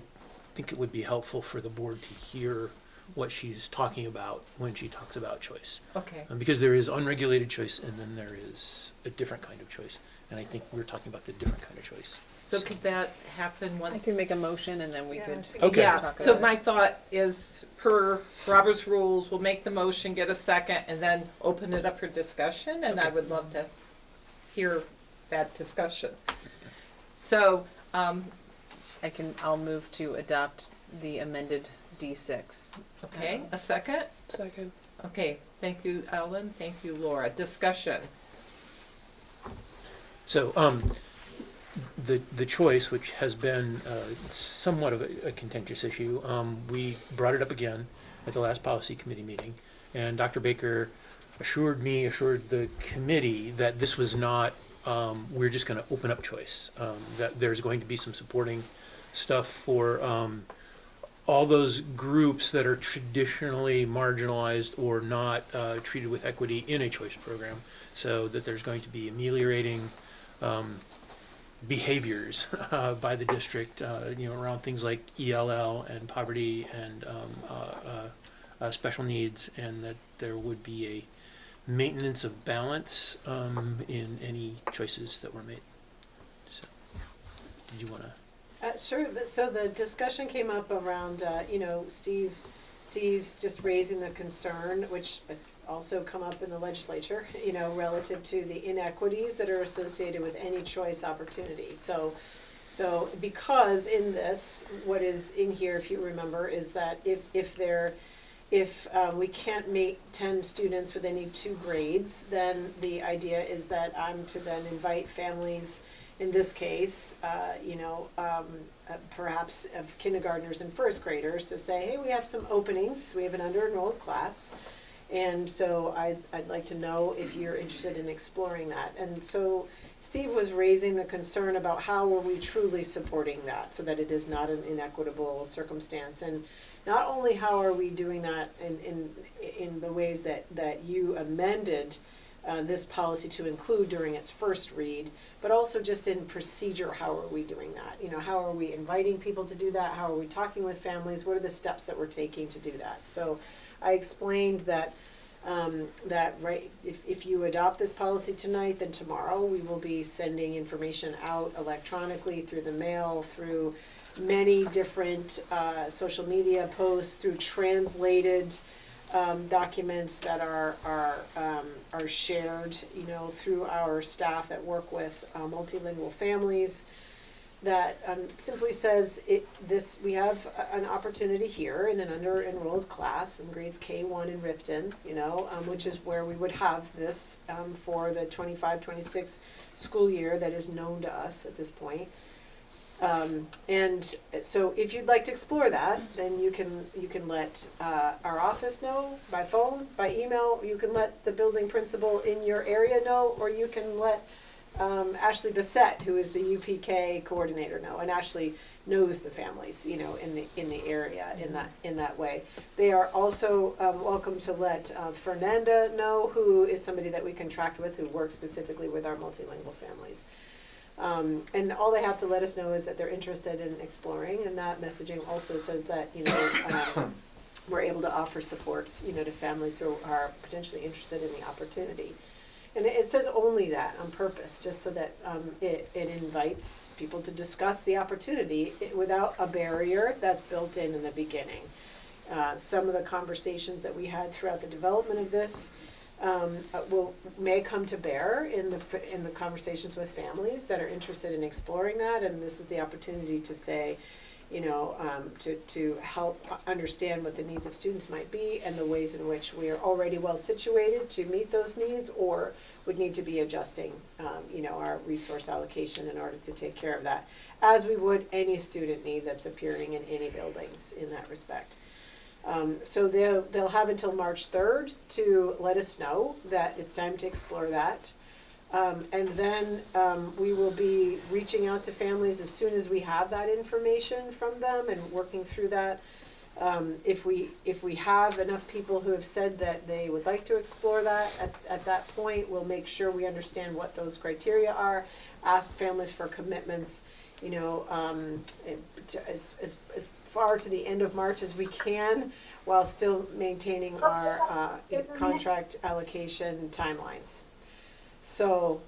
A: think it would be helpful for the board to hear what she's talking about when she talks about choice.
B: Okay.
A: Because there is unregulated choice and then there is a different kind of choice. And I think we're talking about the different kind of choice.
B: So could that happen once?
E: I can make a motion and then we could.
A: Okay.
B: Yeah,
E: talk
B: so
E: about
B: my
E: it.
B: thought is per Robert's rules, we'll make the motion, get a second, and then open it up for discussion, and I would love to hear that discussion. So,
E: I'll move to adopt the amended D6.
B: okay, a second?
Q: Second.
B: Okay, thank you, Ellen, thank you, Laura. Discussion.
A: So, the choice, which has been somewhat of a contentious issue, we brought it up again at the last policy committee meeting, and Dr. Baker assured the committee that this was not, we're just going to open up choice, that there's going to be some supporting stuff for all those groups that are traditionally marginalized or not treated with equity in a choice program, so that there's going to be ameliorating behaviors by the district, around things like ELL and poverty and special needs, and that there would be a maintenance of balance in any choices that were made. So, did you want to?
F: Sure. So the discussion came up around, Steve's just raising the concern, which has also come up in the legislature, relative to the inequities that are associated with any choice opportunity. So because in this, what is in here, if you remember, is that if we can't make 10 students with any 2 grades, then the idea is that I'm to then invite families, in this case, perhaps of kindergartners and first graders, to say, hey, we have some openings, we have an under-enrolled class, and so I'd like to know if you're interested in exploring that. And so Steve was raising the concern about how are we truly supporting that so that it is not an inequitable circumstance, and not only how are we doing that in the ways that you amended this policy to include during its first read, but also just in procedure, how are we doing that? How are we inviting people to do that? How are we talking with families? What are the steps that we're taking to do that? So I explained that if you adopt this policy tonight, then tomorrow we will be sending information out electronically through the mail, through many different social media posts, through translated documents that are shared, through our staff that work with multilingual families. that simply says we have an opportunity here in an under-enrolled class in grades K1 in Ripton, which is where we would have this for the 25-26 school year that is known to us at this point. And so if you'd like to explore that, then you can let our office know by phone, by email. You can let the building principal in your area know, or you can let Ashley Bissett, who is the UPK coordinator, know. And Ashley knows the families, in the area in that way. They are also welcome to let Fernanda know, who is somebody that we contract with, who works specifically with our multilingual families. And all they have to let us know is that they're interested in exploring, and that messaging also says that, we're able to offer supports, to families who are potentially interested in the opportunity. And it says only that on purpose, just so that it invites people to discuss the opportunity without a barrier that's built in the beginning. Some of the conversations that we had throughout the development of this may come to bear in the conversations with families that are interested in exploring that, and this is the opportunity to say, to help understand what the needs of students might be and the ways in which we are already well situated to meet those needs, or would need to be adjusting, our resource allocation in order to take care of that, as we would any student need that's appearing in any buildings in that respect. So they'll have until March 3rd to let us know that it's time to explore that. And then we will be reaching out to families as soon as we have that information from them and working through that. If we have enough people who have said that they would like to explore that, at that point, we'll make sure we understand what those criteria are, ask families for commitments, as far to the end of March as we can, while still maintaining our contract allocation timelines. So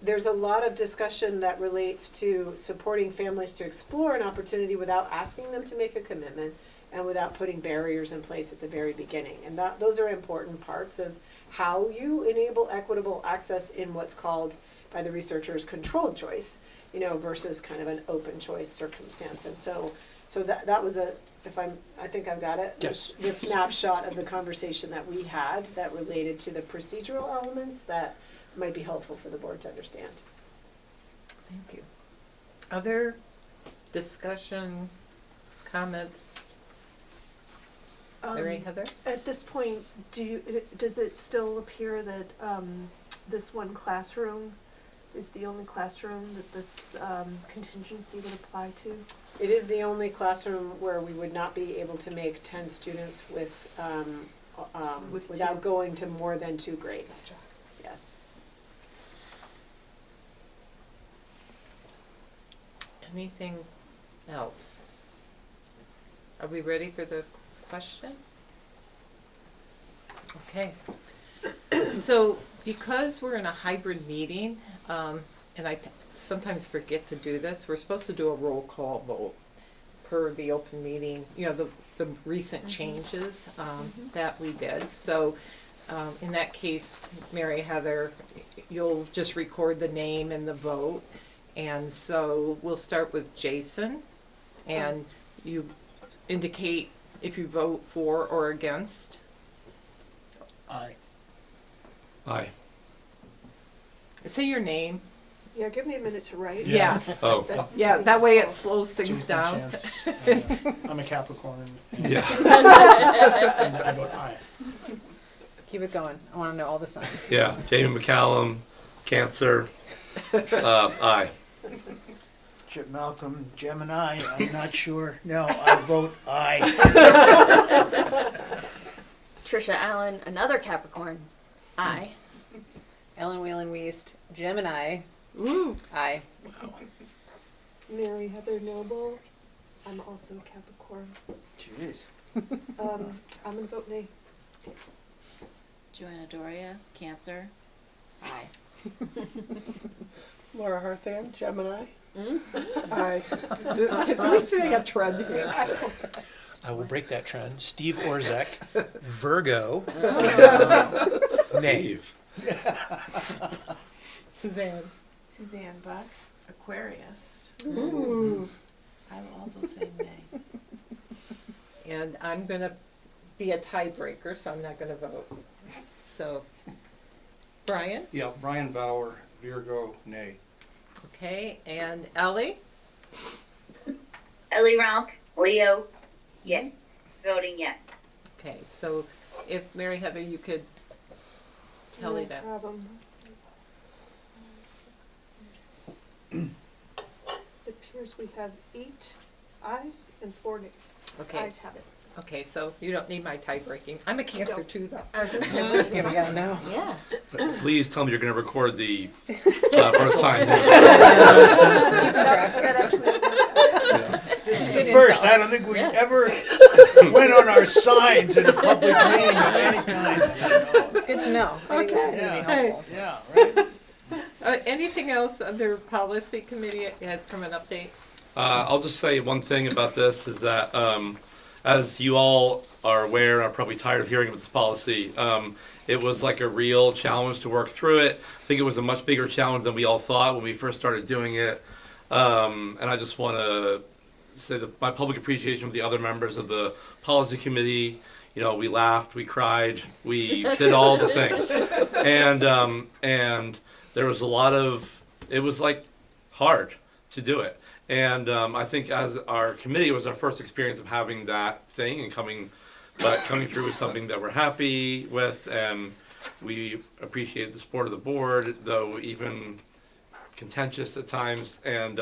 F: there's a lot of discussion that relates to supporting families to explore an opportunity without asking them to make a commitment and without putting barriers in place at the very beginning. And those are important parts of how you enable equitable access in what's called by the researchers controlled choice, versus kind of an open choice circumstance. And so that was I think I've got it.
A: Yes.
F: The snapshot of the conversation that we had that related to the procedural elements that might be helpful for the board to understand.
B: Thank you. Other discussion, comments? Mary Heather?
M: At this point, does it still appear that this one classroom is the only classroom that this contingency would apply to?
F: It is the only classroom where we would not be able to make 10 students without going to more than 2 grades. Yes.
B: Anything else? Are we ready for the question? Okay. So because we're in a hybrid meeting, and I sometimes forget to do this, we're supposed to do a roll call vote per the open meeting, the recent changes that we did. So in that case, Mary Heather, you'll just record the name and the vote. And so we'll start with Jason, and you indicate if you vote for or against.
S: Aye.
P: Aye.
B: Say your name.
M: Yeah, give me a minute to write.
B: Yeah.
P: Oh.
B: Yeah, that way it slows things
S: Jason
B: down.
S: Chance. I'm a Capricorn. And
P: Yeah.
S: and I vote aye.
E: Keep it going. I want to know all the signs.
P: Yeah. Jamie McCallum, Cancer. Aye.
C: Chip Malcolm, Gemini, I'm not sure. No, I vote aye.
R: Trisha Allen, another Capricorn. Aye.
E: Ellen Whelan Weist, Gemini.
B: Ooh.
E: Aye.
M: Mary Heather Noble, I'm also Capricorn.
C: Jeez.
M: I'm gonna vote nay.
L: Joanna Doria, Cancer. Aye.
Q: Laura Harthan, Gemini. Aye.
B: Can we say a trend here?
A: I will break that trend. Steve Orzek, Virgo. Nay.
P: Steve.
B: Suzanne.
K: Suzanne Buck, Aquarius.
B: Ooh.
K: I will also say May.
B: And I'm gonna be a tiebreaker, so I'm not gonna vote. So, Brian?
T: Yeah, Brian Bauer, Virgo, nay.
B: Okay, and Ellie?
U: Ellie Ronk, Leo, yes. Voting yes.
B: Okay, so if Mary Heather, you could tally that.
M: No problem. It appears we have 8 ayes and 4 nays.
B: Okay.
M: Ayes have it.
B: Okay, so you don't need my tie breaking. I'm a Cancer too, though.
E: I was gonna say, once again, we gotta know.
B: Yeah.
P: But please tell me you're going to record the birth sign.
C: This is the first. I don't think we ever went on our signs in a public meeting of any kind.
E: It's good to know. I think this is gonna be helpful.
C: Yeah, right.
B: Anything else under policy committee from an update?
P: I'll just say one thing about this is that, as you all are aware, are probably tired of hearing about this policy, it was like a real challenge to work through it. I think it was a much bigger challenge than we all thought when we first started doing it. And I just want to say that my public appreciation of the other members of the policy committee. You know, we laughed, we cried, we did all the things. And there was a lot of, it was like hard to do it. And I think as our committee, it was our first experience of having that thing and coming through with something that we're happy with, and we appreciate the support of the board, though even contentious at times, and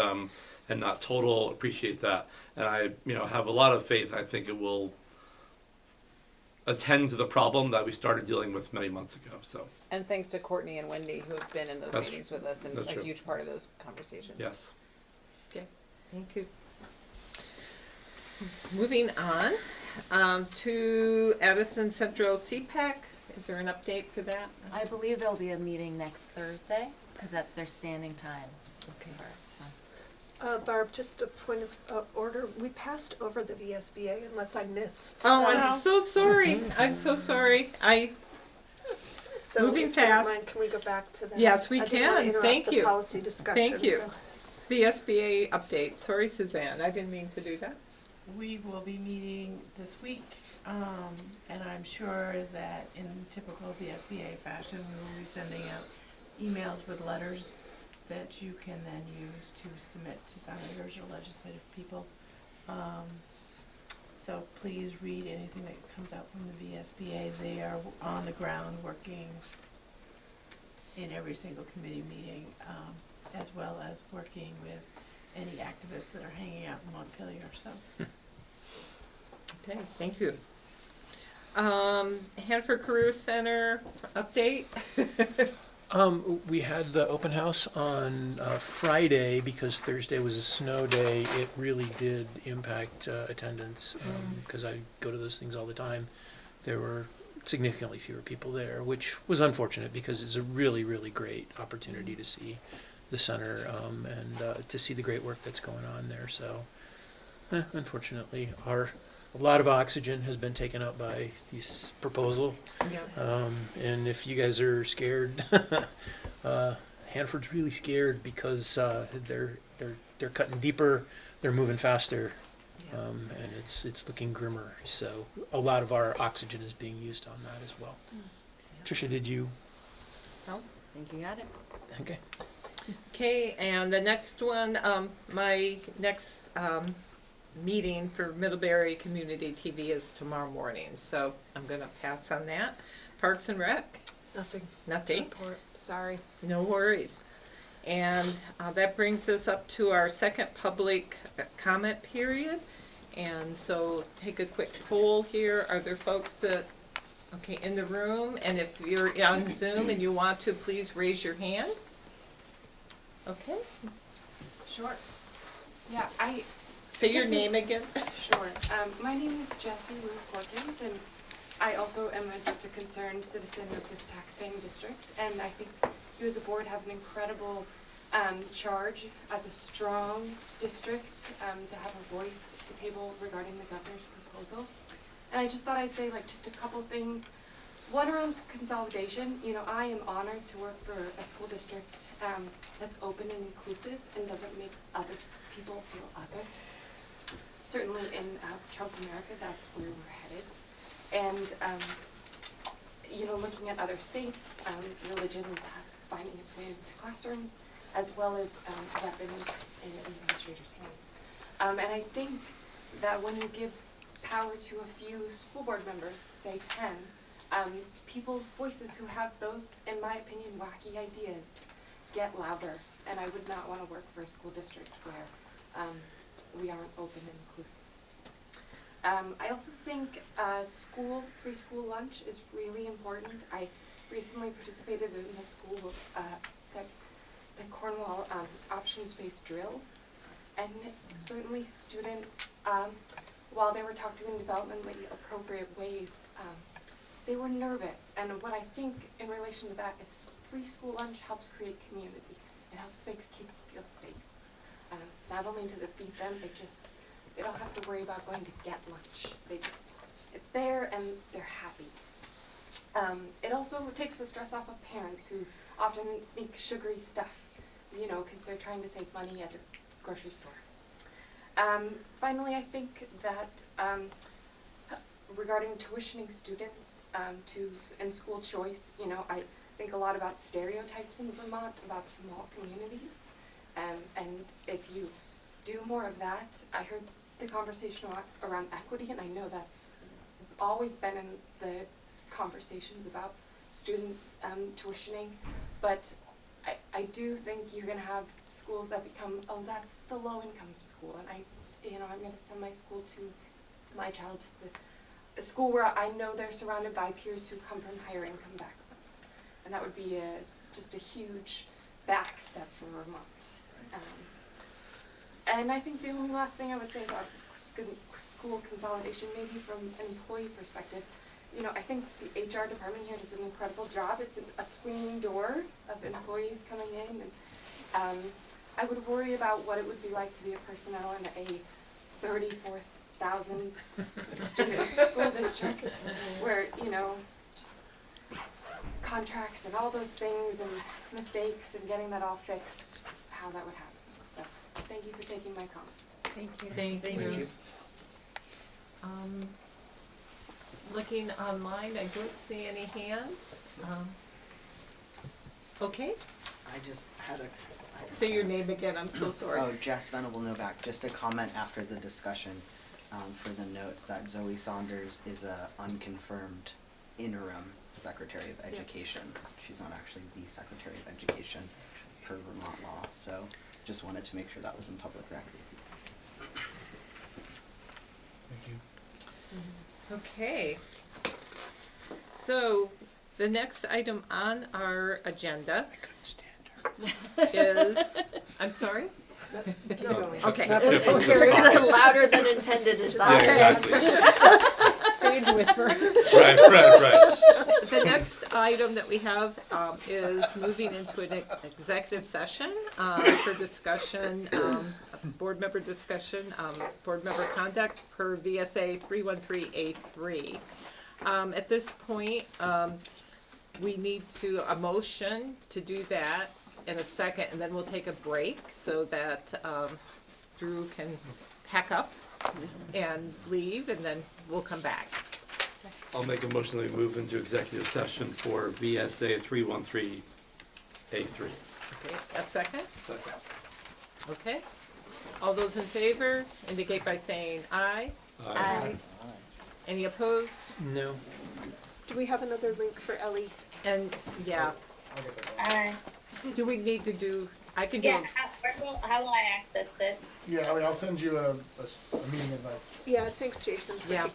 P: not total, appreciate that. And I, have a lot of faith. I think it will attend to the problem that we started dealing with many months ago. So.
E: And thanks to Courtney and Wendy, who have been in those meetings with us and a huge part of those conversations.
P: Yes.
B: Okay, thank you. Moving on to Addison Central SEPAC. Is there an update for that?
L: I believe there'll be a meeting next Thursday, because that's their standing time.
B: Okay.
M: Barb, just a point of order. We passed over the VSBA unless I missed.
B: Oh, I'm so sorry. I'm so sorry.
M: So
B: moving
M: if you don't
B: fast.
M: mind, can we go back to that?
B: Yes, we
M: I didn't wanna
B: can.
M: interrupt
B: Thank
M: the
B: you.
M: policy discussion.
B: Thank you.
M: so-
B: VSBA update. Sorry, Suzanne. I didn't mean to do that.
K: We will be meeting this week, and I'm sure that in typical VSBA fashion, we will be sending out emails with letters that you can then use to submit to senators or legislative people. So please read anything that comes out from the VSBA. They are on the ground working in every single committee meeting, as well as working with any activists that are hanging out in Montpelier, so.
B: Okay, thank you. Hanford Career Center update.
A: We had the open house on Friday because Thursday was a snow day. It really did impact attendance because I go to those things all the time. There were significantly fewer people there, which was unfortunate because it's a really, really great opportunity to see the center and to see the great work that's going on there. So, unfortunately, a lot of oxygen has been taken up by this proposal.
B: Yeah.
A: And if you guys are scared, Hanford's really scared because they're cutting deeper, they're moving faster, and it's looking grimmer. So a lot of our oxygen is being used on that as well. Tricia, did you?
L: No, I think you got it.
A: Okay.
B: Okay, and the next one, my next meeting for Middlebury Community TV is tomorrow morning, so I'm gonna pass on that. Parks and Rec?
M: Nothing.
B: Nothing?
M: Report. Sorry.
B: No worries. And that brings us up to our second public comment period. And so take a quick poll here. Are there folks that, in the room? And if you're on Zoom and you want to, please raise your hand. Okay.
J: Sure. Yeah,
B: Say your name again.
J: Sure. My name is Jessie Ruth Porkins, and I also am just a concerned citizen of this taxpaying district. And I think you as a board have an incredible charge as a strong district to have a voice at the table regarding the governor's proposal. And I just thought I'd say just a couple things. one around consolidation. You know, I am honored to work for a school district that's open and inclusive and doesn't make other people feel othered. Certainly in Trump America, that's where we're headed. And you know, looking at other states, religion is finding its way into classrooms, as well as weapons in administrators' hands. And I think that when you give power to a few school board members, say 10, people's voices who have those, in my opinion, wacky ideas get louder. And I would not want to work for a school district where we aren't open and inclusive. I also think free school lunch is really important. I recently participated in the school, the Cornwall options-based drill. And certainly students, while they were talked to in developmentally appropriate ways, they were nervous. And what I think in relation to that is free school lunch helps create community. It helps make kids feel safe. Not only do they feed them, they don't have to worry about going to get lunch. It's there and they're happy. It also takes the stress off of parents who often sneak sugary stuff, you know, because they're trying to save money at the grocery store. Finally, I think that regarding tuitioning students and school choice, you know, I think a lot about stereotypes in Vermont about small communities. And if you do more of that, I heard the conversation around equity, and I know that's always been in the conversations about students tuitioning, but I do think you're going to have schools that become, oh, that's the low-income school, and I'm going to send my child to a school where I know they're surrounded by peers who come from higher income backgrounds, and that would be just a huge back step for Vermont. And I think the only last thing I would say about school consolidation, maybe from an employee perspective, you know, I think the HR department here does an incredible job. It's a swinging door of employees coming in, and I would worry about what it would be like to be a personnel in a 34,000 student school district, where, you know, just contracts and all those things and mistakes and getting that all fixed, how that would happen. So thank you for taking my comments.
B: Thank you. Thank you. Looking online, I don't see any hands. Okay.
I: I just had a...
B: Say your name again, I'm so sorry.
I: Oh, Jess Venable Novak. Just a comment after the discussion for the notes that Zoe Saunders is a unconfirmed interim Secretary of Education. She's not actually the Secretary of Education per Vermont law, so just wanted to make sure that was in public record.
S: Thank you.
B: Okay. So the next item on our agenda is, I'm sorry? Okay.
R: It was louder than intended, is that?
P: Yeah, exactly.
E: Stage whisper.
P: Right.
B: The next item that we have is moving into an executive session for discussion, board member discussion, board member conduct per VSA 313A3. At this point, we need a motion to do that in a second, and then we'll take a break so that Drew can pack up and leave, and then we'll come back.
P: I'll make a motion that we move into executive session for VSA 313A3.
B: Okay, a second?
P: Second.
B: Okay. All those in favor indicate by saying aye.
P: Aye.
B: Any opposed?
A: No.
M: Do we have another link for Ellie?
B: And, yeah. Do we need to do, I can do
U: Yeah,
B: it.
U: how will I access this?
S: Yeah, I'll send you a meeting invite.
M: Yeah, thanks, Jason.
B: Yeah.